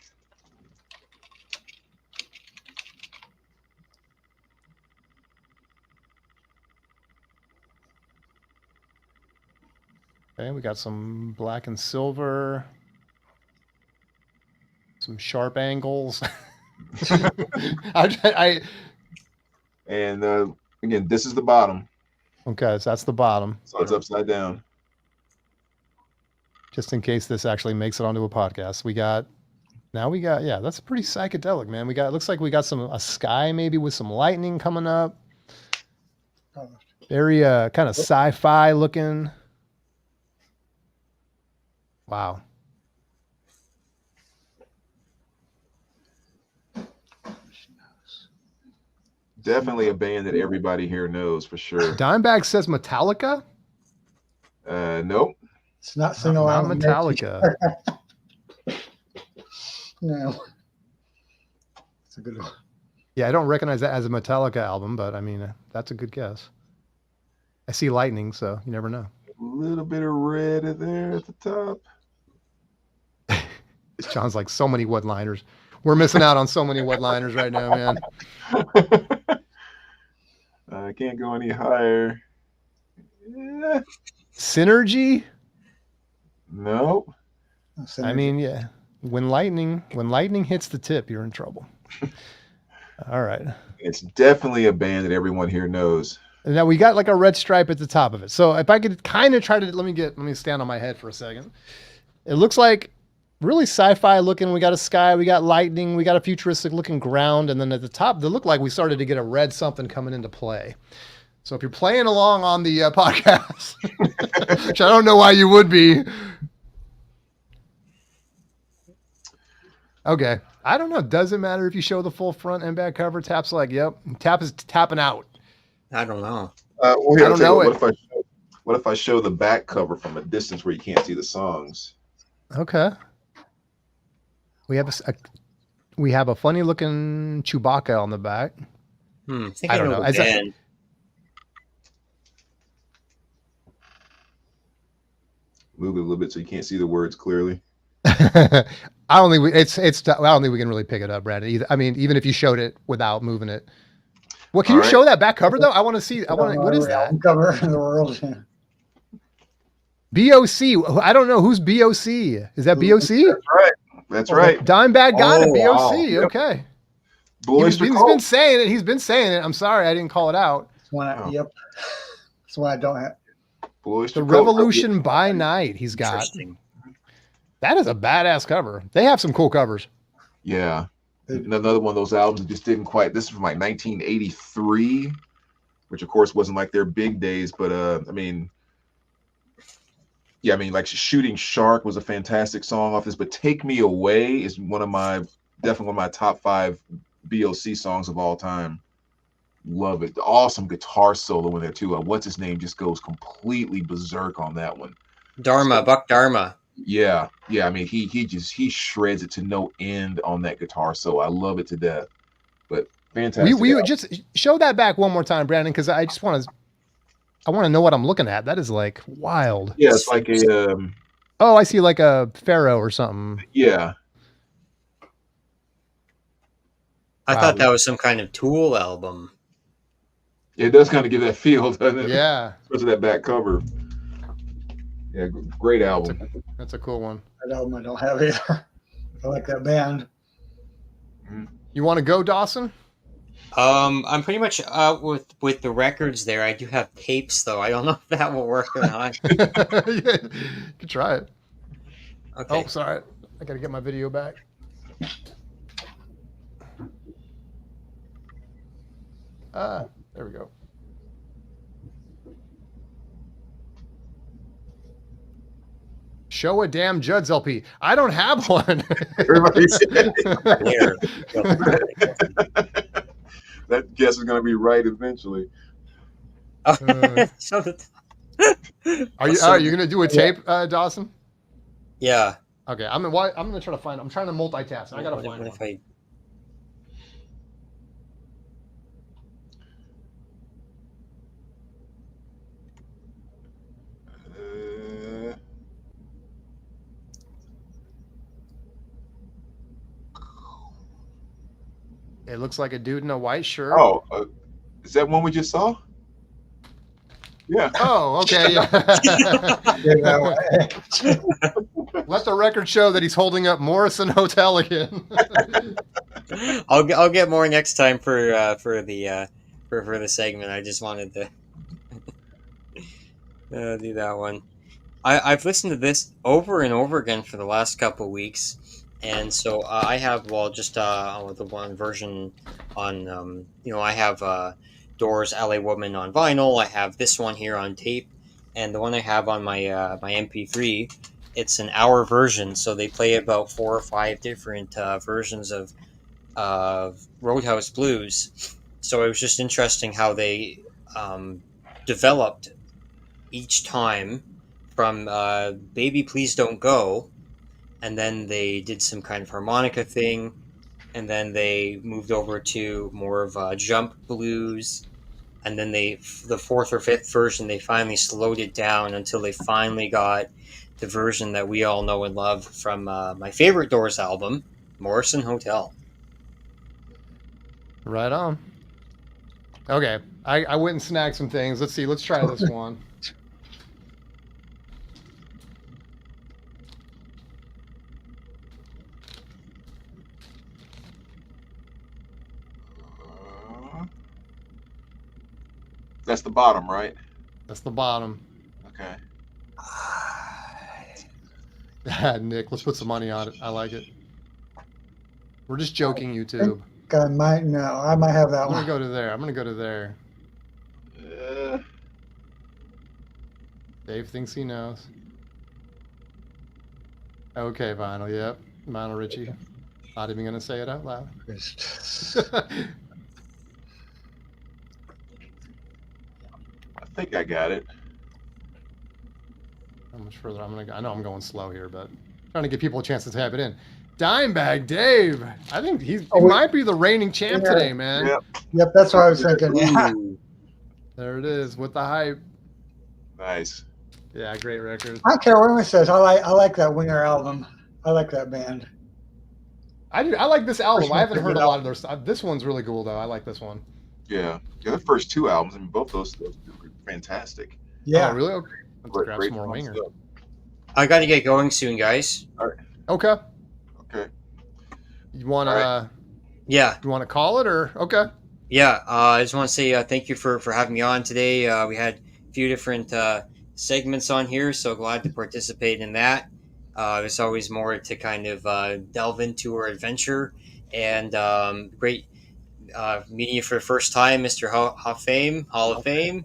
Okay, we got some black and silver. Some sharp angles. And again, this is the bottom. Okay, so that's the bottom. So it's upside down. Just in case this actually makes it onto a podcast. Yeah, that's pretty psychedelic, man. It looks like we got a sky maybe with some lightning coming up. Very kind of sci-fi looking. Wow. Definitely a band that everybody here knows for sure. Dimebag says Metallica? Nope. It's not single Not out. Metallica. No. It's a good one. Yeah, I don't recognize that as a Metallica album, but I mean, that's a good guess. I see lightning, so you never know. A little bit of red in there at the top. It sounds like so many one-liners. We're missing out on so many one-liners right now, man. I can't go any higher. Yeah. Synergy? Nope. I mean, yeah. When lightning hits the tip, you're in trouble. All right. It's definitely a band that everyone here knows. And now we got like a red stripe at the top of it. So if I could kind of try to let me stand on my head for a second. It looks like really sci-fi looking. We got a sky, we got lightning, we got a futuristic looking ground, and then at the top, they look like we started to get a red something coming into play. So if you're playing along on the podcast, which I don't know why you would be. Okay. I don't know. Does it matter if you show the full front and back cover? Tap's like, yep. Tap is tapping out. I don't know. Well, here, I don't know it. What if I show the back cover from a distance where you can't see the songs? Okay. We have a funny looking Chewbacca on the back. I think I don't know. the band. Move it a little bit so you can't see the words clearly. I don't think we can really pick it up, Brandon. I mean, even if you showed it without moving it. Well, can you show that back cover though? I want to see. What is that? Cover in the world. BOC. I don't know who's BOC. Is that BOC? That's right. Dimebag got it. BOC. Wow. Yep. Okay. He's He's been saying it. He's been saying it. I'm sorry, I didn't call it out. Yep. That's why I don't have. The Revolution by Night. He's got. Interesting. That is a badass cover. They have some cool covers. Yeah. Another one of those albums that just didn't quite. This is from like 1983, which of course wasn't like their big days, but I mean, like Shooting Shark was a fantastic song off this, but Take Me Away is definitely one of my top 5 BOC songs of all time. Love it. Awesome guitar solo in there too. What's his name just goes completely berserk on that one. Buck Dharma. Yeah. I mean, he shreds it to no end on that guitar solo. I love it to death. But fantastic. We just show that back one more time, Brandon, because I want to know what I'm looking at. That is like wild. Yeah, it's like a. Oh, I see, like a pharaoh or something. Yeah. I thought that was some kind of Tool album. It does kind of give that feel, doesn't it? Yeah. Especially that back cover. Yeah, great album. That's a cool one. That album I don't have either. I like that band. You want to go, Dawson? I'm pretty much out with the records there. I do have tapes though. I don't know if that will work or not. Yeah, you can try it. Okay. Oh, sorry. I got to get my video back. There we go. Show a damn Judd's LP. I don't have one. Everybody said There. that guess is going to be right eventually. So the- Are you going to do a tape, Dawson? yeah. Okay, I'm going to try to find. I'm trying to multitask. I got to find What one. if It looks like a dude in a white shirt. Oh, is that one we just saw? Yeah. Oh, okay. Yeah. Give that away. Let the record show that he's holding up Morrison Hotel again. I'll get more next time for the segment. I just wanted to do that one. I've listened to this over and over again for the last couple weeks, and so I have just the one version on I have Doors LA Woman on vinyl. I have this one here on tape, and the one I have on my my MP3. It's an hour version, so they play about 4 or 5 different versions of Roadhouse Blues. So it was just interesting how they developed each time from Baby Please Don't Go, and then they did some kind of harmonica thing, and then they moved over to more of jump blues, and then the 4th or 5th version they finally slowed it down until they finally got the version that we all know and love from my favorite Doors album, Morrison Hotel. Right on. Okay, I went and snagged some things. Let's see. Let's try this one. That's the bottom, right? That's the bottom. Okay. Nick, let's put some money on it. I like it. We're just joking, YouTube. I might have that I'm one. gonna go to there. I'm gonna go to there. Dave thinks he knows. Okay, Vinyl. Yep, Vinyl Richie. Not even gonna say it out loud. I think I got it. How much further I'm gonna go? I know I'm going slow here, but trying to give people a chance to type it in. Dimebag Dave. I think he might be the reigning champ today, man. Yep, that's what I was thinking. Yeah. There it is with the hype. Nice. Yeah, great record. I don't care what anyone says. I like that Winger album. I like that band. I like this album. I haven't heard a lot of their stuff. This one's really cool though. I like this one. Yeah. The first 2 albums, I mean, both those were fantastic. Yeah. Oh, really? Okay. Let's grab Great some more Winger. stuff. I got to get going soon, guys. All right. Okay. Okay. You wanna? Yeah. You wanna call it or okay? Yeah. I just want to say thank you for having me on today. We had a few different segments on here, so glad to participate in that. There's always more to kind of delve into our adventure, and great meeting you for the first time, Mr. Hall of Fame.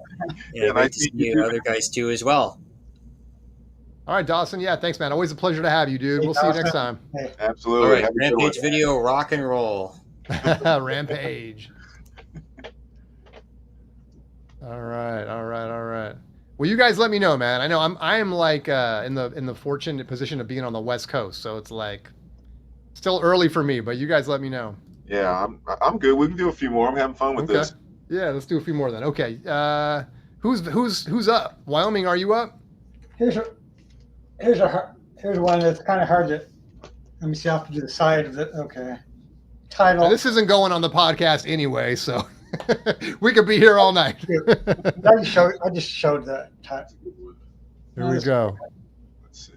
Yeah, great to see you other guys too as well. All right, Dawson. Yeah, thanks, man. Always a pleasure to have you, dude. We'll see you next time. Hey. Absolutely. All right, Have a good Rampage one. Video, rock and roll. Rampage. All right. Well, you guys let me know, man. I know I am like in the fortunate position of being on the West Coast, so it's like still early for me. But you guys let me know. Yeah, I'm good. We can do a few more. I'm having fun with this. Yeah, let's do a few more then. Okay. Who's up? Wyoming, are you up? Here's one that's kind of hard to. Let me see. I have to do the side of it. Okay. Title. Now, this isn't going on the podcast anyway, so we could be here all night. I just showed the title. Here we go. Let's see.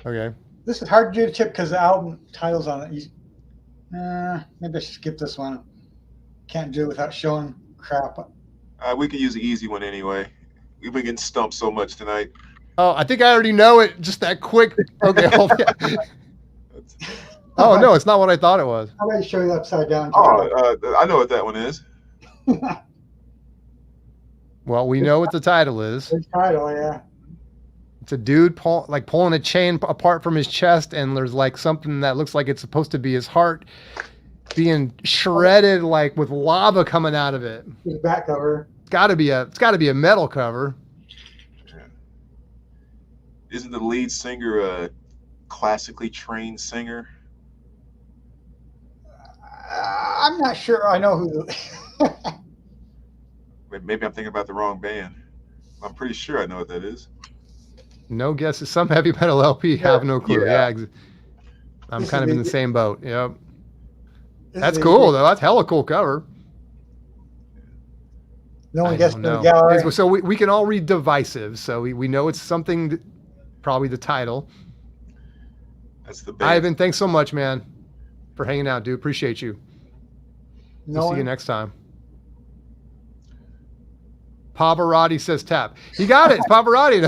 Okay. This is hard to do to tip because the album title's on it. Maybe I should skip this one. Can't do it without showing crap. We could use the easy one anyway. We've been getting stumped so much tonight. Oh, I think I already know it. Just that quick. Okay. Hold on. Oh no, it's not what I thought it was. I'll let you show you the upside down. I know what that one is. Well, we know what the title is. Good title, yeah. It's a dude pulling a chain apart from his chest, and there's like something that looks like it's supposed to be his heart being shredded, like with lava coming out of it. His back cover. It's got to be a metal cover. Isn't the lead singer a classically trained singer? I'm not sure. I know who. Maybe I'm thinking about the wrong band. I'm pretty sure I know what that is. No guesses. Some heavy metal LP have no clue. Yeah. Yeah, I'm kind of in the same boat. Yep. That's cool though. That's hella cool cover. No one I gets don't to the know. gallery. So we can all read divisive. So we know it's something, probably the title. That's the band. Ivan, thanks so much, man, for hanging out, dude. Appreciate you. No We'll see you one. next time. Pavarotti says tap. You got it. It's Pavarotti.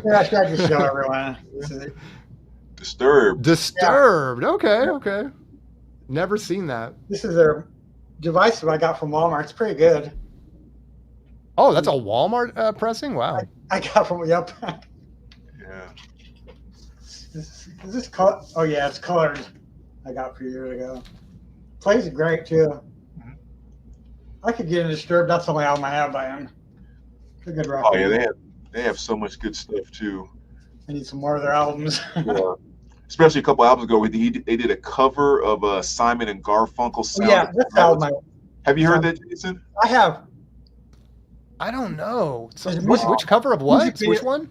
Yeah, I tried to show everyone. This is it. Disturbed. Disturbed. Okay, okay. Never seen that. This is their device that I got from Walmart. It's pretty good. Oh, that's a Walmart pressing? Wow. I got from Yep. Yeah. Is this color? Oh yeah, it's colored. I got a few years ago. Plays great too. Mhm. I could get into Disturbed. That's the only album I have by him. It's a good record. Oh yeah, they have so much good stuff too. I need some more of their albums. Yeah. Especially a couple albums ago, they did a cover of Simon and Garfunkel. Sound Yeah, of this Silence. album Have you heard that, Jason? I have. I don't know. So, There's which cover of what? music Which video- one?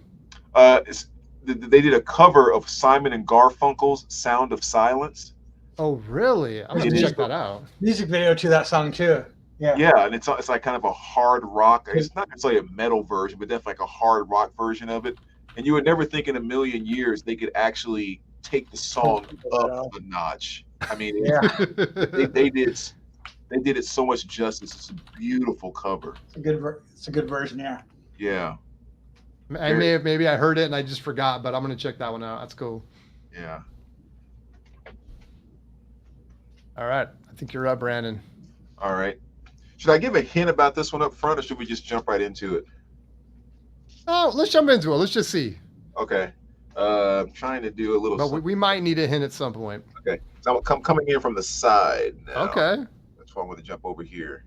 They did a cover of Simon and Garfunkel's "Sound of Silence." Oh, really? I'm going It to is. check that out. Music video to that song too. Yeah. Yeah, and it's like kind of a hard rock. It's not necessarily a metal version, but definitely like a hard rock version of it. And you would never think in a million years they could actually take the song up a notch. I mean, Yeah. they did it so much justice. It's a beautiful cover. It's a good version. Yeah. Yeah, Maybe I heard it and I just forgot, but I'm going to check that one out. That's cool. yeah. All right. I think you're up, Brandon. All right. Should I give a hint about this one up front, or should we just jump right into it? Oh, let's jump into it. Let's just see. Okay. I'm trying to do a little. But we might need a hint at some point. Okay. So I'm coming in from the side now. Okay. That's why I'm going to jump over here.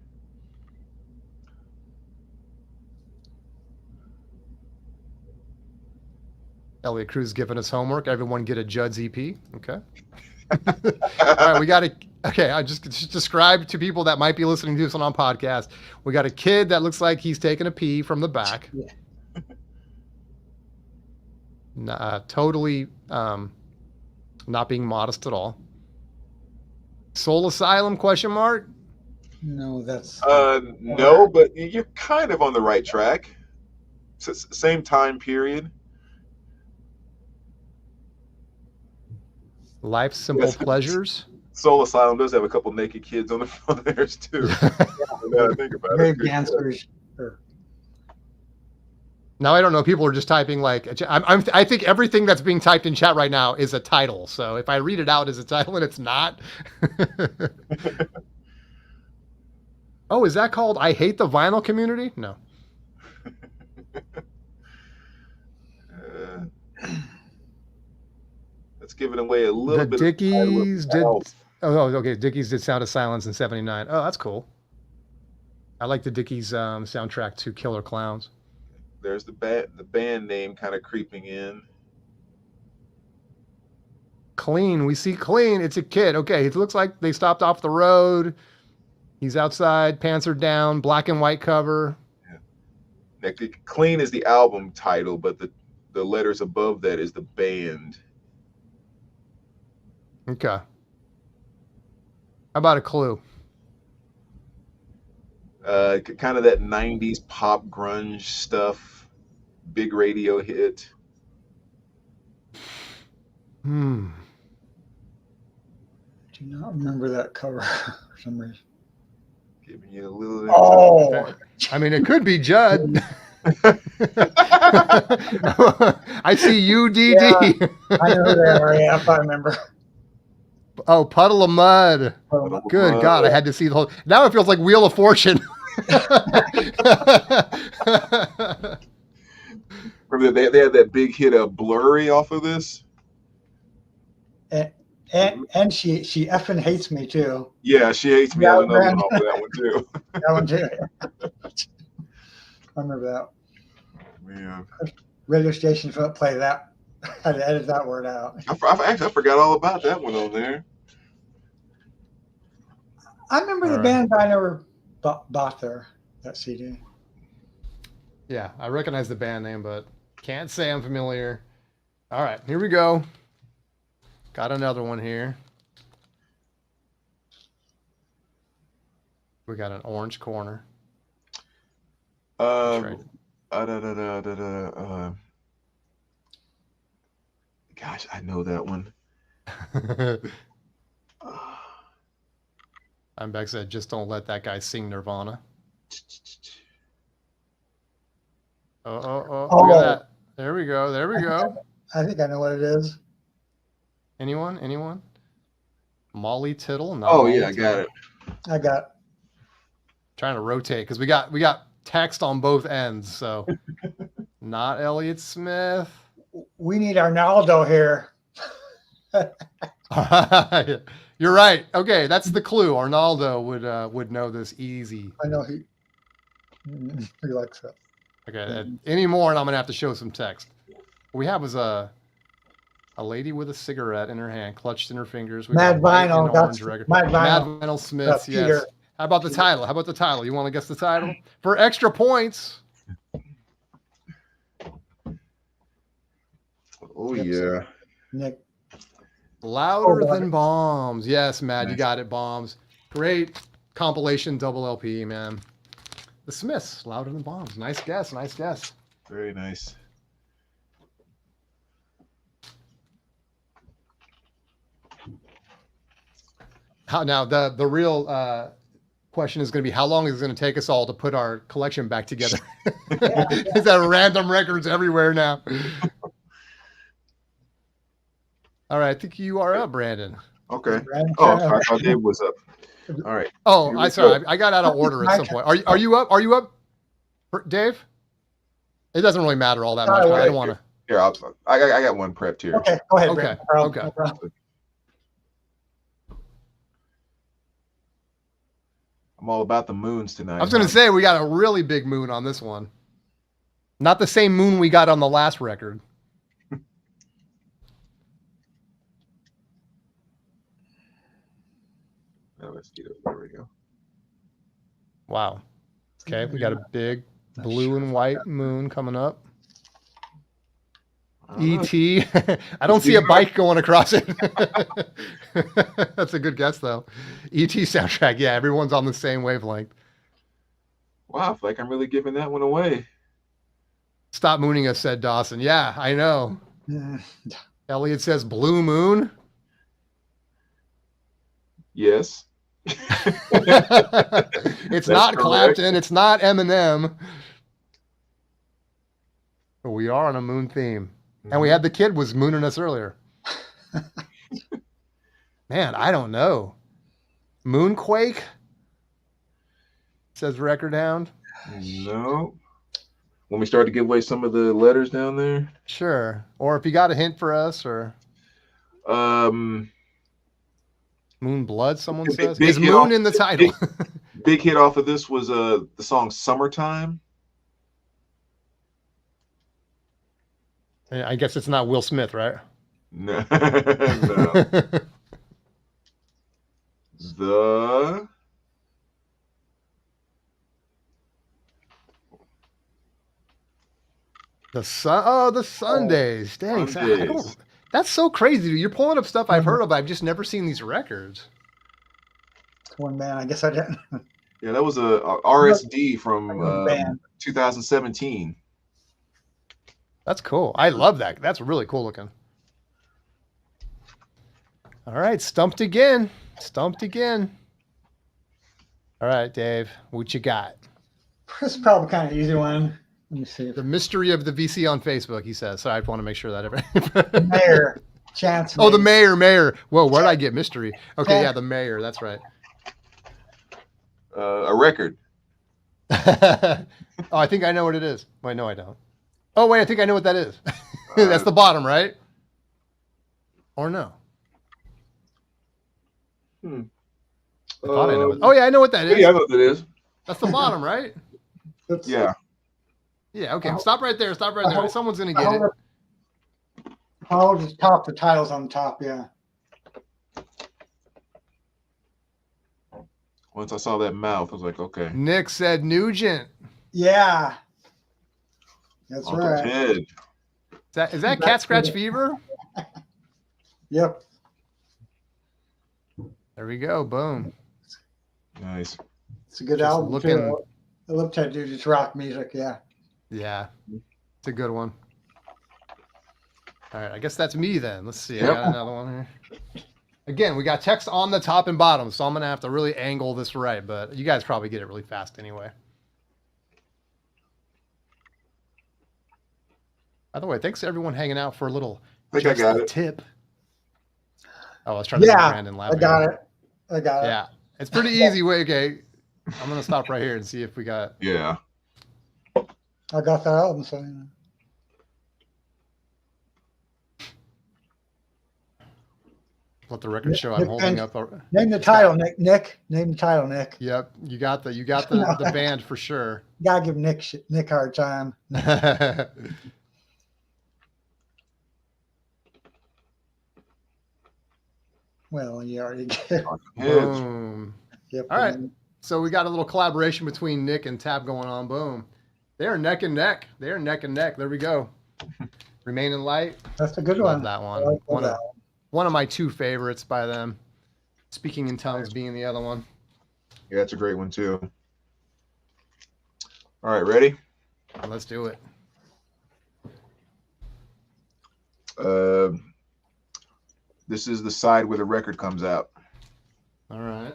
Elliot Cruz giving us homework. Everyone get a Judd's EP. Okay. All right, we got a. Okay, I just describe to people that might be listening to this on podcast. We got a kid that looks like he's taking a pee from the back. Yeah. Totally not being modest at all. Soul Asylum ? No, that's. No, but you're kind of on the right track. Same time period. Life's Simple Pleasures. Soul Asylum does have a couple naked kids on the front of theirs too. Now that I think about Grave it. dancers. Now I don't know. People are just typing like I think everything that's being typed in chat right now is a title. So if I read it out as a title and it's not, oh, is that called "I Hate the Vinyl Community"? No. Let's give it away a little The bit. Dickies of did. health. Oh, okay. Dickies did "Sound of Silence" in '79. Oh, that's cool. I like the Dickies soundtrack to Killer Clowns. There's the band name kind of creeping in. Clean. We see Clean. It's a kid. Okay. It looks like they stopped off the road. He's outside, pants are down, black and white cover. Now, Clean is the album title, but the letters above that is the band. Okay. How about a clue? Kind of that 90s pop grunge stuff. Big radio hit. Hmm. Do not remember that cover for some reason. Giving you a little. Oh, I mean, it could be Judd. I see UDD. Yeah. I know who they are. Yeah, if I remember. Oh, Puddle of Mud. Good God, I had to see the whole. Now it feels like Wheel of Fortune. Remember they had that big hit of Blurry off of this? And she effing hates me too. Yeah, She Hates Me. Yeah, I another man. one off of that one too. That one too. I remember that. Yeah. Radio stations don't play that. I had to edit that word out. I forgot all about that one on there. I remember the All right. band, but I never bought that CD. Yeah, I recognize the band name, but can't say I'm familiar. All right, here we go. Got another one here. We got an orange corner. Gosh, I know that one. I'm Beck said, just don't let that guy sing Nirvana. Oh, look at that. There we go. There we go. I think I know what it is. Anyone? Molly Tittle? Not Oh, Molly yeah, I got it. I got. Trying to rotate because we got text on both ends. So not Elliott Smith. We need Arnaldo here. You're right. Okay, that's the clue. Arnaldo would know this easy. I know he likes that. Okay, any more, and I'm gonna have to show some text. What we have was a lady with a cigarette in her hand, clutched in her fingers. We Mad got Vinyl. That's Mad Vinyl Smiths. Yes. Peter. How about the title? You want to guess the title for extra points? Oh yeah. Nick. Louder Than Bombs. Yes, Matt, you got it. Bombs. Great compilation double LP, man. The Smiths. Louder Than Bombs. Nice guess. Nice guess. Very nice. Now the real question is going to be how long is it going to take us all to put our collection back together? Is that random records everywhere now? All right, I think you are up, Brandon. Okay. Oh, I thought Dave was up. All right. Oh, I got out of order at some point. Are you up? Are you up, Dave? It doesn't really matter all that much. I don't want to. Here, I got one prepped here. Okay, go ahead. Okay. Brandon. Okay. I'm all about the moons tonight. I was going to say we got a really big moon on this one. Not the same moon we got on the last record. Oh, let's get it. There we go. Wow. Okay, we got a big blue and white moon coming up. E.T. I don't see a bike going across it. That's a good guess, though. E.T. soundtrack. Yeah, everyone's on the same wavelength. Wow, I feel like I'm really giving that one away. Stop mooning us, said Dawson. Yeah, I know. Elliot says Blue Moon. Yes. It's not correct. Clapton. It's not Eminem. But we are on a moon theme. And we had the kid was mooning us earlier. Man, I don't know. Moonquake? Says Record Hound. No. When we start to give away some of the letters down there? Sure. Or if you got a hint for us, or Moon Blood, someone says. Is Moon in the title? Big hit off of this was the song Summertime. I guess it's not Will Smith, right? No. No. The Sundays. Dang, Sundays. That's so crazy. You're pulling up stuff I've heard of. I've just never seen these records. One man, I guess I didn't. Yeah, that was a RSD from 2017. That's cool. I love that. That's really cool looking. All right, stumped again. Stumped again. All right, Dave, what you got? This is probably kind of an easy one. Let me see. The mystery of the VC on Facebook, he says. So I want to make sure that Mayor. Chance. Oh, the mayor. Whoa, where did I get mystery? Okay, yeah, the mayor. That's right. A record. Oh, I think I know what it is. Wait, no, I don't. Oh, wait, I think I know what that is. That's the bottom, right? Or no? I thought I know it. Oh, yeah, I know what that is. Yeah, I know what that is. That's the bottom, right? Yeah. Yeah, okay. Stop right there. Stop right there. Someone's going to get it. I'll just top the titles on top, yeah. Once I saw that mouth, I was like, okay. Nick said Nugent. Yeah. That's Uncle right. Ted. Is that Cat Scratch Fever? Yep. There we go. Boom. Nice. It's a good Just album looking- too. I love to do just rock music. Yeah. Yeah, it's a good one. All right, I guess that's me then. Let's see. I Yep. got another one here. Again, we got text on the top and bottom, so I'm gonna have to really angle this right, but you guys probably get it really fast anyway. By the way, thanks to everyone hanging out for a little I think I got the it. tip. Oh, I was trying to make Brandon laugh. I got it. I got it. Yeah, it's pretty easy. Wait, okay. I'm gonna stop right here and see if we got. Yeah. I got that album. So. Let the record show I'm holding up. Name the title, Nick. Nick, name the title, Nick. Yep, you got the band for sure. You gotta give Nick a hard time. Well, you already get. Boom. Yep. All right. So we got a little collaboration between Nick and Tab going on. Boom. They are neck and neck. They are neck and neck. There we go. Remain in Light. That's a good Love one. that one. I like that One of my two favorites by them. Speaking in Tongues being the other one. Yeah, that's a great one too. All right, ready? Let's do it. This is the side where the record comes out. All right.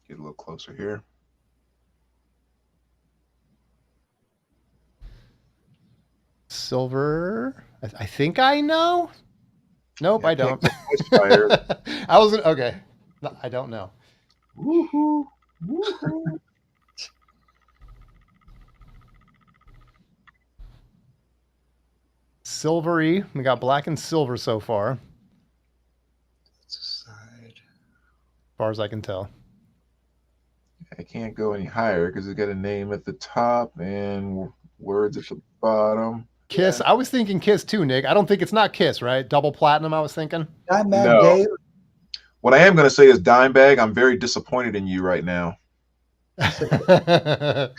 Get a little closer here. Silver. I think I know. Nope, Yeah, I don't. Fire. I wasn't okay. No, I don't know. Woohoo! Woohoo! Silvery. We got black and silver so far, Side. as far as I can tell. I can't go any higher because it's got a name at the top and words at the bottom. Kiss. I was thinking Kiss too, Nick. I don't think it's not Kiss, right? Double platinum. I was thinking. That man No. Dave. What I am going to say is Dimebag. I'm very disappointed in you right now. Dimebag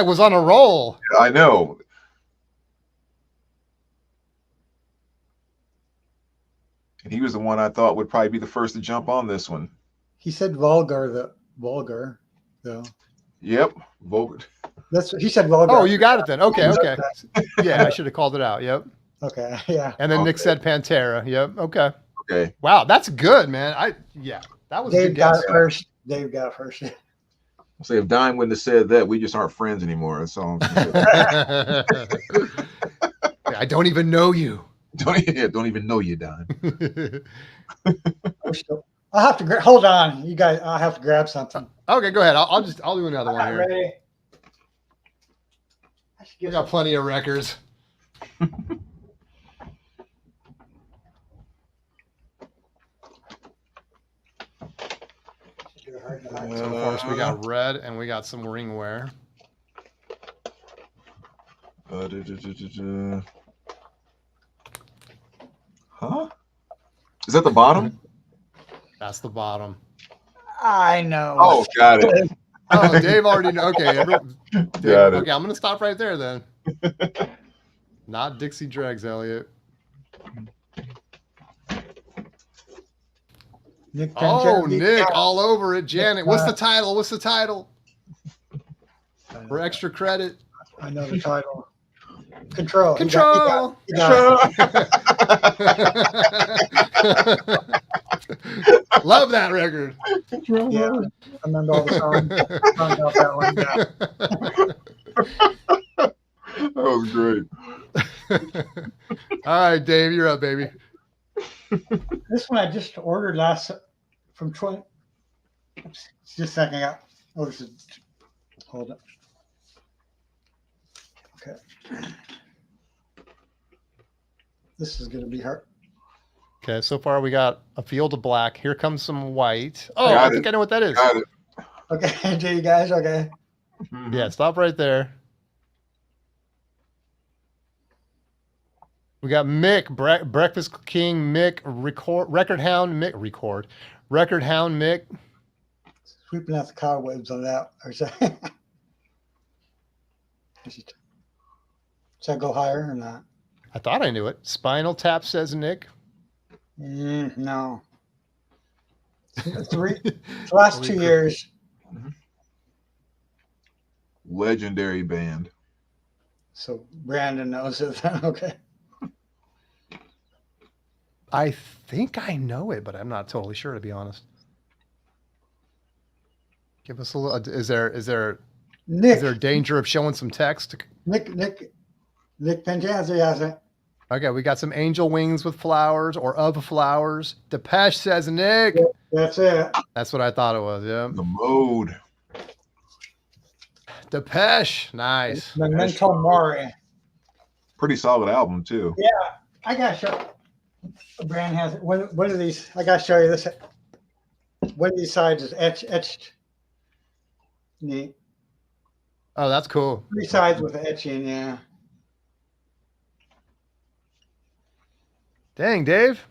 was on a roll. I know. And he was the one I thought would probably be the first to jump on this one. He said vulgar. Vulgar, though. Yep. Vulgar. That's he said vulgar. Oh, you got it then. Okay, okay. Yeah, I should have called it out. Yep. Okay, yeah. And then Nick Okay. said Pantera. Yep. Okay. Okay. Wow, that's good, man. That was a Dave good got guess. it first. Dave got it first. I'll say if Dime wouldn't have said that, we just aren't friends anymore. That's all. I'm gonna say. I don't even know you. don't even know you, Dime. I'll have to hold on, you guys. I'll have to grab something. Okay, go ahead. I'll do another one All right, here. ready? I should We get got plenty of records. So of course we got red and we got some ringware. Huh? Is that the bottom? That's the bottom. I know. Oh, got it. Oh, Dave already know. Okay, Dave, Got it. okay, I'm gonna stop right there then. Not Dixie Dregs, Elliot. Nick Oh, Pantera, Nick, got it. all over it. Janet, what's the title? What's the title? I know For extra credit. I know the title. Control. He Control. he got Love that record. it. Yeah, I remember all the songs. Songs off that one. Yeah. That was great. All right, Dave, you're up, baby. This one I just ordered from 20. Oops, just a second. This is, hold it. Okay. This is going to be hard. Okay, so far we got a field of black. Here comes some white. Oh, Got I think it. I know what that is. Got it. Okay, do you guys? Okay. Yeah, stop right there. We got Mick, Breakfast King, Mick, Record Hound, Mick. Sweeping out the cobwebs on that. Or should I go higher or not? I thought I knew it. Spinal Tap, says Nick. No. The last 2 years. Legendary band. So Brandon knows it. Okay. I think I know it, but I'm not totally sure, to be honest. Give us a little. Is there Nick. is there a danger of showing some text? Nick Penjazzi has it. Okay, we got some angel wings with flowers or of flowers. Depeche says Nick. Yep, that's it. That's what I thought it was. Yeah. The Mode. Depeche. Nice. Memento Mori. Pretty solid album too. Yeah, I gotta show. Brand has it. What are these? I gotta show you this. One of these sides is etched. Neat. Oh, that's cool. 3 sides with etching. Yeah. Dang, Dave,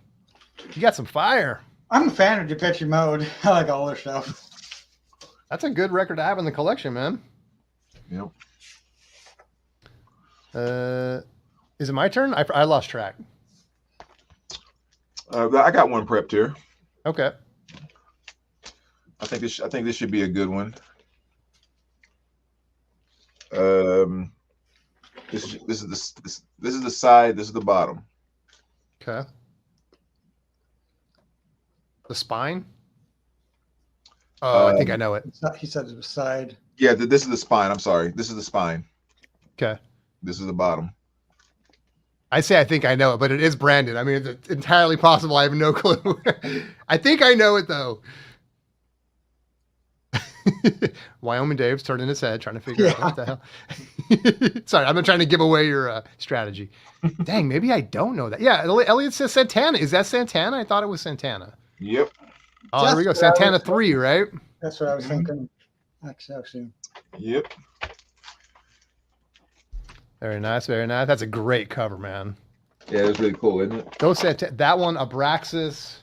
you got some fire. I'm a fan of Depeche Mode. I like all their stuff. That's a good record to have in the collection, man. Yep. Is it my turn? I lost track. I got one prepped here. Okay. I think this should be a good one. This is the side. This is the bottom. Okay. The spine? Oh, I think I know it. He said it was side. Yeah, this is the spine. I'm sorry. This is the spine. Okay. This is the bottom. I say I think I know it, but it is Brandon. I mean, it's entirely possible. I have no clue. I think I know it, though. Wyoming Dave's turning his head, trying to figure out what the hell. Sorry, I'm not trying to give away your strategy. Dang, maybe I don't know that. Yeah, Elliot says Santana. Is that Santana? I thought it was Santana. Yep. Oh, there we go. Santana 3, right? That's what I was thinking. Actually. Yep. Very nice, very nice. That's a great cover, man. Yeah, it's really cool, isn't it? Those that one, Abraxas.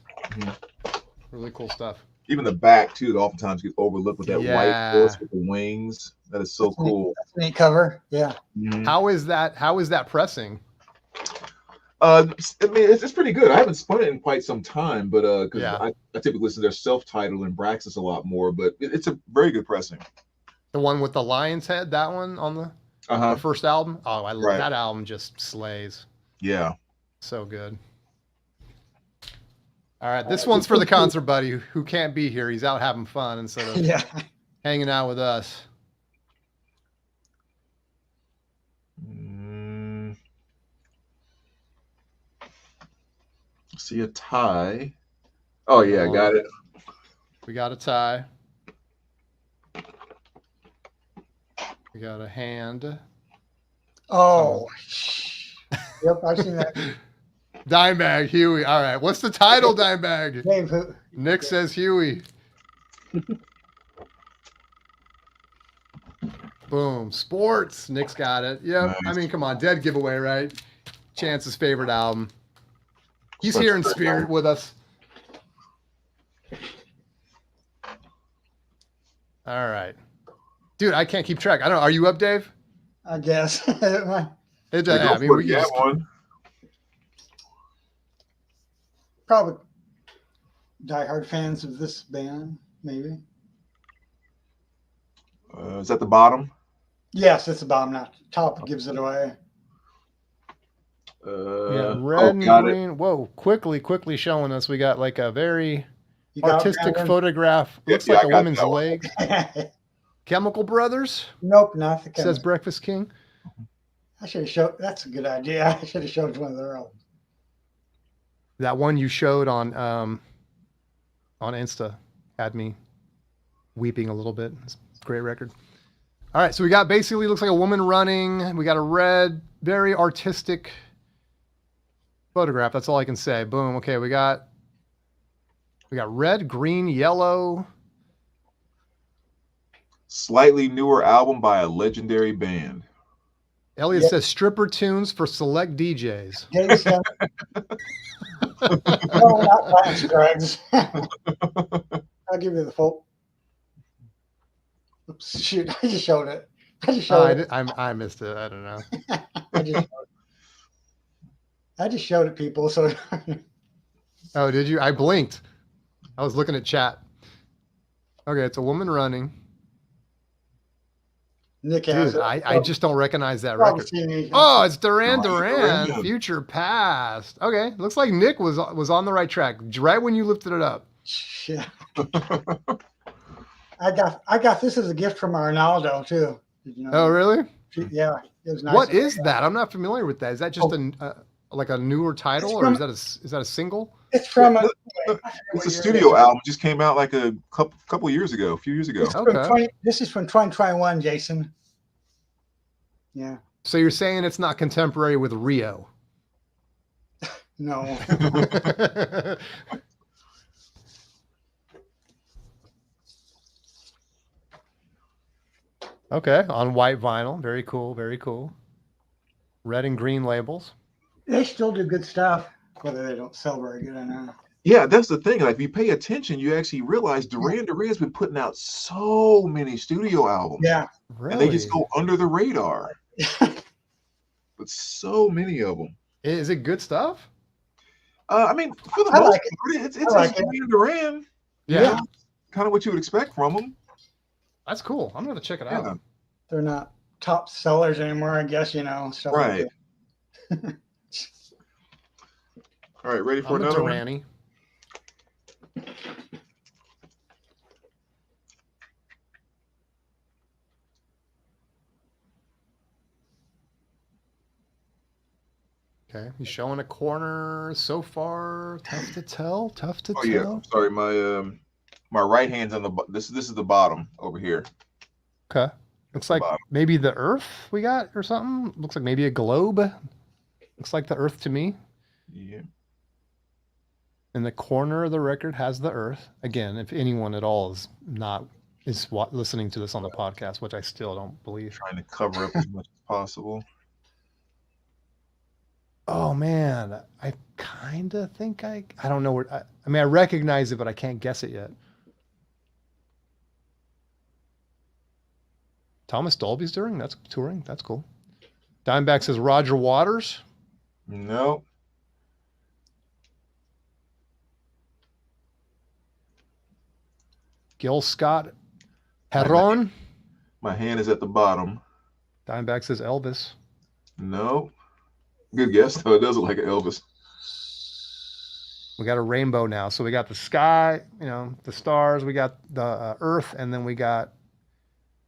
Really cool stuff. Even the back too, oftentimes gets overlooked with that white horse with the wings. That is so cool. That's a neat cover. Yeah. Mm-hmm. How is that pressing? I mean, it's pretty good. I haven't spun it in quite some time, but because I typically listen to their self-titled and Braxis a lot more, but it's a very good pressing. The one with the lion's head, that one on the first album. Oh, I love that album. Just slays. Yeah. So good. All right, this one's for the concert buddy who can't be here. He's out having fun instead of hanging out with us. See a tie. Oh yeah, got it. We got a tie. We got a hand. Oh. Yep, I've seen that. Dimebag, Huey. All right. What's the title, Dimebag? Dave, Nick says Huey. Boom. Sports. Nick's got it. Yep. Nice. I mean, come on. Dead giveaway, right? Chance's favorite album. He's here in spirit with us. All right. Dude, I can't keep track. I don't know. Are you up, Dave? I guess. I mean, we get one. Probably diehard fans of this band, maybe. Is that the bottom? Yes, it's the bottom. Not top gives it away. Red and green. Whoa, quickly showing us. We got like a very artistic photograph. Looks like a woman's leg. Chemical Brothers? Nope, not the Chemical. Says Breakfast King. I should have showed. That's a good idea. I should have showed one of their albums. That one you showed on Insta had me weeping a little bit. It's a great record. All right, so we got basically looks like a woman running. We got a red, very artistic photograph. That's all I can say. Boom. Okay, we got red, green, yellow. Slightly newer album by a legendary band. Elliot says stripper tunes for select DJs. No, not Lance Greg's. I'll give you the full. Oops, shoot, I just showed it. I missed it. I don't know. I just showed it, people. So. Oh, did you? I blinked. I was looking at chat. Okay, it's a woman running. Nick has Dude, it. I just don't recognize that Probably record. seen it. Oh, it's Duran Duran. Duran, Future Past. Okay, looks like Nick was on the right track right when you lifted it up. Yeah. I got this as a gift from Arnaldo too. Did you know Oh, that? really? Yeah, it was nice. What is that? I'm not familiar with that. Is that just Oh. like a newer title, It's or from- is that a single? It's from It's a studio album. Just came out like a couple years ago, a few years ago. Okay. This is from 2021, Jason. Yeah. So you're saying it's not contemporary with Rio? No. Okay, on white vinyl. Very cool, very cool. Red and green labels. They still do good stuff, whether they don't sell very good or not. Yeah, that's the thing. Like, if you pay attention, you actually realize Duran Duran's been putting out so many studio albums. Yeah. Really? And they just go under the radar. But so many of them. Is it good stuff? I mean, for the I most like part, it's I like it. Duran Duran. Yeah. Kind of what you would expect from them. That's cool. I'm gonna check it Yeah. out. They're not top sellers anymore, I guess, stuff Right. like that. All right, ready for I'm a another one? Duranie. Okay, he's showing a corner so far. Tough to tell. Tough to Oh tell. yeah, I'm sorry. My right hand's on the this is the bottom over here. Okay. Looks like bottom. maybe the Earth we got or something. Looks like maybe a globe. Looks like the Earth to me. Yeah. In the corner of the record has the Earth. Again, if anyone at all is listening to this on the podcast, which I still don't believe. Trying to cover up as much as possible. Oh man, I kind of think I don't know where. I mean, I recognize it, but I can't guess it yet. Thomas Dolby's touring. That's cool. Dimeback says Roger Waters. No. Gil Scott Heron. My hand is at the bottom. Dimeback says Elvis. No. Good guess, though. It does look like Elvis. We got a rainbow now. So we got the sky, the stars, we got the earth, and then we got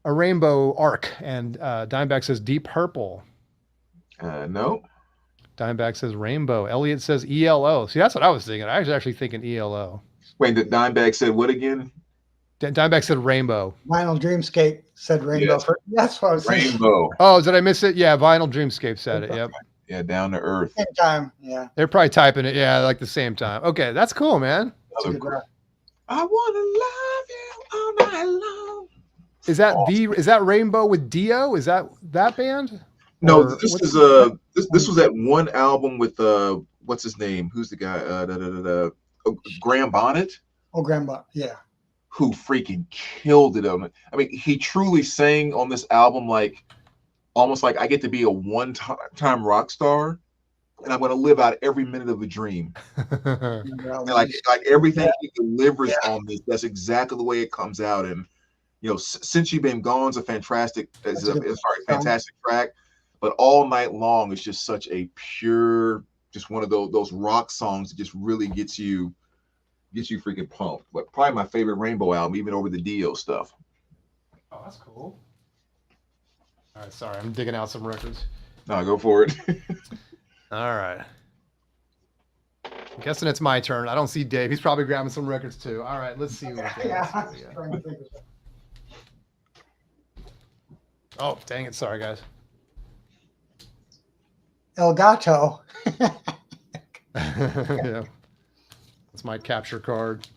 a rainbow arc. And Dimeback says Deep Purple. No. Dimeback says rainbow. Elliot says ELO. See, that's what I was thinking. I was actually thinking ELO. Wait, the Dimebag said what again? Dimeback said rainbow. Vinyl Dreamscape said rainbow. Yes. That's what I was saying. Rainbow. Oh, did I miss it? Yeah, Vinyl Dreamscape said it. Yep. Yeah, down to earth. Same time. Yeah. They're probably typing it. Yeah, like the same time. Okay, that's cool, man. That's a good rock. I want to love you all night long. Is that Rainbow with Dio? Is that band? No, Or this what's- is this was that one album with what's his name? Who's the guy? Graham Bonnet, Oh, Grandma. Yeah. who freaking killed it on it. I mean, he truly sang on this album like almost like I get to be a one-time rock star, and I'm going to live out every minute of a dream. And like everything he delivers on this, that's exactly the way it comes out. And Since You've Been Gone is a fantastic track, but All Night Long is just such a pure, just one of those rock songs that just really gets you freaking pumped. But probably my favorite Rainbow album, even over the Dio stuff. Oh, that's cool. All right, sorry, I'm digging out some records. No, go for it. All right. I'm guessing it's my turn. I don't see Dave. He's probably grabbing some records too. All right, let's see what we got. Yeah. Let's see what we got. Oh, dang it. Sorry, guys. El Gato. Yeah. That's my capture card.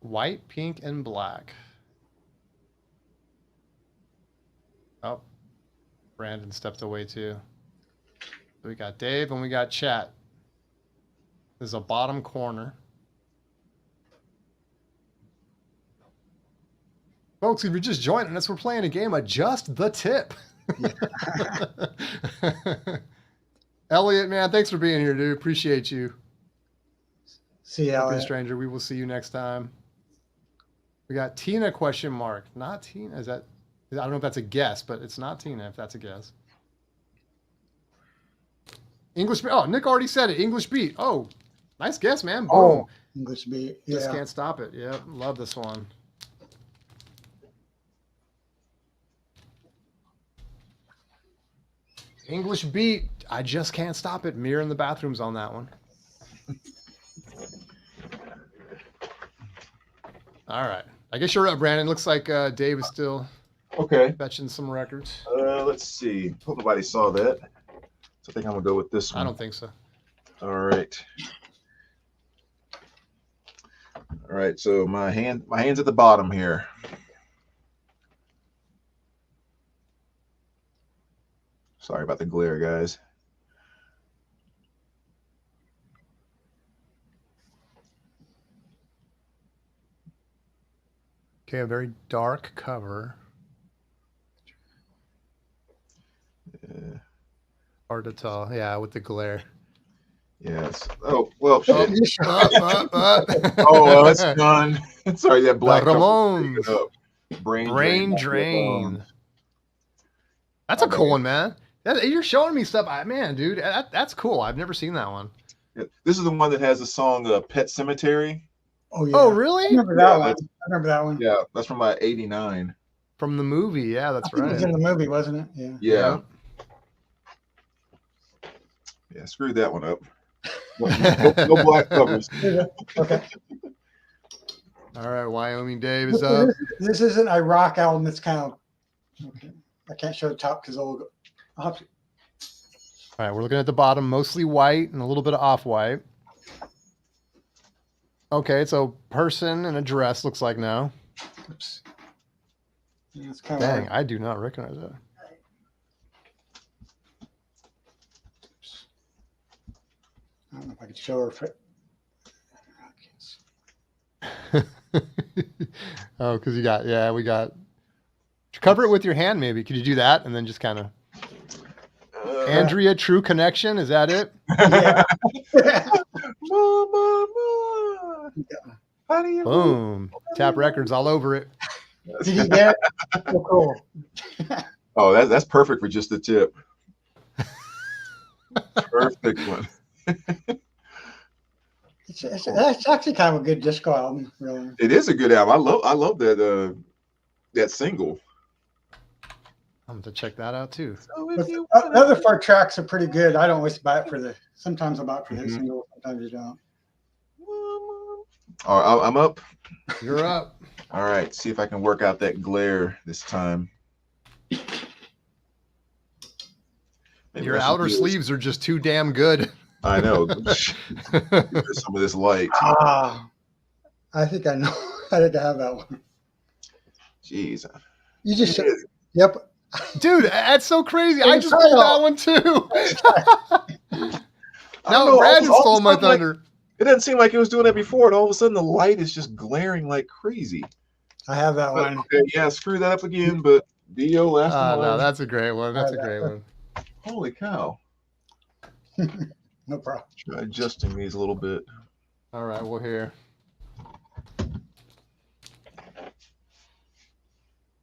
White, pink, and black. Oh, Brandon stepped away too. We got Dave and we got chat. There's a bottom corner. Folks, if you're just joining us, we're playing a game of Just the Tip. Elliot, man, thanks for being here, dude. Appreciate you. See you, Don't be a Elliot. stranger. We will see you next time. We got Tina question mark. Not Tina. Is that? I don't know if that's a guess, but it's not Tina. If that's a guess. English. Oh, Nick already said it. English beat. Oh, nice guess, man. Boom. Oh, English beat. Just Yeah. can't stop it. Yep, love this one. English beat. I just can't stop it. Mirror in the bathrooms on that one. All right. I guess you're up, Brandon. Looks like Dave is still Okay. fetching some records. Let's see. Hope nobody saw that. So I think I'm gonna go with this one. I don't think so. All right. All right. So my hand's at the bottom here. Sorry about the glare, guys. Okay, a very dark cover. Hard to tell. Yeah, with the glare. Yes. Oh well. Shit. Oh, Oh, that's done. Sorry, that black. The Ramones. Brain Drain. That's a cool one, man. You're showing me stuff. Man, dude, that's cool. I've never seen that one. Yeah, this is the one that has the song "Pet Cemetery." Oh yeah. Oh, I really? remember that one. I remember that one. Yeah, that's from '89. From the movie. Yeah, that's I think it was right. in the movie, wasn't it? Yeah. Yeah. Yeah, screwed that one up. No black covers. Okay. All right, Wyoming Dave is up. This isn't a rock album. It's kind of. Okay. I can't show the top because I'll have to. All right, we're looking at the bottom, mostly white and a little bit of off-white. Okay, so person in a dress looks like now. Oops. Yeah, it's kind of Dang, hard. I do not recognize that. I don't know if I could show her. Oh, because we got. Cover it with your hand, maybe. Could you do that and then just kind of. Andrea, True Connection, is that it? Yeah. Mama, how do you Boom. Tap records all over it. Did you get it? Oh, cool. Oh, that's perfect for just the tip. Perfect one. It's actually kind of a good disco album, really. It is a good album. I love that that single. I'm going to check that out too. But the other 4 tracks are pretty good. I don't always buy it for the. Sometimes I buy it for the single. Sometimes you don't. All right, I'm up. You're up. All right, see if I can work out that glare this time. Maybe Your I should outer do this. sleeves are just too damn good. I know. There's some of this light. Ah, I think I know. I think I have that one. Jeez. You just. Yep. Dude, that's so crazy. I just I pulled know. that one too. I don't Now know, Brad all of a stole my sudden, like, thunder. it doesn't seem like it was doing that before, and all of a sudden the light is just glaring like crazy. I have that But, one. okay, yeah, screw that up again, but Dio last No, one. that's a great one. That's a great one. Holy cow. No problem. Try adjusting these a little bit. All right, we'll hear.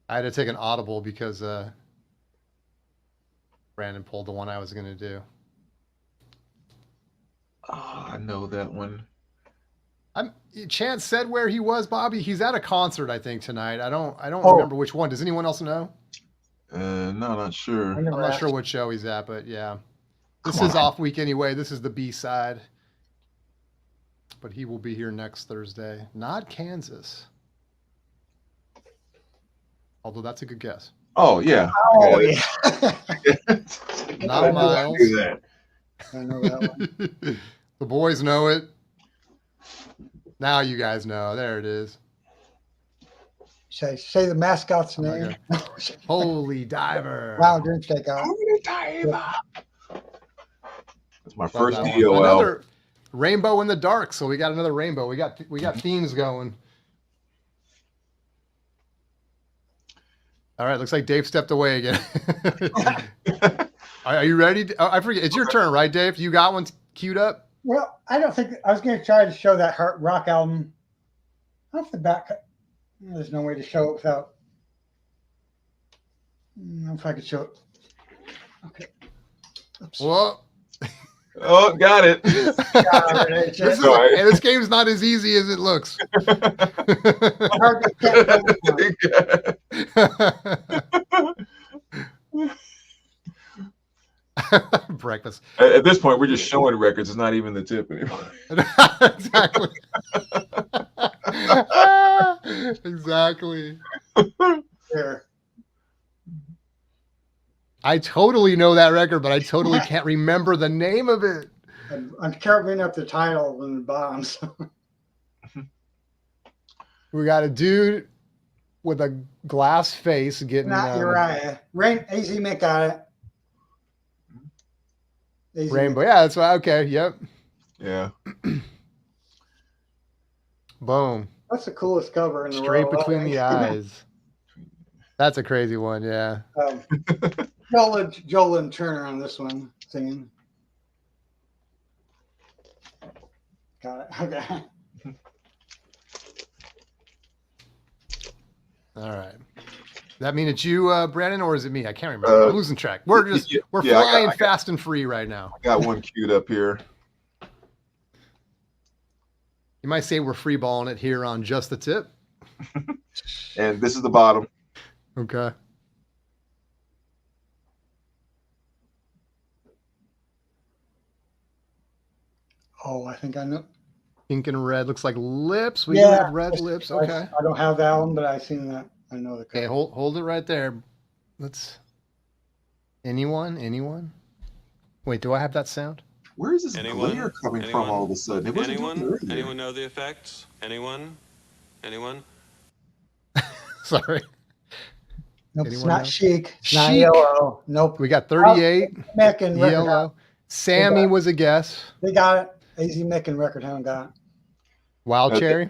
I had to take an audible because Brandon pulled the one I was going to do. Oh, I know that one. Chance said where he was, Bobby. He's at a concert, I think, tonight. I don't Oh. remember which one. Does anyone else know? No, not sure. I'm not sure what show he's at, but yeah. This Come is on. off week anyway. This is the B side. But he will be here next Thursday. Not Kansas. Although that's a good guess. Oh, yeah. Oh, Yeah. yeah. Not Miles. Do that. I know that one. The boys know it. Now you guys know. There it is. Say the mascot's Oh my name. Holy Diver. Wow, Dream Takeout. That's my Love first that one. DOL. Another rainbow in the dark. So we got another rainbow. We got themes going. All right, looks like Dave stepped away again. Are you ready? I forget. It's your turn, right, Dave? You got one queued up? Well, I don't think I was going to try to show that rock album off the back. There's no way to show it without. I don't know if I could show it. Okay. Oops. Well, Oh, got it. this game's not as easy as it looks. Hard to Breakfast. At this point, we're just showing records. It's not even the tip anymore. Exactly. Exactly. There. I totally know that record, but I totally can't remember the name of it. I'm carving up the title and the bottoms. We got a dude with a glass face getting Not Uriah. AZ Mick got it. AZ rainbow. Mick. Yeah, that's why. Okay. Yep. Yeah. Boom. That's the coolest cover in the Straight world. between the eyes. That's a crazy one. Yeah. Joel and Turner on this one singing. Got it. Okay. All right. That mean it's you, Brandon, or is it me? I can't remember. I'm losing track. We're flying fast and free right now. I got one queued up here. You might say we're free balling it here on Just the Tip. And this is the bottom. Okay. Oh, I think I know. Pink and red looks like lips. We do have red lips. Okay. I don't have that one, but I've seen that. I know the cover. Okay, hold it right there. Let's. Anyone? Wait, do I have that sound? Where is this glare coming from all of a sudden? It wasn't earlier. Anyone know the effects? Anyone? Sorry. Nope, it's Anyone not know? Chic. It's not Chic. Yellow. Nope. We got 38. Mick and Record Yellow. Hound. Sammy was a guess. They got it. AZ Mick and Record Hound got it. Wild Okay. Cherry.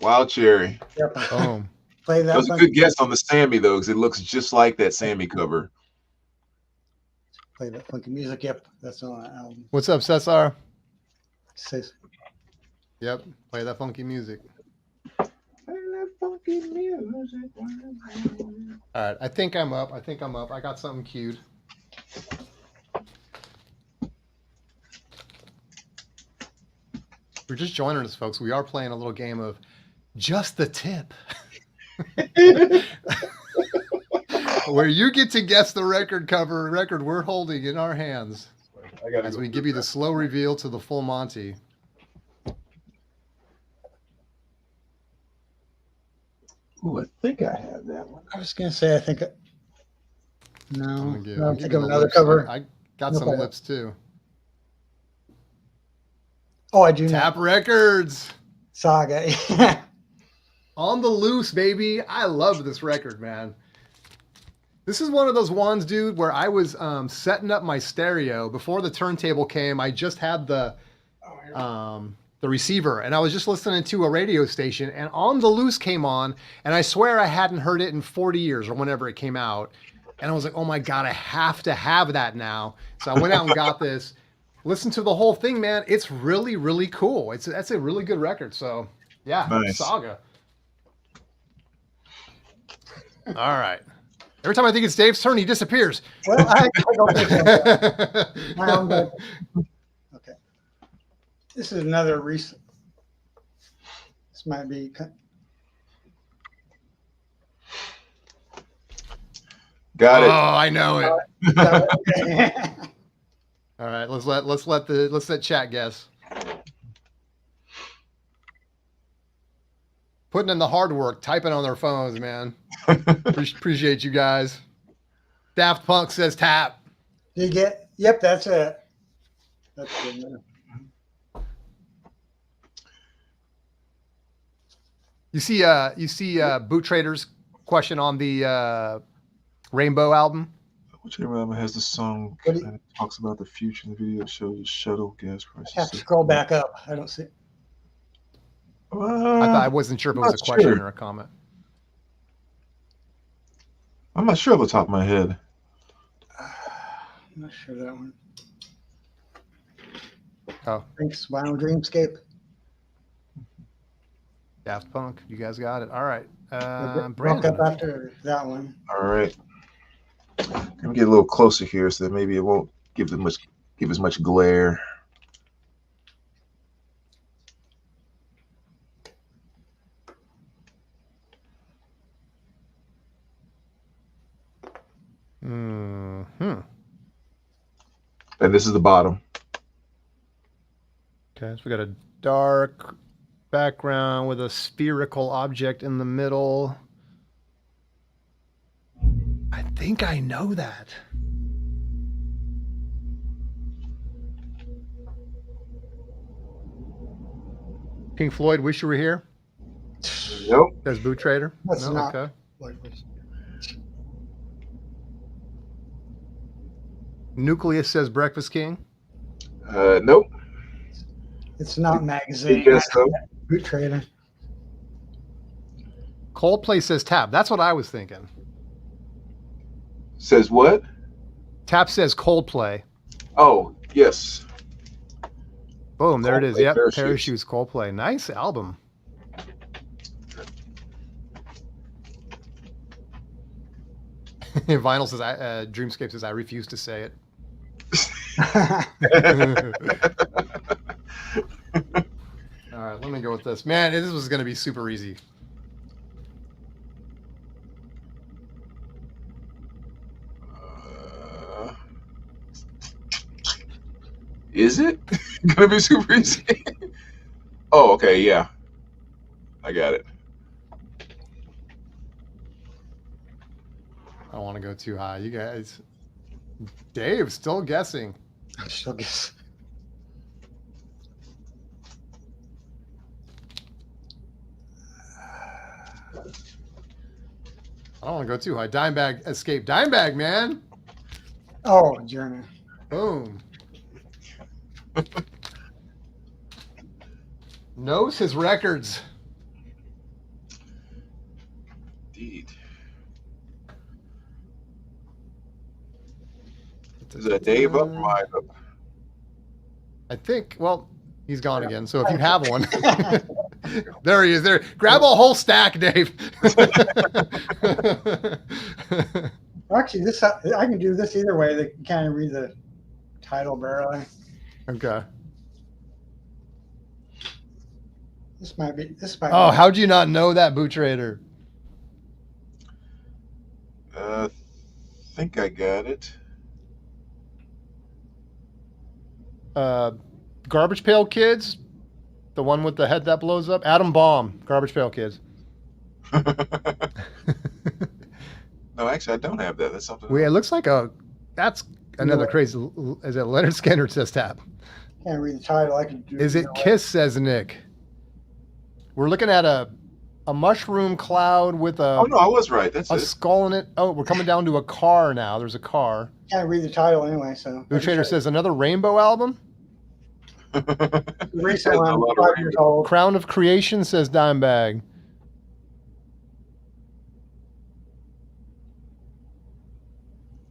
Wild Cherry. Yep. Boom. Play That that was a one. good guess on the Sammy, though, because it looks just like that Sammy cover. Play that funky music. Yep. That's on that album. What's up, Cesar? Says, Yep. Play that funky music. All right. I think I'm up. I got something queued. We're just joining us, folks. We are playing a little game of Just the Tip. Where you get to guess the record we're holding in our hands as we give you the slow reveal to the full Monty. Ooh, I think I have that one. I was going to say, I think. No. I'm gonna No, give think you of the another lips. cover. I got No some problem. lips too. Oh, I do know. Tap Records. Saga. On the Loose, baby. I love this record, man. This is one of those ones, dude, where I was setting up my stereo before the turntable came. I just had the receiver, and I was just listening to a radio station, and On the Loose came on, and I swear I hadn't heard it in 40 years or whenever it came out. And I was like, oh my God, I have to have that now. So I went out and got this. Listen to the whole thing, man. It's really, really cool. That's a really good record. So yeah, Nice. Saga. All right. Every time I think it's Dave's turn, he disappears. Well, I don't think so. I'm good. Okay. This is another recent. This might be. Got it. Oh, I know it. Okay. All right, let's let chat guess. Putting in the hard work, typing on their phones, man. Appreciate you guys. Daft Punk says tap. Do you get? Yep, that's it. That's good. Man. You see Boot Trader's question on the Rainbow album. Which album has the song What do you- that talks about the future in the video? It shows the shuttle gas prices. Have to scroll back up. I don't see. I wasn't sure if it was a not question sure. or a comment. I'm not sure off the top of my head. I'm not sure that one. Oh, Thanks, Vinyl Dreamscape. Daft Punk. You guys got it. All right. Broke up Brandon. after that one. All right. Let me get a little closer here so that maybe it won't give as much glare. Mm-hmm. And this is the bottom. Okay, so we got a dark background with a spherical object in the middle. I think I know that. Pink Floyd, Wish You Were Here? Nope. Says Boot Trader? That's No, not. okay. What it was. Nucleus says Breakfast King. Nope. It's not magazine. Yes, though. Boot Trader. Coldplay says Tap. That's what I was thinking. Says what? Tap says Coldplay. Oh, yes. Boom, there it is. Coldplay Yep, Parachutes. Parachutes, Coldplay. Nice album. Vinyl says, Dreamscape says, I refuse to say it. All right, let me go with this. Man, this was going to be super easy. Is it gonna be super easy? Oh, okay, yeah. I got it. I don't want to go too high. You guys. Dave, still guessing. I still guess. I don't want to go too high. Dimebag Escape. Dimebag, man. Oh, Journey. Boom. Knows his records. Indeed. Is that Dave up or mine up? I think, well, he's gone again. So if you have one, there he is. There. Grab a whole stack, Dave. Actually, this I can do this either way. They kind of read the title barely. Okay. This might be. This might. Oh, be. how'd you not know that, Boot Trader? Think I got it. Garbage Pail Kids, the one with the head that blows up. Atom Bomb, Garbage Pail Kids. No, actually, I don't have that. That's something. Wait, it looks like that's another crazy. Is it Leonard Skinner says Tap? Can't read the title. I can do. Is it Kiss says Nick? We're looking at a mushroom cloud with a Oh no, I was right. That's a it. skull in it. Oh, we're coming down to a car now. There's a car. Can't read the title anyway. So. Blue Trader says another Rainbow album. The recent That's a one, lot of 5 years old. Crown of Creation says Dimebag.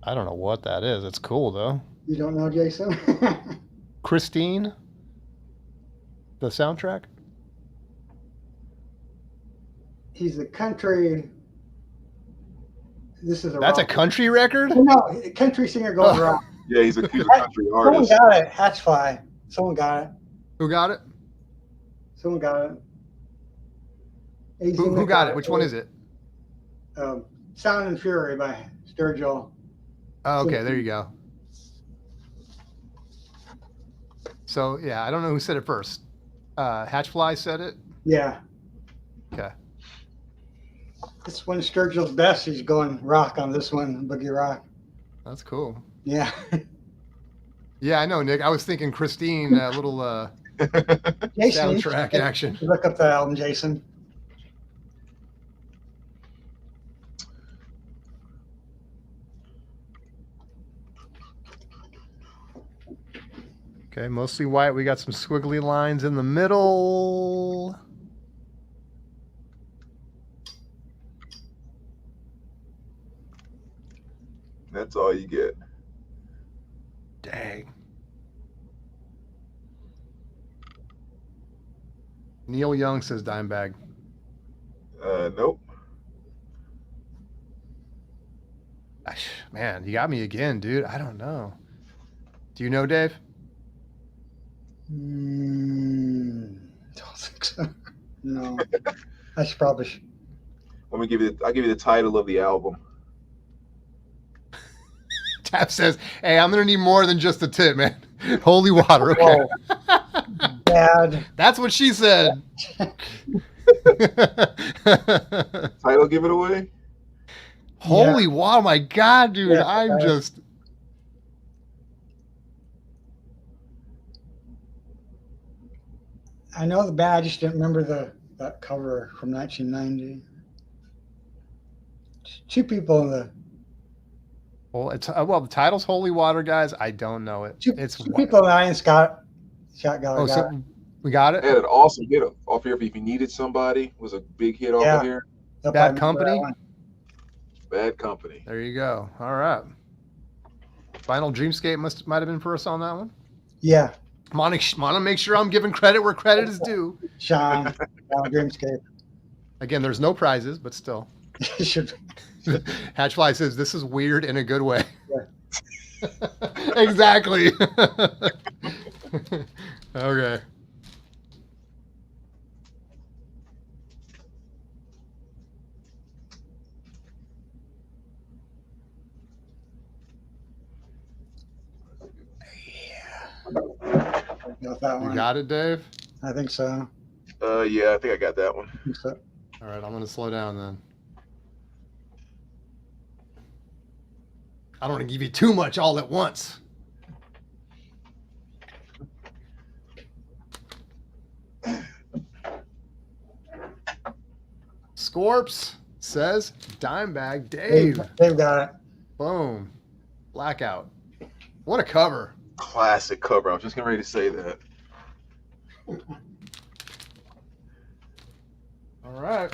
I don't know what that is. It's cool though. You don't know, Jason? Christine, the soundtrack. He's a country. This is a. That's a rock. country record. Oh, no, country singer goes Oh. rock. Yeah, he's a country Someone artist. got it. Hatchfly. Someone got it. Who got it? Someone got it. Who got it? Which one is it? Sound and Fury by Sturgill. Oh, okay, there you go. So yeah, I don't know who said it first. Hatchfly said it. Yeah. Okay. This one Sturgill's best. He's going rock on this one, boogie rock. That's cool. Yeah. Yeah, I know, Nick. I was thinking Christine, little Jason, you soundtrack should action. look up the album, Jason. Okay, mostly white. We got some squiggly lines in the middle. That's all you get. Dang. Neil Young says Dimebag. Nope. Man, you got me again, dude. I don't know. Do you know, Dave? Don't think so. No. I should probably. Let me give you. I'll give you the title of the album. Tap says, "Hey, I'm gonna need more than just a tip, man. Holy water, okay." Bad. That's what she said. Title, give it away. Holy wow, my God, dude! Yeah, I'm just. I know the band. I just didn't remember that cover from 1990. Two people in the. Well, the title's Holy Water, guys. I don't know it. Two It's people in the audience got Oh, got so we got I had it. an awesome hit off here. If you needed somebody, was a big hit off Yeah. of here. They'll Bad probably remember that Company. one. Bad Company. There you go. All right. Final Dreamscape might have been for us on that one. Yeah. Want to make sure I'm giving credit where credit is due. Sean, Dreamscape. Again, there's no prizes, but still. Should. Hatchfly says this is weird in a good way. Yeah. Exactly. Okay. Got that You one. got it, Dave? I think so. Yeah, I think I got that one. I think so. All right, I'm going to slow down then. I don't want to give you too much all at once. Scorps says Dimebag Dave. Dave got it. Boom. Blackout. What a cover. Classic cover. I was just getting ready to say that. All right.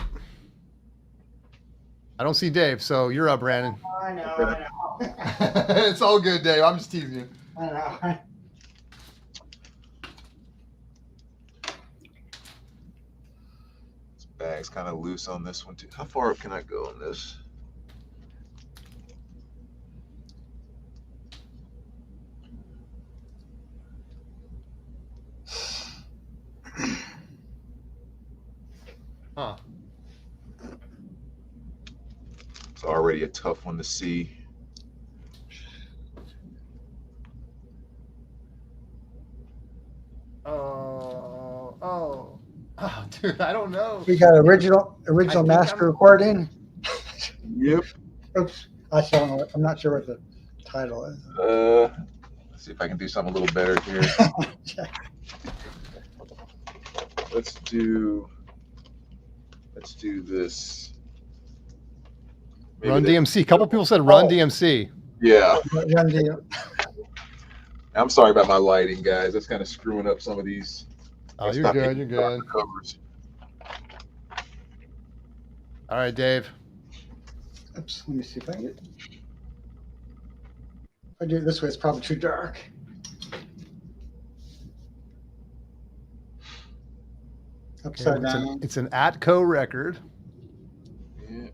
I don't see Dave, so you're up, Brandon. I know. It's all good, Dave. I'm just teasing you. I know. This bag's kind of loose on this one too. How far up can I go on this? Huh. It's already a tough one to see. Oh, dude, I don't know. We got original think master I'm- recording. Yep. Oops. I don't know. I'm not sure what the title is. Let's see if I can do something a little better here. Let's do this. Maybe Run that- DMC. A couple people said Run DMC. Yeah. Run the- I'm sorry about my lighting, guys. That's kind of screwing up some of these. Oh, you're good. You're good. Covers. All right, Dave. Oops. Let me see if I can get. If I do it this way, it's probably too dark. Upside down. It's an Atco record. Yeah.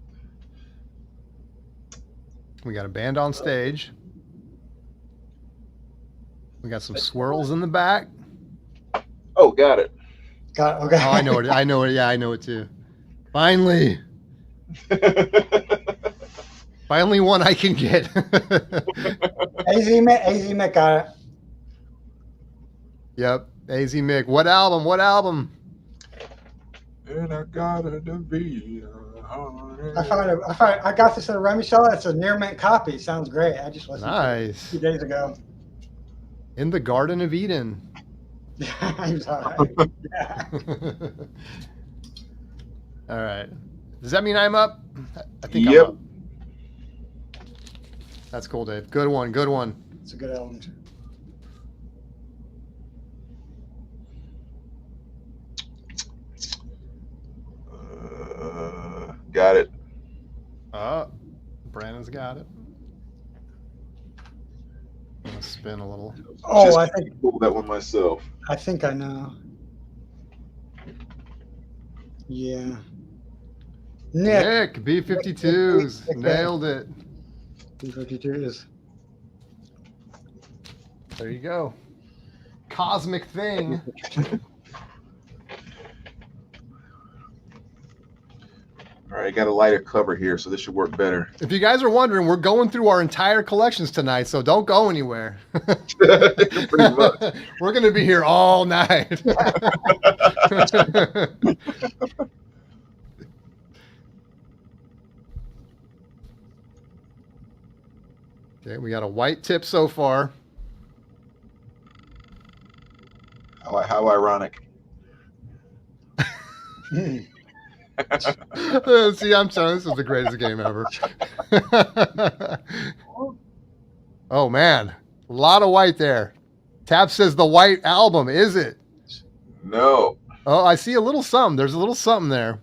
We got a band on stage. We got some swirls in the back. Oh, got it. Got it. Okay. Oh, I know it. I know it. Yeah, I know it too. Finally. Finally one I can get. AZ Mick got it. Yep. AZ Mick. What album? What album? And I got it to be. I got this at a Remy show. It's a near mint copy. Sounds great. I just listened to it a Nice. few days ago. In the Garden of Eden. He was all right. Yeah. All right. Does that mean I'm up? I think Yep. I'm up. That's cool, Dave. Good one. Good one. It's a good album too. Got it. Brandon's got it. gonna spin a little. Oh, Just I think pulled that one myself. I know. Yeah. Nick, B52s. Nick, Nailed it. B52s. There you go. Cosmic thing. All right, I got a lighter cover here, so this should work better. If you guys are wondering, we're going through our entire collections tonight, so don't go anywhere. Pretty much. We're going to be here all night. Okay, we got a white tip so far. How ironic. See, I'm telling you, this is the greatest game ever. Oh, man. A lot of white there. Tab says the white album. Is it? No. Oh, I see a little something. There's a little something there.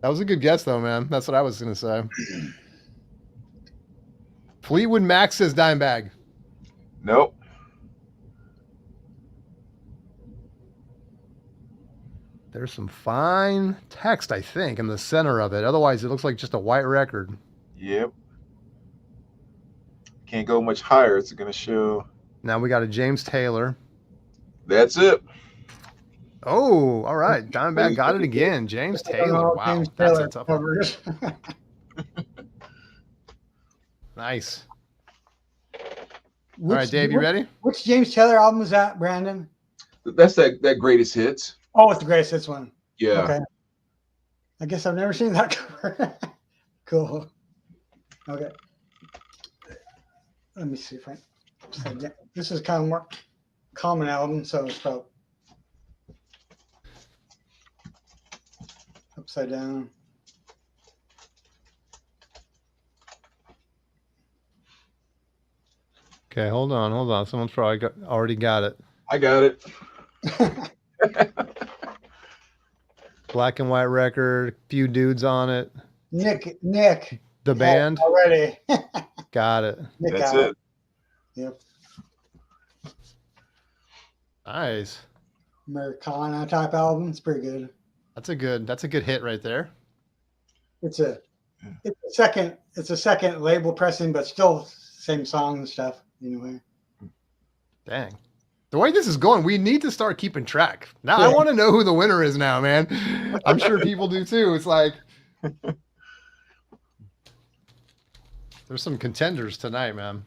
That was a good guess, though, man. That's what I was going to say. Fleetwood Mac says dime bag. Nope. There's some fine text, I think, in the center of it. Otherwise, it looks like just a white record. Yep. Can't go much higher. It's going to show. Now we got a James Taylor. That's it. Oh, all right. Diamondback got it again. James Taylor. Wow. James That's Taylor a tough one. covers. Nice. All right, Dave, you ready? Which James Taylor album is that, Brandon? That's that greatest hits. Oh, it's the greatest hits one. Yeah. Okay. I guess I've never seen that cover. Cool. Okay. Let me see if I. This is kind of more common album, so it's probably upside down. Okay, hold on. Someone's probably already got it. I got it. Black and white record, few dudes on it. Nick. The band. Already. Got it. Nick That's got it. Yep. Nice. Americana type album. It's pretty good. That's a good hit right there. It's a second label pressing, but still same song and stuff. Anyway. Dang. The way this is going, we need to start keeping track. Now Yeah. I want to know who the winner is now, man. I'm sure people do too. It's like there's some contenders tonight, man.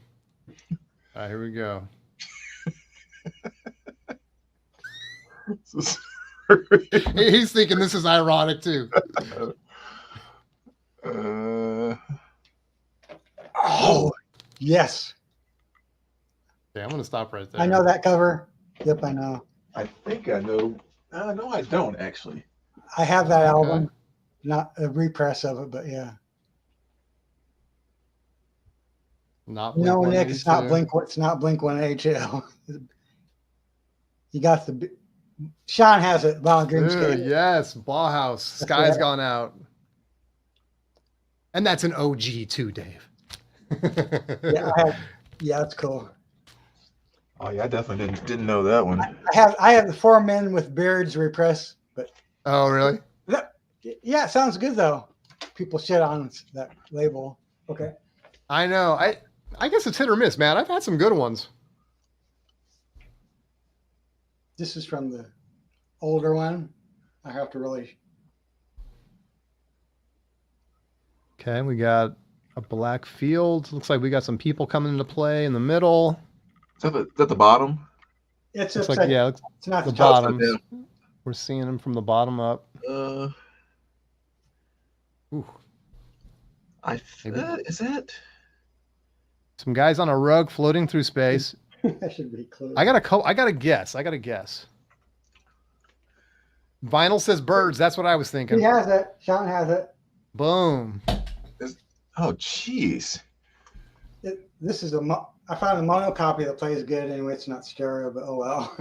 All right, here we go. He's thinking this is ironic too. Oh, yes. Okay, I'm gonna stop right there. I know that cover. Yep, I know. I think I know. No, I don't actually. I have that Okay. album. Not a repress of it, but yeah. Not No, Nick, it's not 182. Blink. It's not Blink 182. You got the. Sean has it. Violent Dude, Dreamscape. yes, Bauhaus. Sky's right. gone out. And that's an OG too, Dave. Yeah, I have. Yeah, that's cool. Oh yeah, I definitely didn't know that one. I have the Four Men with Beards repress, but Oh, really? yeah, it sounds good though. People shit on that label. Okay. I know. I guess it's hit or miss, man. I've had some good ones. This is from the older one. I have to really. Okay, we got a black field. Looks like we got some people coming into play in the middle. Is that the bottom? It's Looks just like, yeah, it's not the the top. bottoms. We're seeing them from the bottom up. Uh, Ooh, maybe. Is that? Some guys on a rug floating through space. That should be close. I got a guess. Vinyl says birds. That's what I was thinking. He has it. Sean has it. Boom. Oh, jeez. This is I found a mono copy that plays good. Anyway, it's not stereo, but oh well.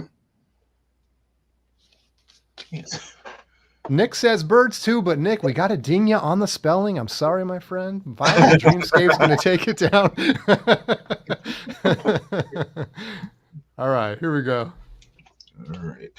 Nick says birds too, but Nick, we got to ding you on the spelling. I'm sorry, my friend. Violent Dreamscape's going to take it down. All right, here we go. All right.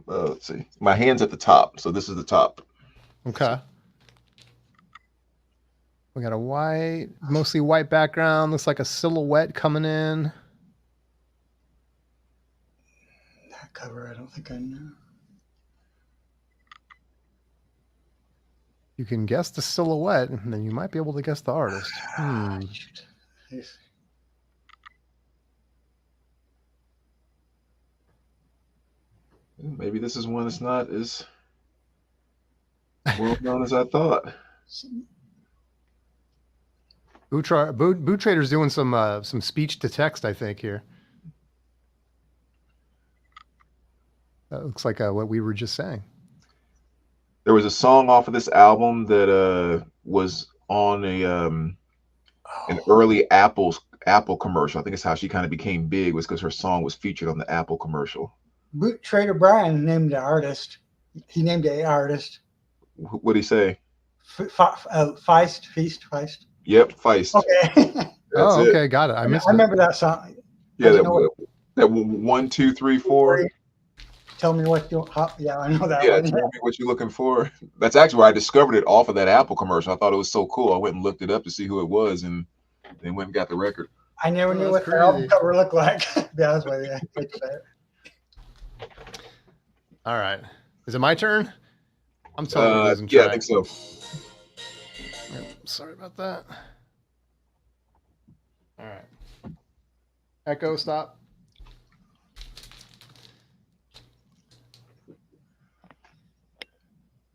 Let's see. My hand's at the top, so this is the top. Okay. We got a white, mostly white background. Looks like a silhouette coming in. That cover, I don't think I know. You can guess the silhouette, and then you might be able to guess the artist. Yes. Maybe this is one that's not as well known as I thought. Boot Trader's doing some speech to text, I think, here. That looks like what we were just saying. There was a song off of this album that was on an early Apple commercial. I think it's how she kind of became big, was because her song was featured on the Apple commercial. Boot Trader Brian named the artist. He named the artist. What'd he say? Feist. Yep, Feist. Okay. That's okay, it. got it. I missed I remember that song. Yeah, that 1, 2, 3, 4. Tell me what you. Yeah, I know that Yeah, one. tell me what you're looking for. That's actually where I discovered it, off of that Apple commercial. I thought it was so cool. I went and looked it up to see who it was, and then went and got the record. I never knew what that's the album crazy. cover looked like. To be honest with you. I hate to say it. All right. Is it my turn? I'm totally losing Yeah, track. I think so. Yep, sorry about that. All right. Echo, stop.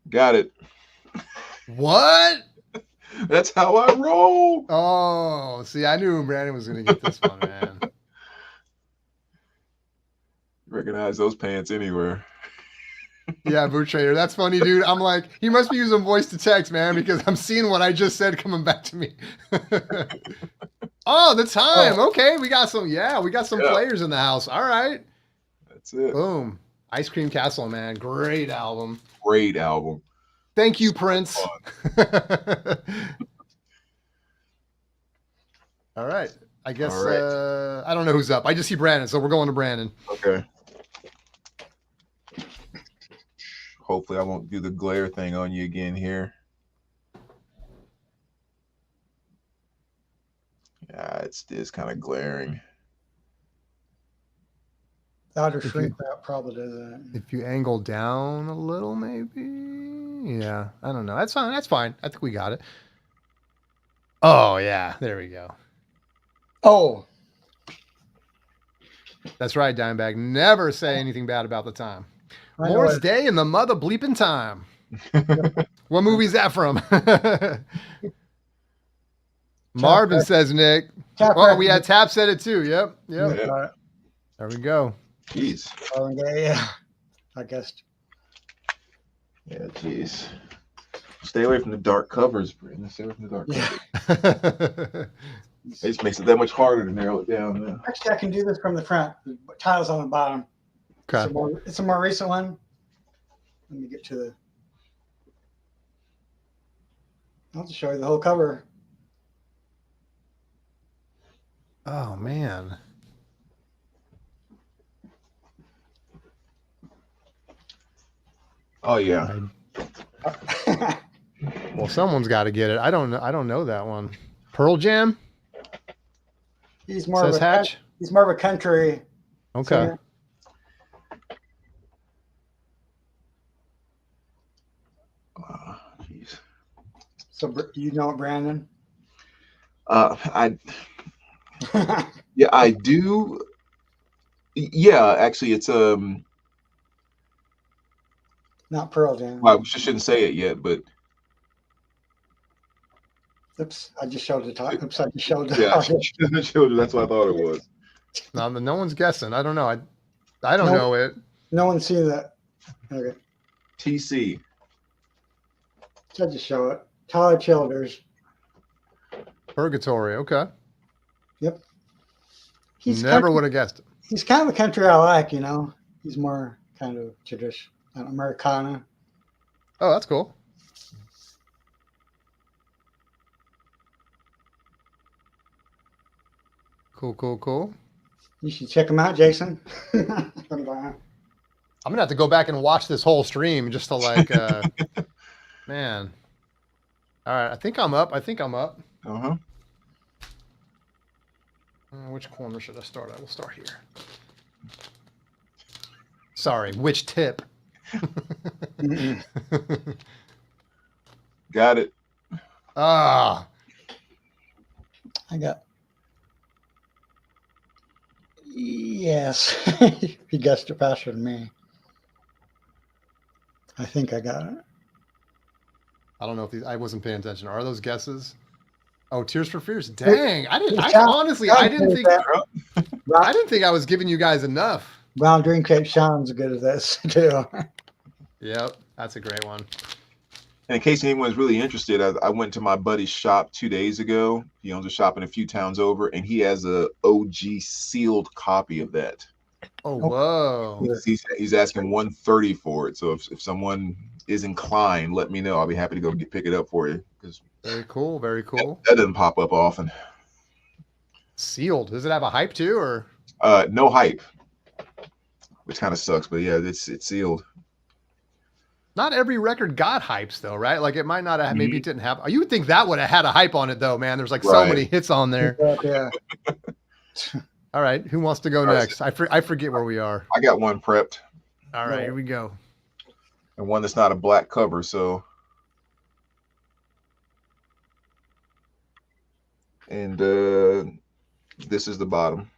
Got it. What? That's how I roll. Oh, see, I knew Brandon was going to get this one, man. Recognize those pants anywhere. Yeah, Boot Trader. That's funny, dude. I'm like, he must be using voice to text, man, because I'm seeing what I just said coming back to me. Oh, the time. Okay, we got some players in the house. All right. That's it. Boom. Ice Cream Castle, man. Great album. Great album. Thank you, Prince. All right. I guess All right. I don't know who's up. I just see Brandon, so we're going to Brandon. Okay. Hopefully I won't do the glare thing on you again here. Yeah, it's kind of glaring. Outer shrink that probably does that. If you angle down a little, maybe. Yeah, I don't know. That's fine. That's fine. I think we got it. Oh yeah, there we go. Oh, that's right, Dimebag. Never say anything bad about the time. I Morris Day and the mother bleeping time. What movie's that from? Marvin says, Nick. Oh, we had Tap said it too. Yep. Yeah. There we go. Jeez. Yeah, I guess. Yeah, jeez. Stay away from the dark covers, Brandon. Stay away from the dark covers. It just makes it that much harder to narrow it down. Yeah. Actually, I can do this from the front. The tile's on the bottom. Okay. It's a more recent one. Let me get to the. I'll just show you the whole cover. Oh man. Oh yeah. Well, someone's got to get it. I don't know that one. Pearl Jam. He's more Says of a Hatch. He's more of a country. Okay. Singer. Jeez. So you know it, Brandon? Yeah, I do. Yeah, actually, it's Not Pearl Jam. well, I shouldn't say it yet, but Oops, I just showed the top. Oops, I just showed the yeah, children. That's what I thought it was. No one's guessing. I don't know. I don't know it. No one see that. Okay. TC. So just show it. Tyler Childers. Purgatory. Okay. Yep. He's Never country, would have guessed it. he's kind of a country I like, you know. He's more kind of traditional, Americana. Oh, that's cool. Cool. You should check him out, Jason. I'm gonna have to go back and watch this whole stream just to like, man. All right, I think I'm up. Uh-huh. Which corner should I start at? We'll start here. Sorry, which tip? Got it. Ah, I got. Yes. He guessed it faster than me. I think I got it. I don't know if these. I wasn't paying attention. Are those guesses? Oh, Tears for Fears. Dang, I didn't think I was giving you guys enough. Brown Dream Cape Sean's good at this too. Yep, that's a great one. And in case anyone's really interested, I went to my buddy's shop 2 days ago. He owns a shop in a few towns over, and he has a OG sealed copy of that. Oh, whoa. He's asking $130 for it. So if someone is inclined, let me know. I'll be happy to go pick it up for you. Very cool. Very cool. That doesn't pop up often. Sealed. Does it have a hype too, or? No hype, which kind of sucks. But yeah, it's sealed. Not every record got hypes though, right? Like it might not have. Maybe it didn't have. You would think that would have had a hype on it though, man. There's like so many hits on there. Yeah. All right, who wants to go next? I forget where we are. I got one prepped. All right, here we go. And one that's not a black cover, so. And this is the bottom.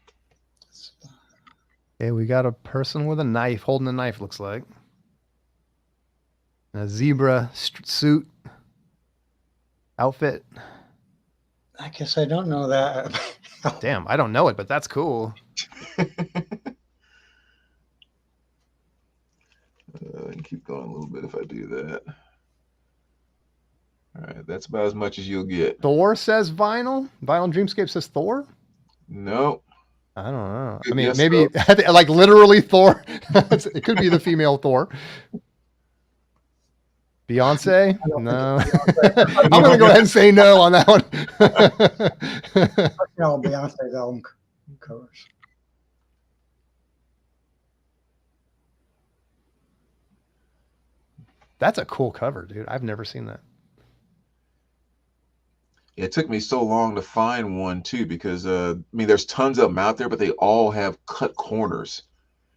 Okay, we got a person with a knife, holding a knife, looks like. A zebra suit outfit. I guess I don't know that. Damn, I don't know it, but that's cool. And keep going a little bit if I do that. All right, that's about as much as you'll get. Thor says vinyl. Vinyl Dreamscape says Thor. No. I don't know. Good I mean, guess, maybe like literally Thor. It could be the female Thor. Beyonce? No. I'm going to go ahead and say no on that one. No, Beyonce's album covers. That's a cool cover, dude. I've never seen that. It took me so long to find one too, because I mean, there's tons of them out there, but they all have cut corners.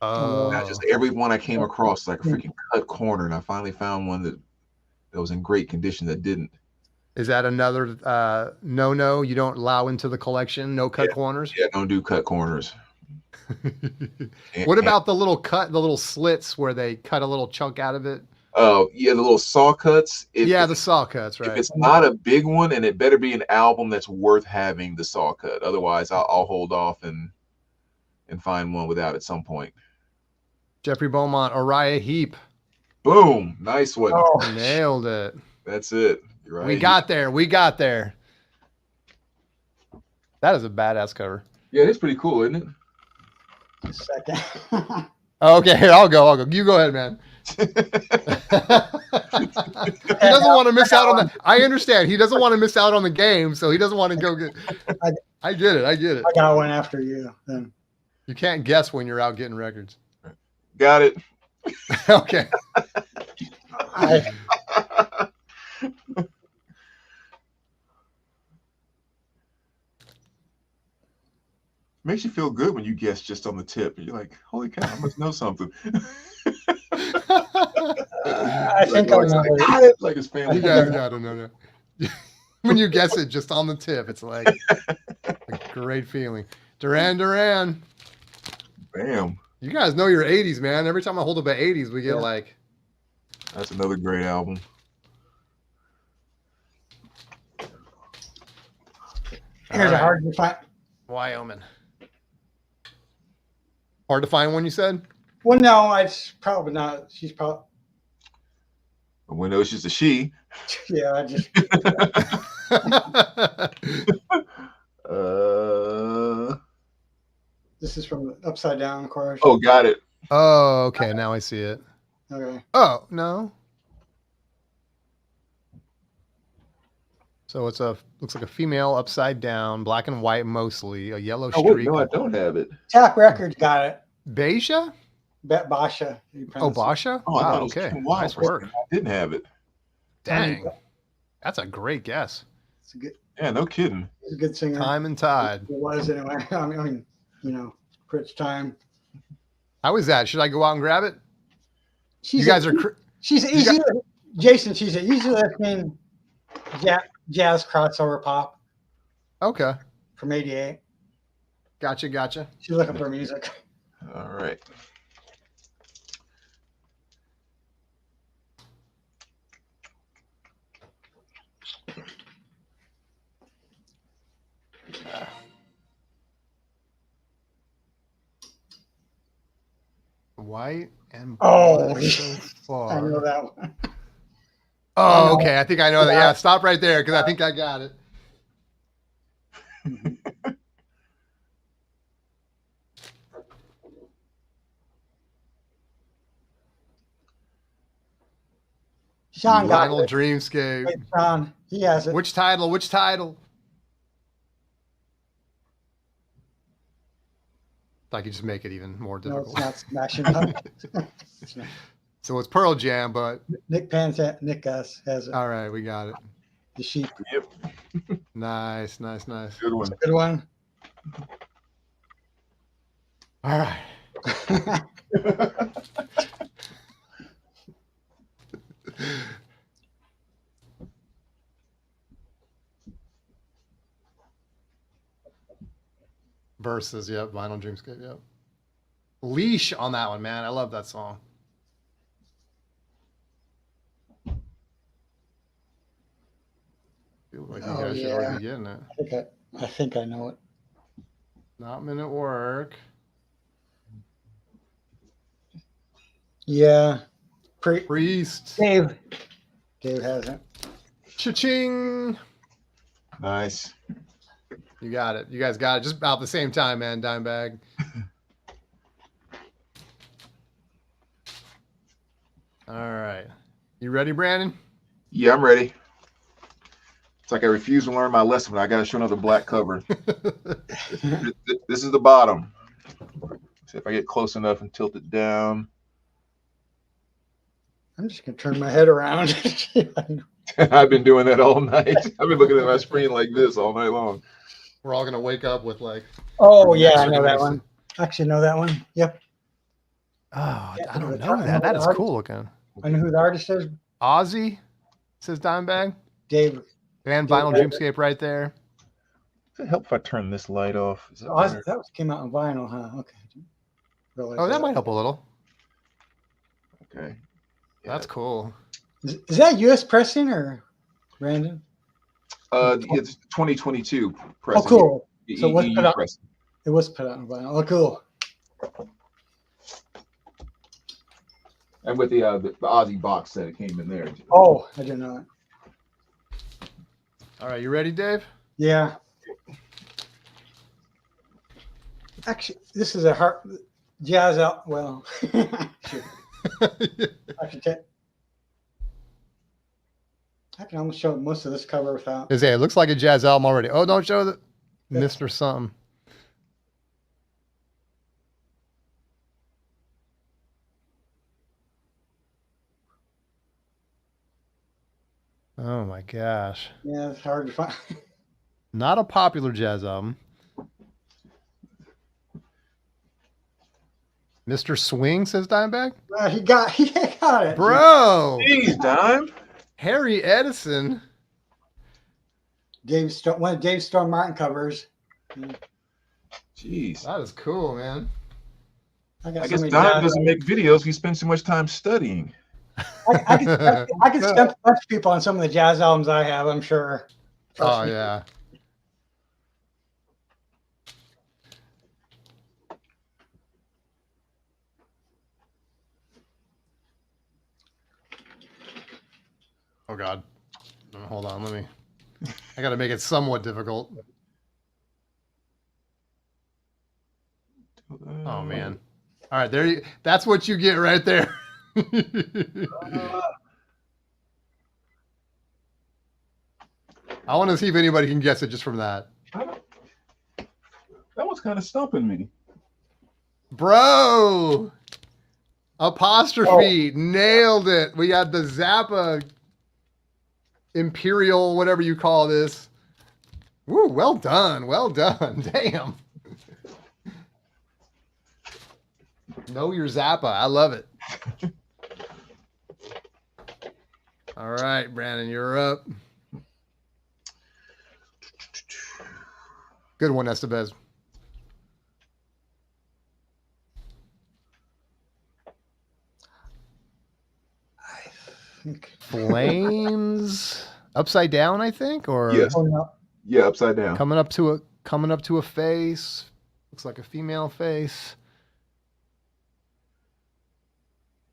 Oh. Not just every one I came across like a freaking cut corner, and I finally found one that was in great condition that didn't. Is that another no? You don't allow into the collection? No cut corners? Yeah, don't do cut corners. What about the little slits where they cut a little chunk out of it? Oh, yeah, the little saw cuts. The saw cuts, right? If it's not a big one, and it better be an album that's worth having the saw cut. Otherwise, I'll hold off and find one without at some point. Jeffrey Beaumont, Uriah Heep. Boom. Nice one. Oh. Nailed it. That's it. You're right. We got there. That is a badass cover. Yeah, it's pretty cool, isn't it? A second. Okay, here, I'll go. You go ahead, man. He doesn't want to miss out on the. I understand. He doesn't want to miss out on the game, so he doesn't want to go get. I get it. I got one after you. Then you can't guess when you're out getting records. Got it. Okay. Makes you feel good when you guess just on the tip. You're like, holy cow, I must know something. I think I got it. Like his family. You guys got it. No. When you guess it just on the tip, it's like a great feeling. Duran. Bam. You guys know your 80s, man. Every time I hold up at 80s, we get like. That's another great album. Here's a hard to find. Wyoming. Hard to find one, you said? Well, no, it's probably not. She's probably, We know she's a she. yeah, I just, this is from the Upside Down chorus. Oh, got it. Oh, okay. Now I see it. Okay. Oh, no. So it's looks like a female upside down, black and white mostly, a yellow Oh, wait, streak. no, I don't have it. Tap Records got it. Beja? Bet Basha. Oh, Basha? Oh, I Wow, thought it was okay. Kim Wilde. Nice For a work. second. I didn't have it. Dang. That's a great guess. It's a good, Yeah, no kidding. he's a good singer. Time and Tide. It was anyway. I mean, you know, for its time. How is that? Should I go out and grab it? She's You guys are... she's easy. Jason, she's an easy listening jazz crossover pop Okay. from '88. Gotcha. She's looking for music. All right. White and Oh, black so I far. know that one. Oh, okay. I think I know that. Yeah, stop right there because I think I got it. Sean got Vinyl it. Dreamscape. Wait, Sean, he has it. Which title? I could just make it even more No, difficult. it's not smashing up. It's not. So it's Pearl Jam, but Nick Gus has it. all right, we got it. The sheep. Yep. Nice. Good one. Good one. All right. Versus, yep, Vinyl Dreamscape, yep. Leash on that one, man. I love that song. Feel like you Oh, guys should yeah. already be getting it. I think I know it. Not Minute Work. Yeah. Priest. Dave has it. Cha-ching. Nice. You got it. You guys got it just about the same time, man, Dimebag. All right. You ready, Brandon? Yeah, I'm ready. It's like I refuse to learn my lesson, but I got to show another black cover. This is the bottom. See if I get close enough and tilt it down. I'm just gonna turn my head around. I've been doing that all night. I've been looking at my screen like this all night long. We're all gonna wake up with like. Oh yeah, I know that one. Actually, know that one. Yep. Oh, I don't I know know that. That the is artist. cool looking. I know who the artist is. Ozzy says Dimebag. Dave. And Vinyl Dreamscape right there. Does it help if I turn this light off? Is that Oh, better? that came out on vinyl, huh? Okay. Realize Oh, that might help a little. Okay. Yeah. That's cool. Is that U.S. pressing or Brandon? It's 2022 pressing. Oh, cool. E- So what's EU put out? pressing. It was put out on vinyl. Oh, cool. And with the Ozzy box set, it came in there. Too. Oh, I didn't know it. All right, you ready, Dave? Yeah. Actually, this is a hard jazz out. Well, shoot. I can almost show most of this cover without. It looks like a jazz album already. Oh, don't show the Yeah. Mr. Something. Oh my gosh. Yeah, it's hard to find. Not a popular jazz album. Mr. Swing says Dimebag. He got it, Bro. Jeez, Dime. Harry Edison. One of Dave Storm Martin covers. Jeez. That is cool, man. I guess Dime doesn't make videos. He spends too much time studying. I could stump a bunch of people on some of the jazz albums I have, I'm sure. Trust Oh me. yeah. Oh God. Hold on. I got to make it somewhat difficult. Oh man. All right, there you. That's what you get right there. I want to see if anybody can guess it just from that. That one's kind of stumping me. Bro. Apostrophe. Nailed it. We got the Zappa Imperial, whatever you call this. Woo, well done. Well done. Damn. Know your Zappa. I love it. All right, Brandon, you're up. Good one, Estevez. I think. Flames upside down, I think, or Yes. Oh, no. Yeah, upside down. coming up to a face. Looks like a female face.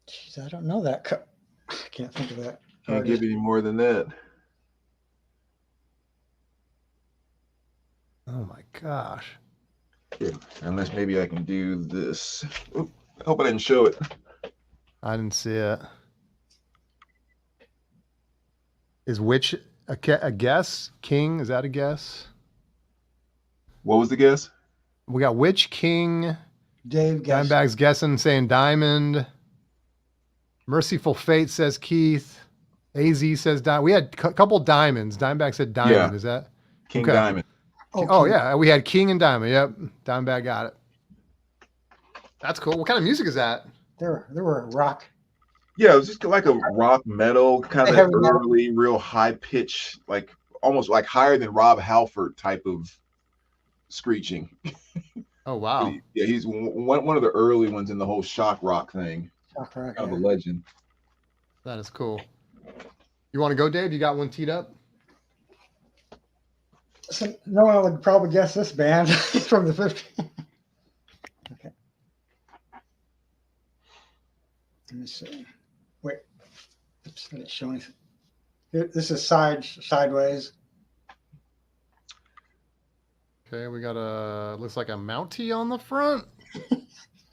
Jeez, I don't know that. I can't think of that. Can't give you any more than that. Oh my gosh. Here, unless maybe I can do this. Oop, I hope I didn't show it. I didn't see it. Is Witch a guess? King, is that a guess? What was the guess? We got Witch, King, Dave guessed. Dimebag's guessing, saying Diamond. Merciful Fate says Keith. AZ says Diamond. We had a couple diamonds. Dimebag said Diamond. Yeah. Is that? King Okay. Diamond. Oh, yeah. We had King and Diamond. Yep. Dimebag got it. That's cool. What kind of music is that? There were rock. Yeah, it was just like a rock metal, kind of Heavy metal. early, real high pitch, like almost like higher than Rob Halford type of screeching. Oh, wow. Yeah, he's one of the early ones in the whole shock rock thing. Rock, rock, Kind of a yeah. legend. That is cool. You want to go, Dave? You got one teed up? So no one would probably guess this band from the 50s. Okay. Let me see. Wait. Oops, I didn't show anything. Here, this is sideways. Okay, we got looks like a Mountie on the front.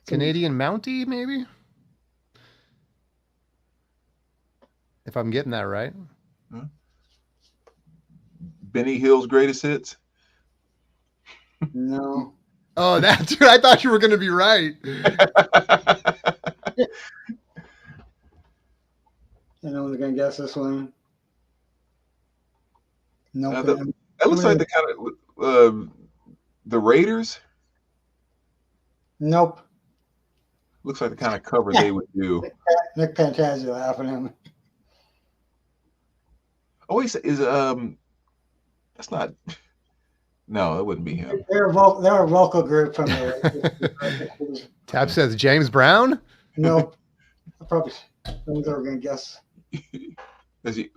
Canadian Mountie, maybe? If I'm getting that right. Benny Hill's greatest hits. No. Oh, dude, I thought you were going to be right. No one's gonna guess this one. No. That looks like the kind of the Raiders. Nope. Looks like the kind of cover they would do. Nick Pantazio laughing at me. Oh, is that's not. No, that wouldn't be him. They're a vocal group from there. Tab says James Brown. Nope. I probably no one's ever gonna guess. Is he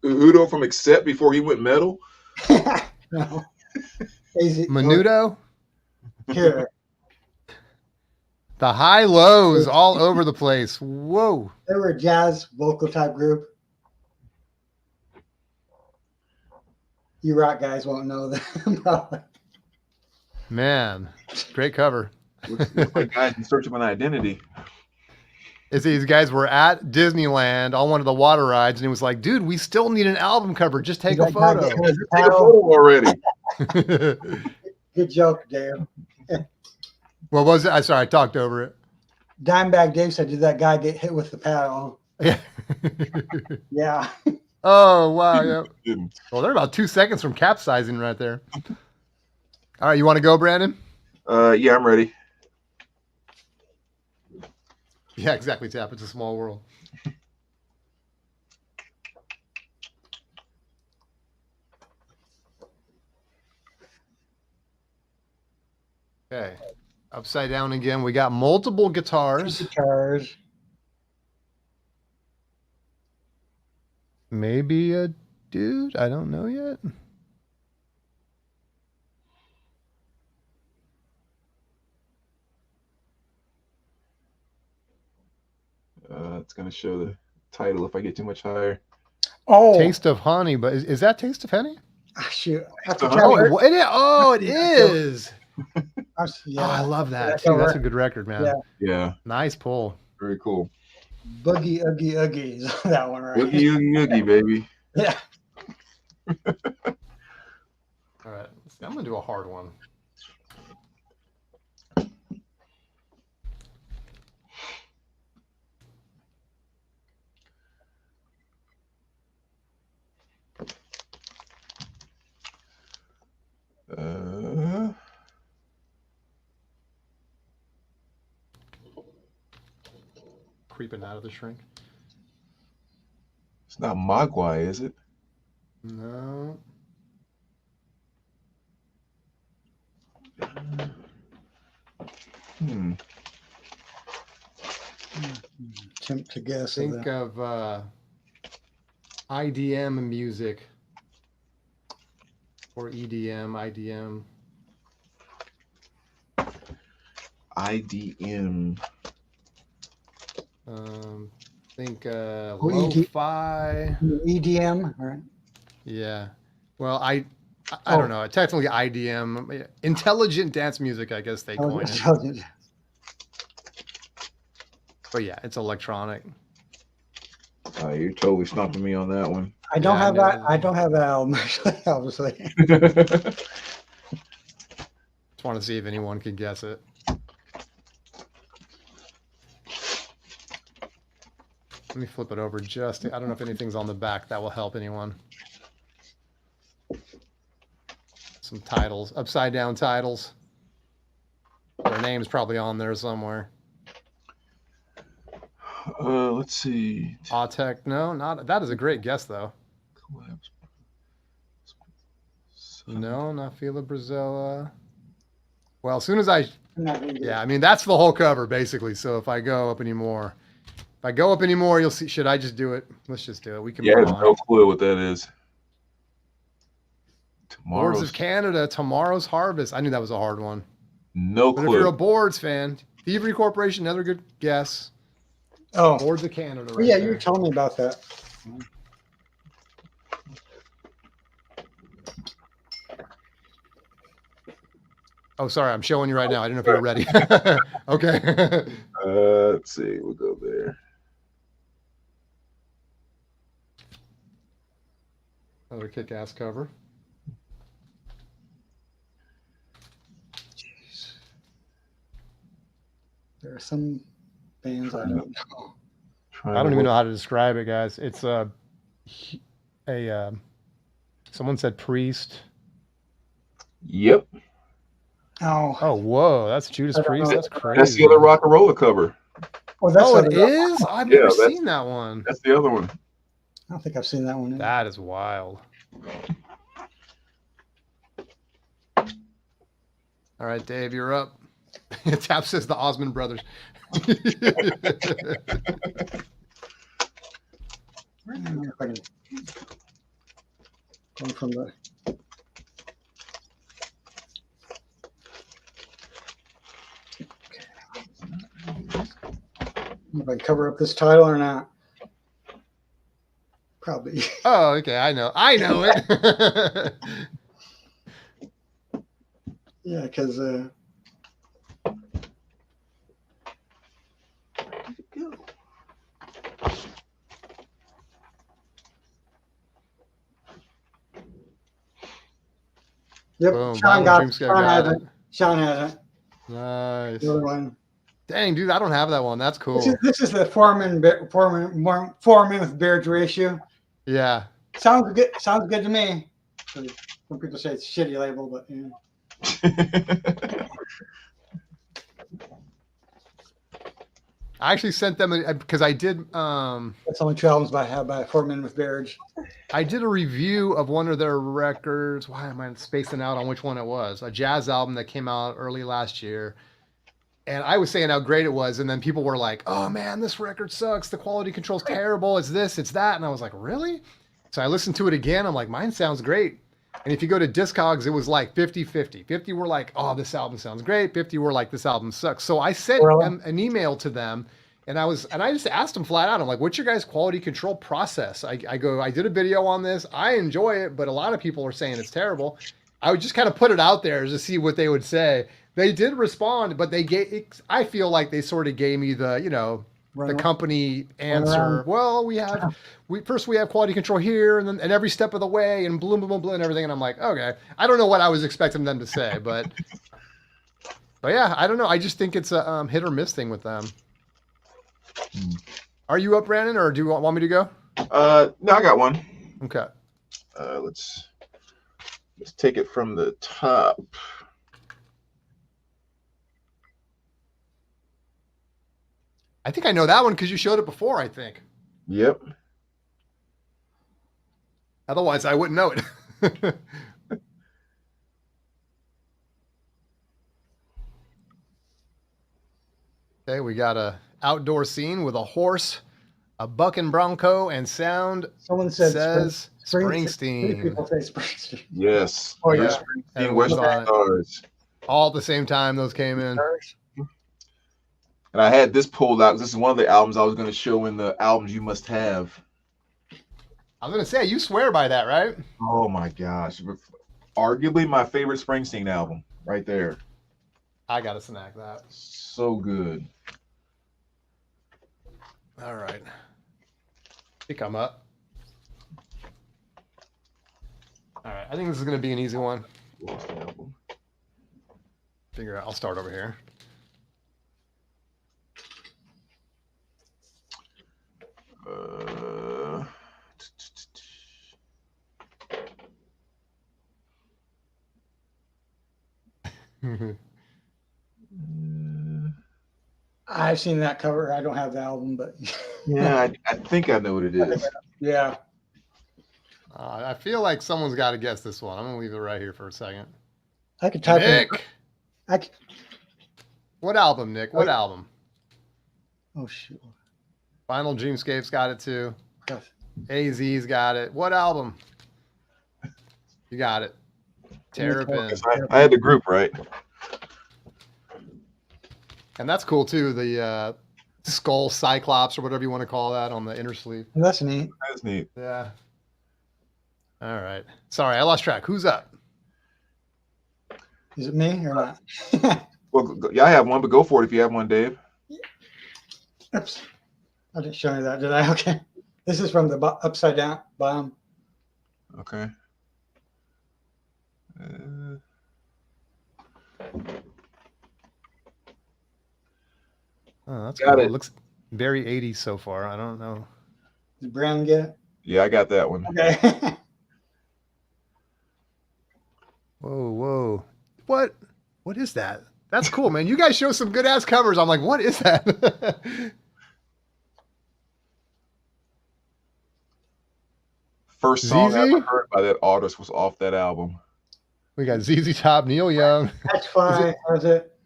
Udo from Accept before he went metal? No. Easy. Menudo. Here. The high lows all over the place. Whoa. They were a jazz vocal type group. You rock guys won't know them probably. Man, great cover. Looks like guys in search of an identity. These guys were at Disneyland on one of the water rides, and he was like, dude, we still need an album cover. Just take a That guy photo. gave his Take a paddle. photo already. Good joke, Dave. What was it? I talked over it. Dimebag Dave said, did that guy get hit with the paddle? Yeah. Yeah. Oh, wow. Yeah. Didn't. Well, they're about 2 seconds from capsizing right there. All right, you want to go, Brandon? Yeah, I'm ready. Yeah, exactly, Tap. It's a small world. Okay. Upside down again. We got multiple guitars. Guitars. Maybe a dude. I don't know yet. It's gonna show the title if I get too much higher. Oh, Taste of Honey, but is that Taste of Honey? shoot. Taste of Oh, Honey? it is. Yeah, Oh, I love that that too. That's cover. a good record, man. Yeah. Yeah, Nice pull. very cool. Boogie Oogie Oogies. That one, right? Oogie Oogie Oogie, baby. Yeah. All right, I'm gonna do a hard one. Creeping out of the shrink. It's not Mogwai, is it? No. Attempt to guess. Think of IDM music or EDM, IDM. IDM. Think ED lo-fi. EDM, right? Yeah. Well, I don't know. Technically IDM, intelligent dance music, I guess they coin it. Intelligent. But yeah, it's electronic. You're totally stumping me on that one. I don't Yeah, have no, that. I don't have that album actually, obviously. Just want to see if anyone can guess it. Let me flip it over just. I don't know if anything's on the back that will help anyone. Some titles, upside down titles. Their name's probably on there somewhere. Let's see. Autech, no, not that is a great guess though. No, not Fila Brazilla. Well, as soon as I I mean that's the whole cover basically. So if I go up anymore, you'll see. Should I just do it? Let's just do it. We can Yeah, I move have on. no clue what that is. Boards of Canada, Tomorrow's Harvest. I knew that was a hard one. No But clue. if you're a Boards fan, Thievery Corporation, another good guess. Oh, Boards of Canada, oh, right yeah, there. you were telling me about that. Oh, sorry, I'm showing you right now. I didn't know if you were ready. Okay. Let's see. We'll go there. Another kick-ass cover. There are some bands I don't know. I don't even know how to describe it, guys. It's someone said Priest. Yep. Oh, Oh, whoa, that's Judas I don't Priest. know. That's crazy. That's the other rock and roller cover. oh, that's Oh, it other- is? I've Yeah, never that's- seen that one. That's the other one. I don't think I've seen that one. Either. That is wild. All right, Dave, you're up. Tap says the Osmond brothers. I don't know if I can- Going from the if I cover up this title or not. Probably. Oh, okay. I know it. Yeah, because yep, Boom. Sean Violent got, Dream Scale Sean got has it. it. Sean has it. Nice. The other one. Dang, dude, I don't have that one. That's cool. This is the four-minute Beards ratio. Yeah. Sounds good. Sounds good to me. Some people say it's a shitty label, but yeah. I actually sent them because I did That's only two albums by 4 Men with Beards. I did a review of one of their records. Why am I spacing out on which one it was? A jazz album that came out early last year. And I was saying how great it was. And then people were like, oh man, this record sucks. The quality control's terrible. It's this, it's that. And I was like, really? So I listened to it again. I'm like, mine sounds great. And if you go to Discogs, it was like 50-50. 50 were like, oh, this album sounds great. 50 were like, this album sucks. So I sent an email to them And I just asked him flat out, I'm like, what's your guys' quality control process? I go, I did a video on this. I enjoy it, but a lot of people are saying it's terrible. I would just kind of put it out there to see what they would say. They did respond, but I feel like they sort of gave me the company answer. Well, we have quality control here, and every step of the way, and blah, blah, blah, blah, and everything. And I'm like, okay, I don't know what I was expecting them to say, but yeah, I don't know. I just think it's a hit or miss thing with them. Are you up, Brandon, or do you want me to go? No, I got one. Okay. Let's take it from the top. I think I know that one because you showed it before, I think. Yep. Otherwise, I wouldn't know it. Okay, we got a outdoor scene with a horse, a bucking bronco, and sound. Someone says Springsteen. People say Springsteen. Yes. Oh, yeah. Springsteen, Western Stars. All at the same time those came in. And I had this pulled out. This is one of the albums I was going to show in the albums you must have. I was going to say, you swear by that, right? Oh, my gosh. Arguably my favorite Springsteen album right there. I got to snack that. So good. All right. I think I'm up. All right. I think this is going to be an easy one. Figure out. I'll start over here. I've seen that cover. I don't have the album, but yeah, I think I know what it is. Yeah. I feel like someone's got to guess this one. I'm going to leave it right here for a second. I could type Nick. it. What album, Nick? What album? Oh, shoot. Final Dreamscape's got it too. Yes. AZ's got it. What album? You got it. Terrapin. I had the group right. And that's cool too. The skull cyclops or whatever you want to call that on the inner sleeve. That's neat. That's neat. Yeah. All right. Sorry, I lost track. Who's up? Is it me or not? Well, yeah, I have one, but go for it if you have one, Dave. Oops. I didn't show you that, did I? Okay. This is from the upside down bottom. Okay. Oh, that's Got cool. it. It looks very 80s so far. I don't know. Did Brown get it? Yeah, I got that one. Okay. Whoa, whoa. What is that? That's cool, man. You guys show some good ass covers. I'm like, what is that? First song I ZZ? ever heard by that artist was off that album. We got ZZ Top, Neil Young. Hatch Fly, or is it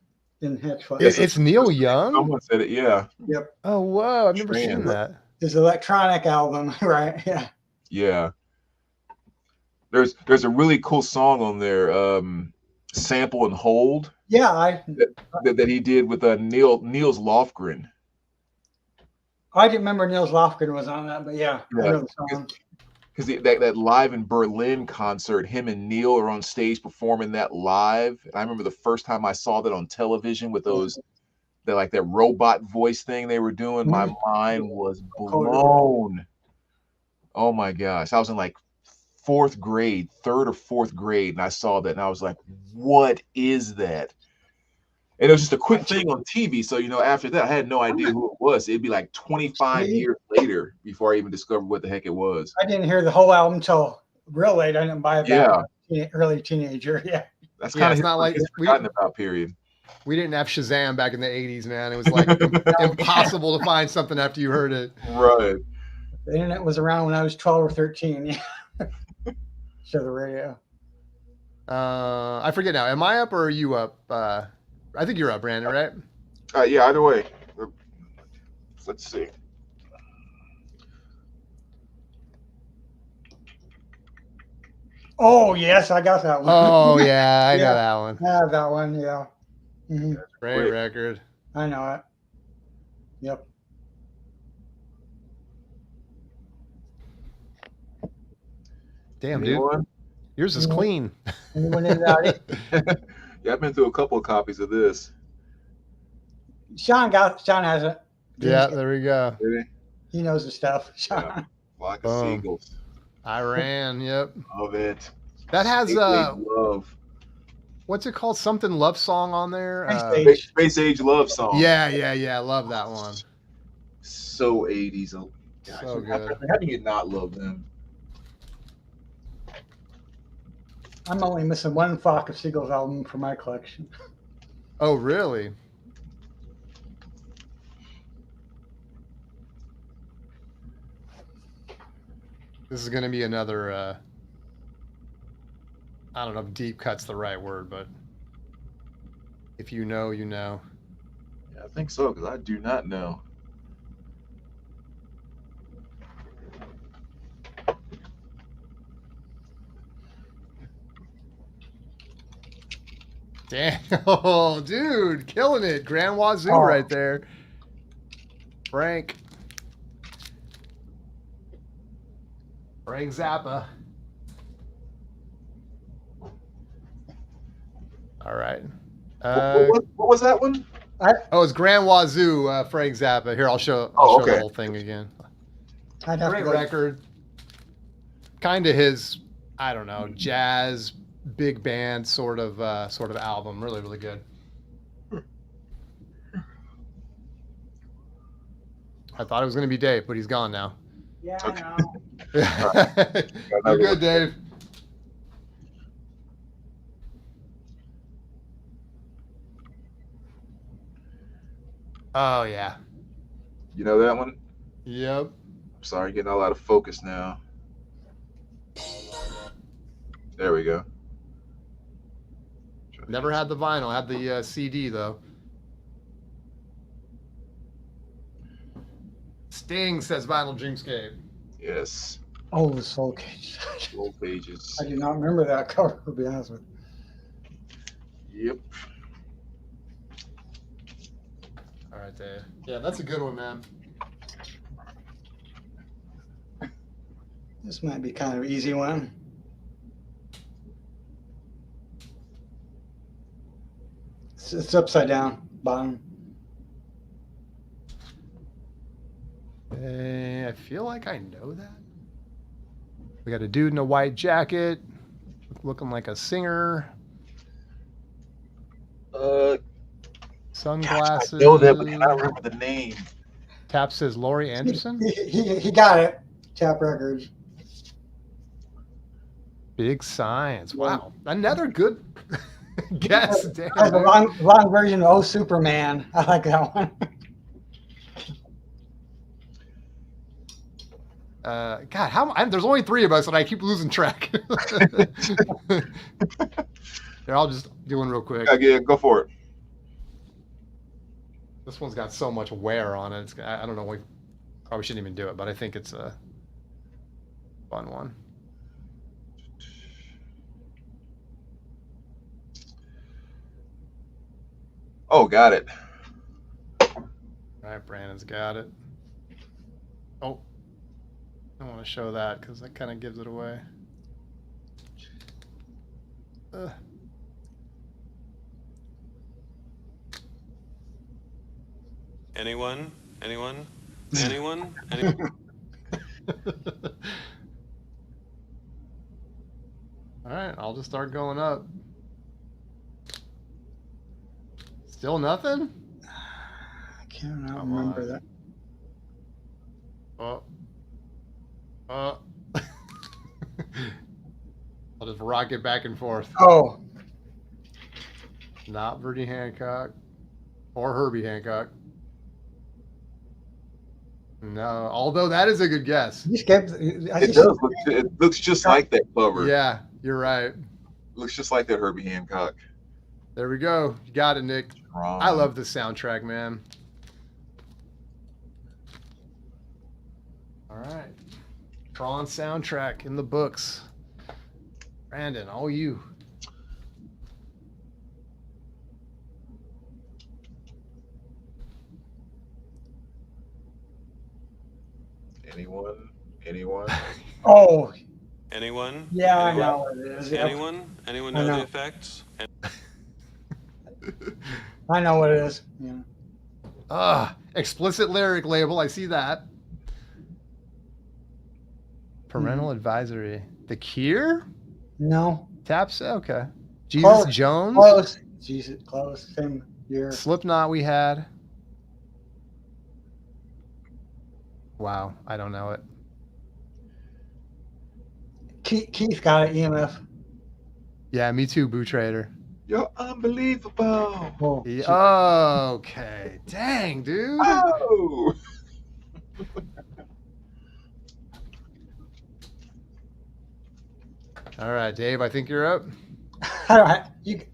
in Hatch Fly? It's Neil Young? Someone said it, yeah. Yep. Oh, whoa. I've never Strange. seen that. His electronic album, right? Yeah. Yeah. There's a really cool song on there, Sample and Hold, Yeah, that he did with Niels Lofgren. I didn't remember Niels Lofgren was on that, but yeah, I know the song. Because that live in Berlin concert, him and Neil are on stage performing that live. And I remember the first time I saw that on television with that robot voice thing they were doing. My mind was blown. Oh my gosh. I was in like third or fourth grade, and I saw that and I was like, what is that? And it was just a quick thing on TV. So, after that, I had no idea who it was. It'd be like 25 years later before I even discovered what the heck it was. I didn't hear the whole album until real late. I didn't buy it back early teenager. Yeah. That's kind of not like forgotten about period. We didn't have Shazam back in the 80s, man. It was like impossible to find something after you heard it. Right. The internet was around when I was 12 or 13. Yeah. Show the radio. I forget now. Am I up or are you up? I think you're up, Brandon, right? Yeah, either way. Let's see. Oh, yes, I got that one. Oh, yeah, I know that one. I have that one, yeah. Mm-hmm. Great record. I know it. Yep. Damn, dude. Anyone? Yours is Anyone? clean. Anyone in that? Yeah, I've been through a couple of copies of this. Sean has it. Yeah, there we go. Really? He knows the stuff. Sean. Yeah. Flock of Boom. Seagulls. Iran, yep. Love it. That has Space Age Love. what's it called? Something love song on there. Space Age Love song. Yeah. Love that one. So 80s. Oh, gosh, So good. How do you not love them? I'm only missing one Flock of Seagulls album for my collection. Oh, really? This is going to be another, I don't know if deep cut's the right word, but if you know, you know. Yeah, I think so, because I do not know. Damn, oh, dude, killing it. Grand Wazoo right there. Frank Zappa. All right. What was that one? Oh, it's Grand Wazoo, Frank Zappa. Here, I'll show okay. the whole thing again. Great record. Kind of his, I don't know, jazz, big band sort of album. Really, really good. I thought it was going to be Dave, but he's gone now. Yeah, Okay. I know. You're good, Dave. Oh, yeah. You know that one? Yep. I'm sorry, getting all out of focus now. There we go. Never had the vinyl. Had the CD, though. Sting says Vinyl Dreamscape. Yes. Oh, the Soul Cage. Soul Pages. I do not remember that cover, to be honest with you. Yep. All right, Dave. Yeah, that's a good one, man. This might be kind of an easy one. It's upside down, bottom. I feel like I know that. We got a dude in a white jacket, looking like a singer. Sunglasses. Gosh, I know that, but cannot remember the name. Tap says Laurie Anderson. He got it. Tap Records. Big Science. Wow, another good guess. Damn, That's a long version of Oh Superman. I like that one. God, there's only three of us, and I keep losing track. Here, I'll just do one real quick. Yeah, go for it. This one's got so much wear on it. I don't know. We probably shouldn't even do it, but I think it's a fun one. Oh, got it. All right, Brandon's got it. Oh, I don't want to show that because that kind of gives it away. Anyone? Anyone? Anyone? All right, I'll just start going up. Still nothing? I can't Come remember on. that. I'll just rock it back and forth. Oh, Not Bertie Hancock or Herbie Hancock. No, although that is a good guess. you skipped. It looks just like that cover. Yeah, you're right. It looks just like that Herbie Hancock. There we go. You got it, Nick. Wrong. I love the soundtrack, man. All right. Tron soundtrack in the books. Brandon, all you. Anyone? Oh, Anyone? Yeah, I Anyone? know what it is. Yep. Anyone? Anyone I know know. the effects? I know what it is. Yeah. Explicit lyric label. I see that. Parental advisory. The Cure? No. Taps? Okay. Jesus Close. Jones? Close. Jesus, close. Same year. Slipknot we had. Wow, I don't know it. Keith got it. EMF. Yeah, me too, Boo Trader. You're unbelievable. Oh, Yeah, okay. Dang, dude. Oh. All right, Dave, I think you're up. All right. You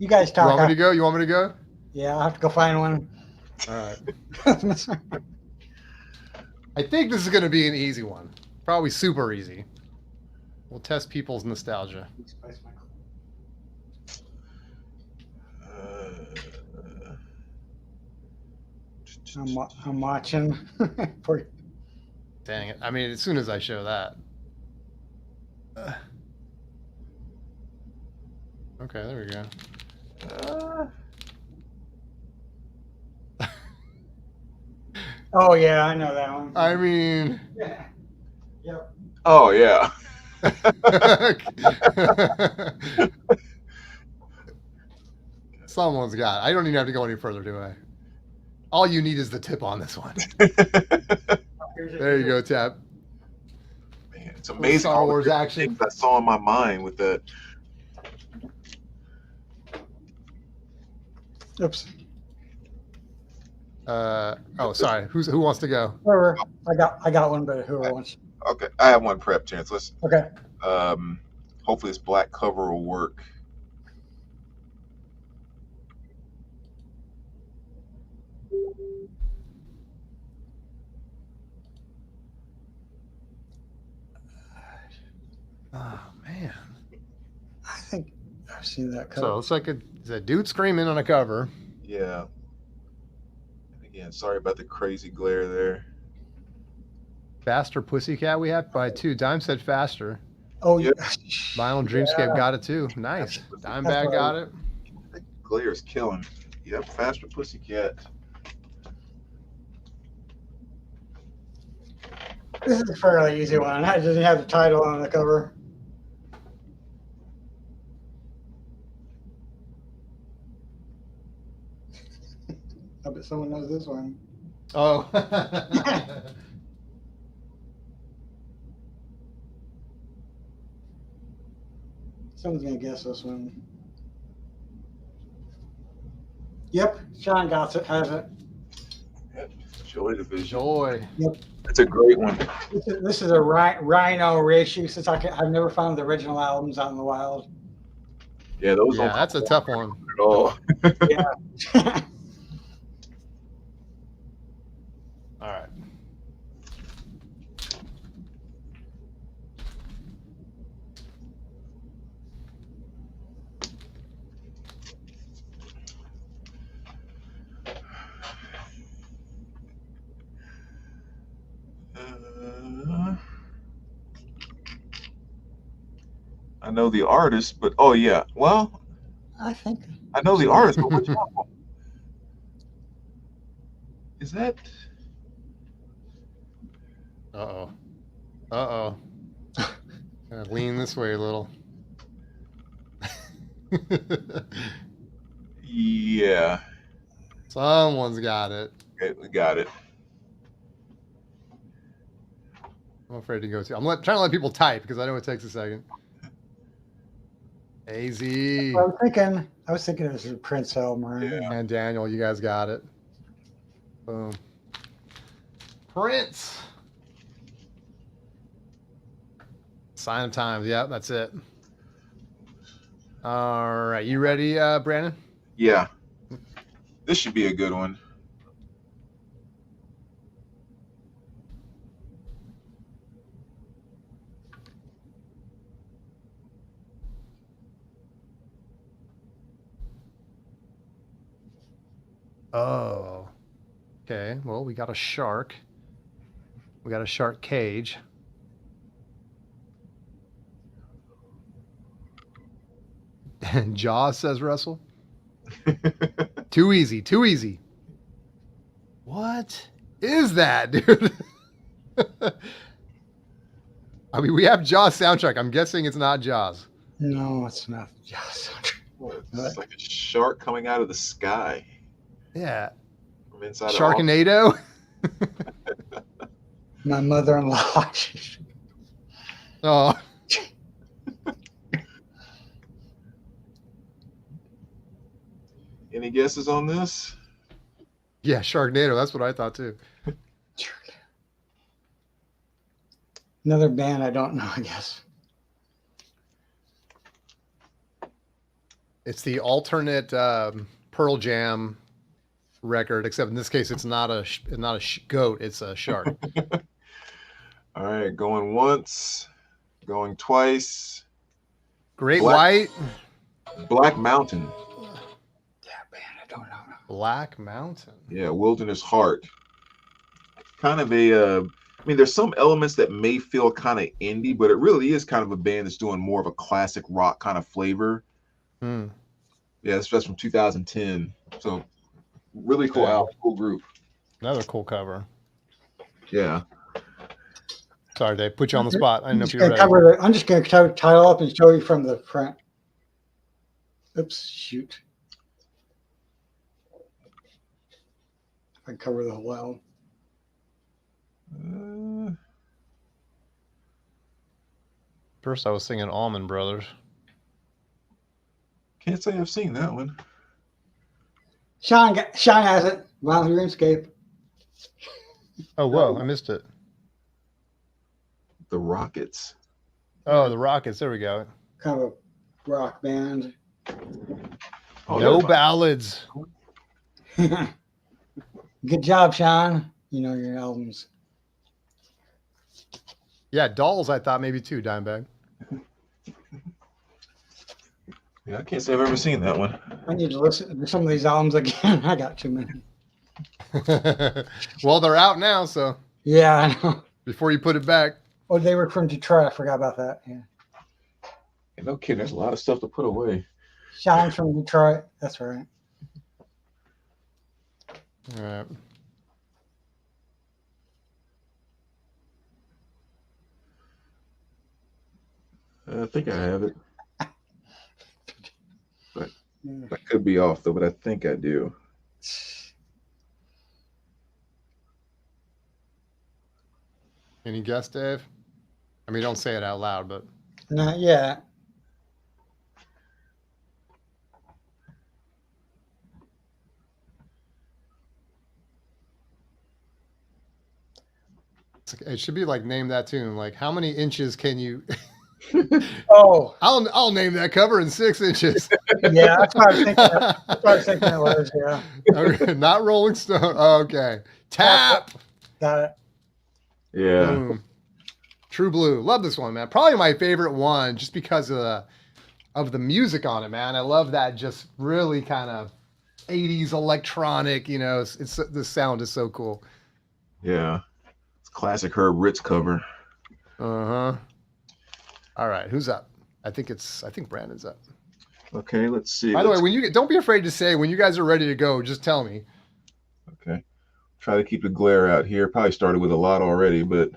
guys You talk. want me to go? You want me to go? Yeah, I'll have to go find one. All right. I think this is going to be an easy one. Probably super easy. We'll test people's nostalgia. I'm watching. For Dang it. I mean, as soon as I show that. Okay, there we go. Oh yeah, I know that one. I mean. Yeah. Yep. Oh yeah. Someone's got it. I don't even have to go any further, do I? All you need is the tip on this one. There you go, Tap. Man, it's amazing. Star all the Wars different action. things I saw in my mind with the. Oops. Oh, sorry. Who wants to go? Whoever. I got one, but whoever wants. Okay, I have one prep chance. Let's. Okay. Hopefully this black cover will work. Oh man. I think I've seen that cover. So it looks like it's a dude screaming on a cover. Yeah. Again, sorry about the crazy glare there. Faster Pussycat we have by 2. Dime said faster. Oh Yep. yeah. Vinyl Dreamscape got it too. Nice. Dimebag got it. The glare is killing. Yep, faster Pussycat. This is a fairly easy one. It doesn't have the title on the cover. I bet someone knows this one. Oh. Someone's gonna guess this one. Yep, Sean got it. Has it. Yep. Joy Division. Joy. That's a great one. This is a Rhino reissue. Since I've never found the original albums out in the wild. Yeah, those. Yeah, that's a tough one. At all. Yeah. All right. I know the artist, but oh yeah, well, I think. I know the artist, but which album? Is that? Uh-oh. Uh-oh. Gotta lean this way a little. Yeah. Someone's got it. Okay, we got it. I'm afraid to go too. Trying to let people type because I know it takes a second. AZ. I was thinking it was a Prince album. Yeah. And Daniel, you guys got it. Boom. Prince. Sign of Times. Yeah, that's it. All right. You ready, Brandon? Yeah. This should be a good one. Oh. Okay. Well, we got a shark. We got a shark cage. Jaws, says Russell. Too easy. Too easy. What is that, dude? I mean, we have Jaws soundtrack. I'm guessing it's not Jaws. No, it's not. Yes. It's like a shark coming out of the sky Yeah. from inside. Sharknado? My mother-in-law. Oh. Any guesses on this? Yeah, Sharknado. That's what I thought too. Another band I don't know, I guess. It's the alternate Pearl Jam record, except in this case, it's not a goat. It's a shark. All right, going once, going twice. Great White. Black Mountain. Yeah, band I don't know. Black Mountain. Yeah, Wilderness Heart. Kind of a, I mean, there's some elements that may feel kind of indie, but it really is kind of a band that's doing more of a classic rock kind of flavor. Hmm. Yeah, that's from 2010. So really cool album, cool group. Another cool cover. Yeah. Sorry, Dave. Put you on the spot. I didn't know if you were ready. I'm just going to cover the title up and show you from the front. Oops, shoot. I cover the whole album. First, I was singing Allman Brothers. Can't say I've seen that one. Sean has it. Wild Dreamscape. Oh, whoa. I missed it. The Rockets. Oh, the Rockets. There we go. Kind of a rock band. Oh, No ballads. Good job, Sean. You know your albums. Yeah, Dolls, I thought maybe too, Dimebag. Yeah, I can't say I've ever seen that one. I need to listen to some of these albums again. I got too many. Well, they're out now, so. Yeah, I know. Before you put it back. Oh, they were from Detroit. I forgot about that. Yeah. Yeah, no kidding. There's a lot of stuff to put away. Sean's from Detroit. That's right. All right. I think I have it. But I could be off, though, but I think I do. Any guess, Dave? I mean, don't say it out loud, but. Not yet. It should be like name that tune. Like, how many inches can you? Oh, I'll name that cover in 6 inches. yeah, that's what I was thinking. That's what I was thinking it was. Yeah. Okay, not Rolling Stone. Oh, okay, Tap. Got it. Yeah. Boom. True Blue. Love this one, man. Probably my favorite one, just because of the music on it, man. I love that. Just really kind of 80s electronic. You know, it's the sound is so cool. Yeah. It's classic Herb Ritz cover. Uh-huh. All right, who's up? I think Brandon's up. Okay, let's see. By the way, don't be afraid to say when you guys are ready to go, just tell me. Okay. Try to keep the glare out here. Probably started with a lot already, but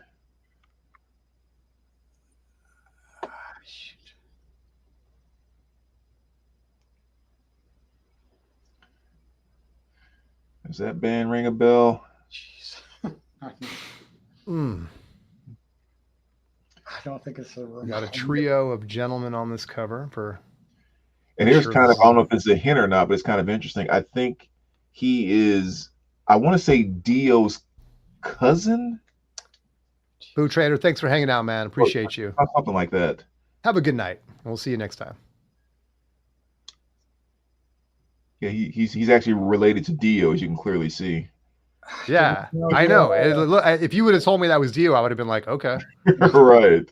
does that band ring a bell? Jeez. Mm. I don't think it's a. We got a trio of gentlemen on this cover for. And here's kind of, I don't know if it's a hint or not, but it's kind of interesting. I think he is, I want to say Dio's cousin. Boo Trader, thanks for hanging out, man. Appreciate you. Something like that. Have a good night. We'll see you next time. Yeah, he's actually related to Dio, as you can clearly see. Yeah, I know. If you would have told me that was Dio, I would have been like, okay. Right.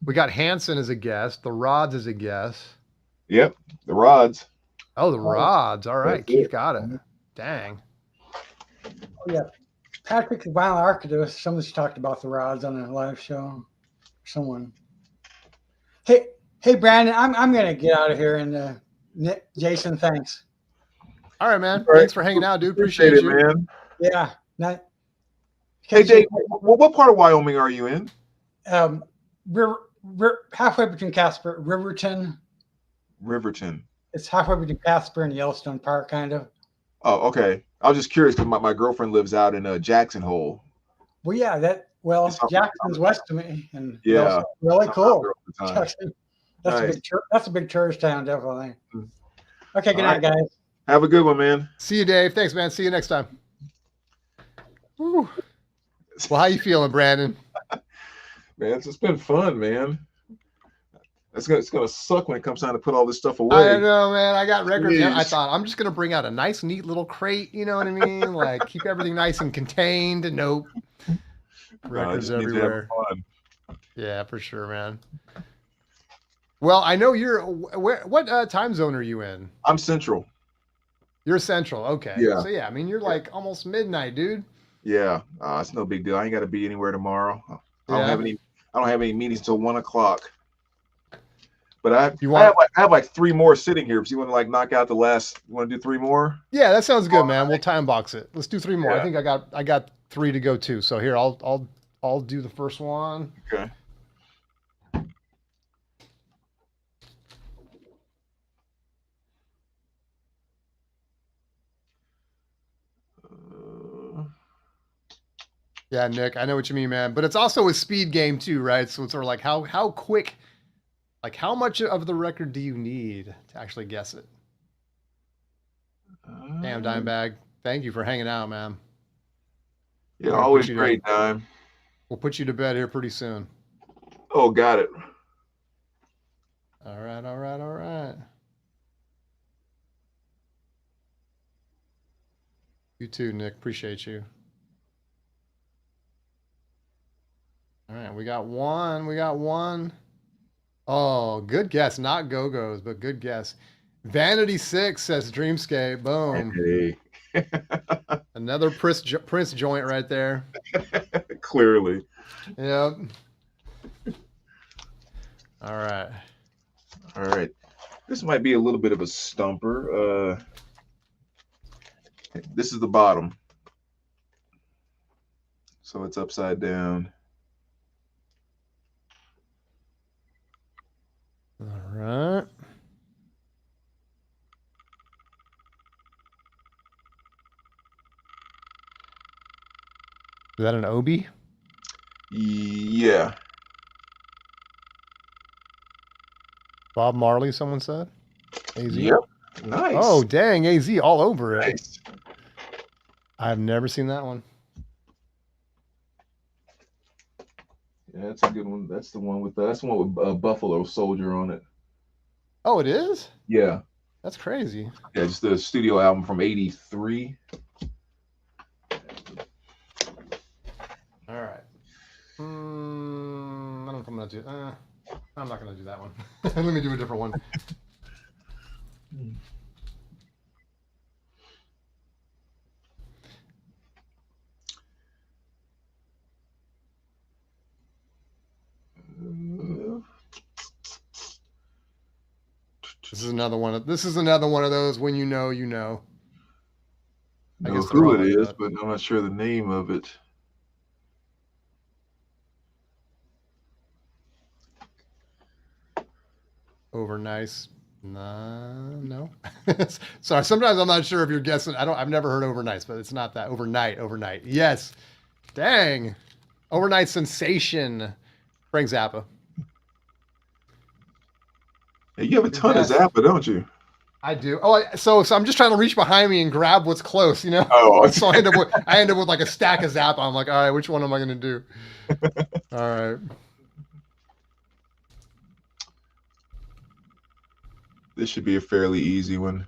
We got Hanson as a guest. The Rods as a guest. Yep, the Rods. Oh, the Rods. All right, That's Keith it. got it. Dang. Oh, yeah. Patrick, the Violent Archivist, somebody's talked about the Rods on a live show. Someone. Hey, Hey, Brandon, I'm gonna get out of here. And Jason, thanks. All right, man. All right. Thanks for hanging out, dude. Appreciate it, you. man. Yeah. Not, Hey, Dave, what part of Wyoming are you in? Halfway between Casper, Riverton. Riverton. It's halfway between Casper and Yellowstone Park, kind of. Oh, okay. I was just curious because my girlfriend lives out in Jackson Hole. Well, yeah, Jackson's west of me, and Yeah, really cool. Jackson. That's Nice. a big tourist town, definitely. Mm. Okay, good night, guys. Have a good one, man. See you, Dave. Thanks, man. See you next time. Woo. Well, how you feeling, Brandon? Man, it's been fun, man. It's gonna suck when it comes time to put all this stuff away. I know, man. I got records. Jeez. I thought I'm just gonna bring out a nice, neat little crate. You know what I mean? Like keep everything nice and contained. Nope. Records everywhere. Yeah, for sure, man. Well, I know you're. What time zone are you in? I'm Central. You're Central. Okay. Yeah. So yeah, I mean you're like almost midnight, dude. Yeah, it's no big deal. I ain't got to be anywhere tomorrow. I don't have any meetings till 1 o'clock. But I have like 3 more sitting here. If you want to like knock out the last, you want to do 3 more? Yeah, that sounds good, man. We'll time box it. Let's do 3 more. Yeah. I think I got 3 to go too. So here, I'll do the first one. Okay. Yeah, Nick, I know what you mean, man. But it's also a speed game too, right? So it's sort of like how quick, like how much of the record do you need to actually guess it? Damn, Dimebag. Thank you for hanging out, man. Yeah, always great, Dime. We'll put you to bed here pretty soon. Oh, got it. All right, all right, all right. You too, Nick. Appreciate you. All right, we got one. We got one. Oh, good guess. Not Go-Go's, but good guess. Vanity 6 says Dreamscape. Boom. Hey. Another Prince joint right there. Clearly. Yep. All right. All right. This might be a little bit of a stumper. This is the bottom. So it's upside down. All right. Is that an Obi? Yeah. Bob Marley, someone said? AZ? Yep. Nice. Oh, dang. AZ all over it. Nice. I've never seen that one. Yeah, that's a good one. That's the one with Buffalo Soldier on it. Oh, it is? Yeah. That's crazy. Yeah, just the studio album from '83. All right. I don't know if I'm going to do I'm not going to do that one. Let me do a different one. This is another one of those when you know, you know. I know who it is, but I'm not sure the name of it. Over nice. No. Sorry, sometimes I'm not sure if you're guessing. I've never heard overnight, but it's not that. Overnight. Yes. Dang. Overnight sensation. Frank Zappa. Hey, you have a ton of Zappa, don't you? I do. Oh, so I'm just trying to reach behind me and grab what's close, you know? Oh. So I end up with like a stack of Zappa. I'm like, all right, which one am I going to do? All right. This should be a fairly easy one.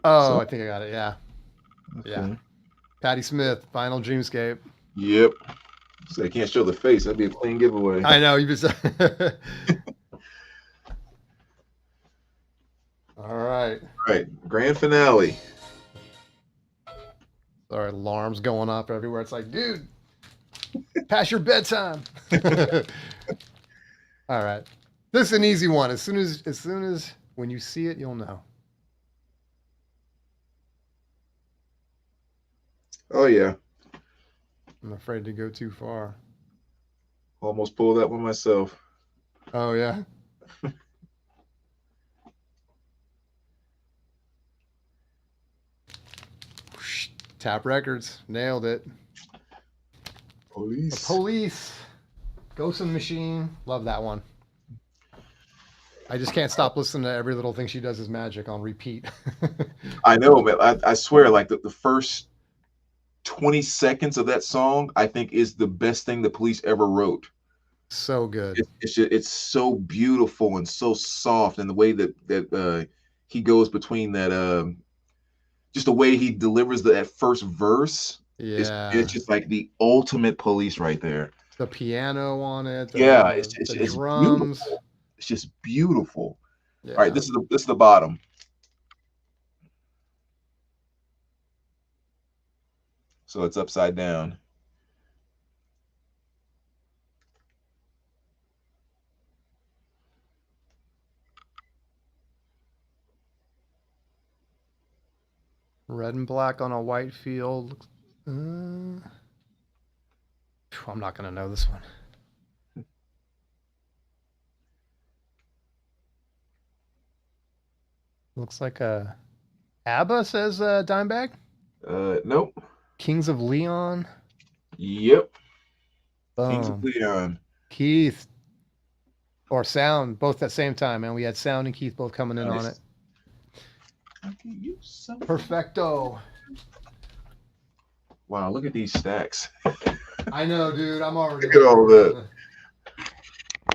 Oh, I think I got it. Yeah. Okay. Yeah. Patti Smith, Final Dreamscape. Yep. So I can't show the face. That'd be a clean giveaway. I know. You just. right. All right, grand finale. Sorry, alarms going off everywhere. It's like, dude, past your bedtime. All right. This is an easy one. As soon as when you see it, you'll know. Oh yeah, I'm afraid to go too far. almost pulled that one myself. Oh yeah. Tap Records. Nailed it. The Police. Police. Ghost in the Machine. Love that one. I just can't stop listening to Every Little Thing She Does Is Magic on repeat. I know, man. I swear, like the first 20 seconds of that song, I think is the best thing the Police ever wrote. So good. It's so beautiful and so soft, and the way that he goes between that just the way he delivers that first verse. Yeah. It's just like the ultimate Police right there. The piano on it. Yeah, the it's drums. beautiful. It's just beautiful. Yeah. All right, this is the bottom. So it's upside down. Red and black on a white field. I'm not gonna know this one. Looks like a ABBA, says Dimebag. Nope. Kings of Leon. Yep. Boom. Kings of Leon. Keith. Or Sound, both at the same time, man. We had Sound and Keith both coming in on it. Perfecto. Wow, look at these stacks. I know, dude. I'm already. Look at all that.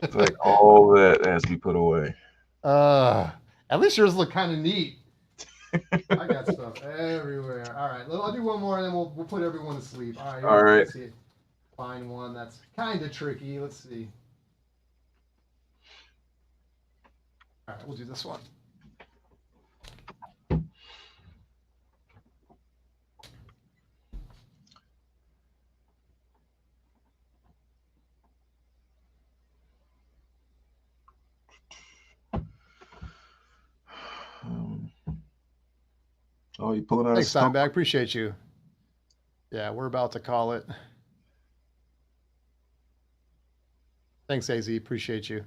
It's like all that has to be put away. At least yours look kind of neat. I got stuff everywhere. All right, I'll do one more, and then we'll put everyone to sleep. All right. All right. Let's see. Find one that's kind of tricky. Let's see. All right, we'll do this one. Oh, you pulling out Thanks, a stump? Dimebag. Appreciate you. Yeah, we're about to call it. Thanks, AZ. Appreciate you.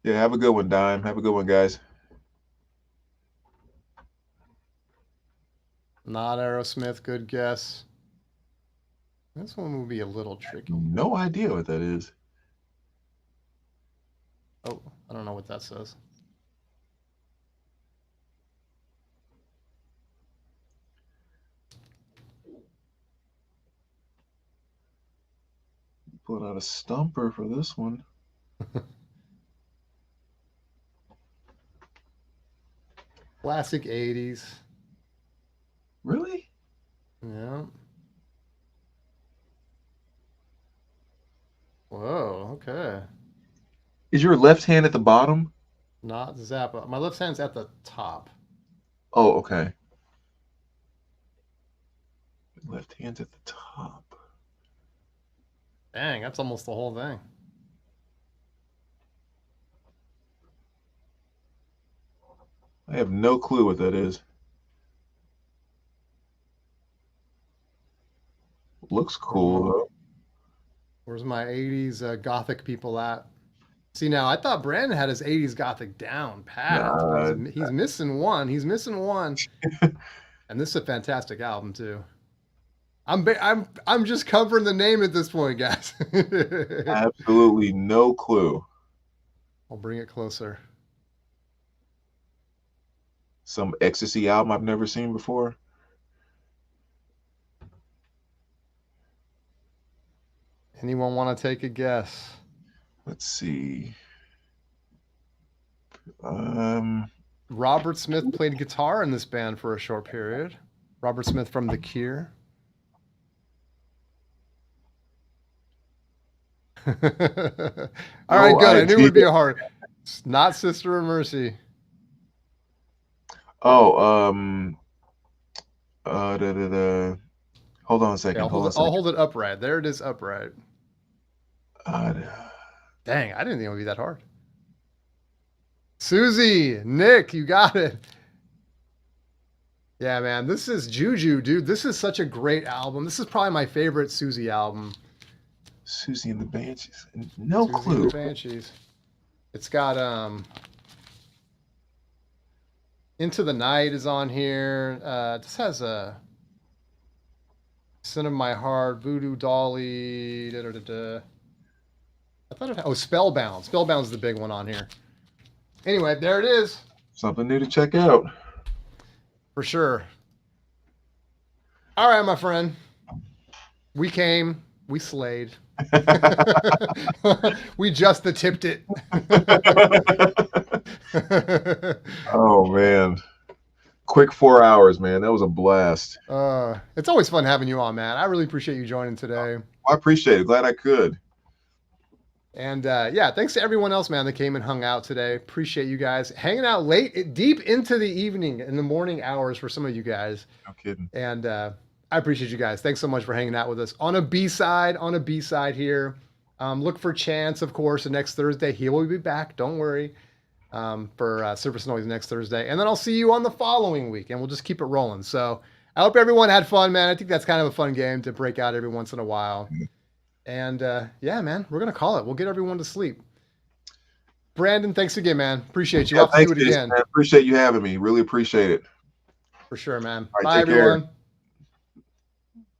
Yeah, have a good one, Dime. Have a good one, guys. Not Aerosmith. Good guess. This one will be a little tricky. No idea what that is. Oh, I don't know what that says. Pulling out a stumper for this one. Classic 80s. Really? Yeah. Whoa, okay. Is your left hand at the bottom? Not Zappa. My left hand's at the top. Oh, okay. Left hand's at the top. Dang, that's almost the whole thing. I have no clue what that is. Looks cool, though. Where's my 80s Gothic people at? See, now I thought Brandon had his 80s Gothic down pat. Nah. He's missing one. He's missing one. And this is a fantastic album too. I'm just covering the name at this point, guys. Absolutely no clue. I'll bring it closer. Some ecstasy album I've never seen before. Anyone want to take a guess? Let's see. Robert Smith played guitar in this band for a short period. Robert Smith from The Cure. All right, good. I knew it would be a hard. It's not Sister of Mercy. Oh, hold on a Okay, second. I'll Hold on a hold I'll second. hold it upright. There it is, upright. Uh, Dang, I didn't think it would be that hard. Susie, Nick, you got it. Yeah, man, this is Juju, dude. This is such a great album. This is probably my favorite Susie album. Susie and the Banshees. No Susie and clue. the Banshees. It's got Into the Night is on here. This has a Sin of My Heart, Voodoo Dolly. Da, da, da, da. I thought it had, Spellbound. Spellbound's the big one on here. Anyway, there it is. Something new to check out. For sure. All right, my friend. We came. We slayed. We just tipped it. Oh man. Quick 4 hours, man. That was a blast. It's always fun having you on, man. I really appreciate you joining today. I appreciate it. Glad I could. And yeah, thanks to everyone else, man, that came and hung out today. Appreciate you guys hanging out late, deep into the evening, in the morning hours for some of you guys. No kidding. And I appreciate you guys. Thanks so much for hanging out with us on a B-side here. Look for Chance, of course, next Thursday. He will be back. Don't worry. For Surface Noise next Thursday. And then I'll see you on the following week, and we'll just keep it rolling. So I hope everyone had fun, man. I think that's kind of a fun game to break out every once in a while. And yeah, man, we're going to call it. We'll get everyone to sleep. Brandon, thanks again, man. Appreciate you. Yeah, I'll have to do it Jason, again. man. Appreciate you having me. Really appreciate it. For sure, man. All right, Bye, take care. everyone.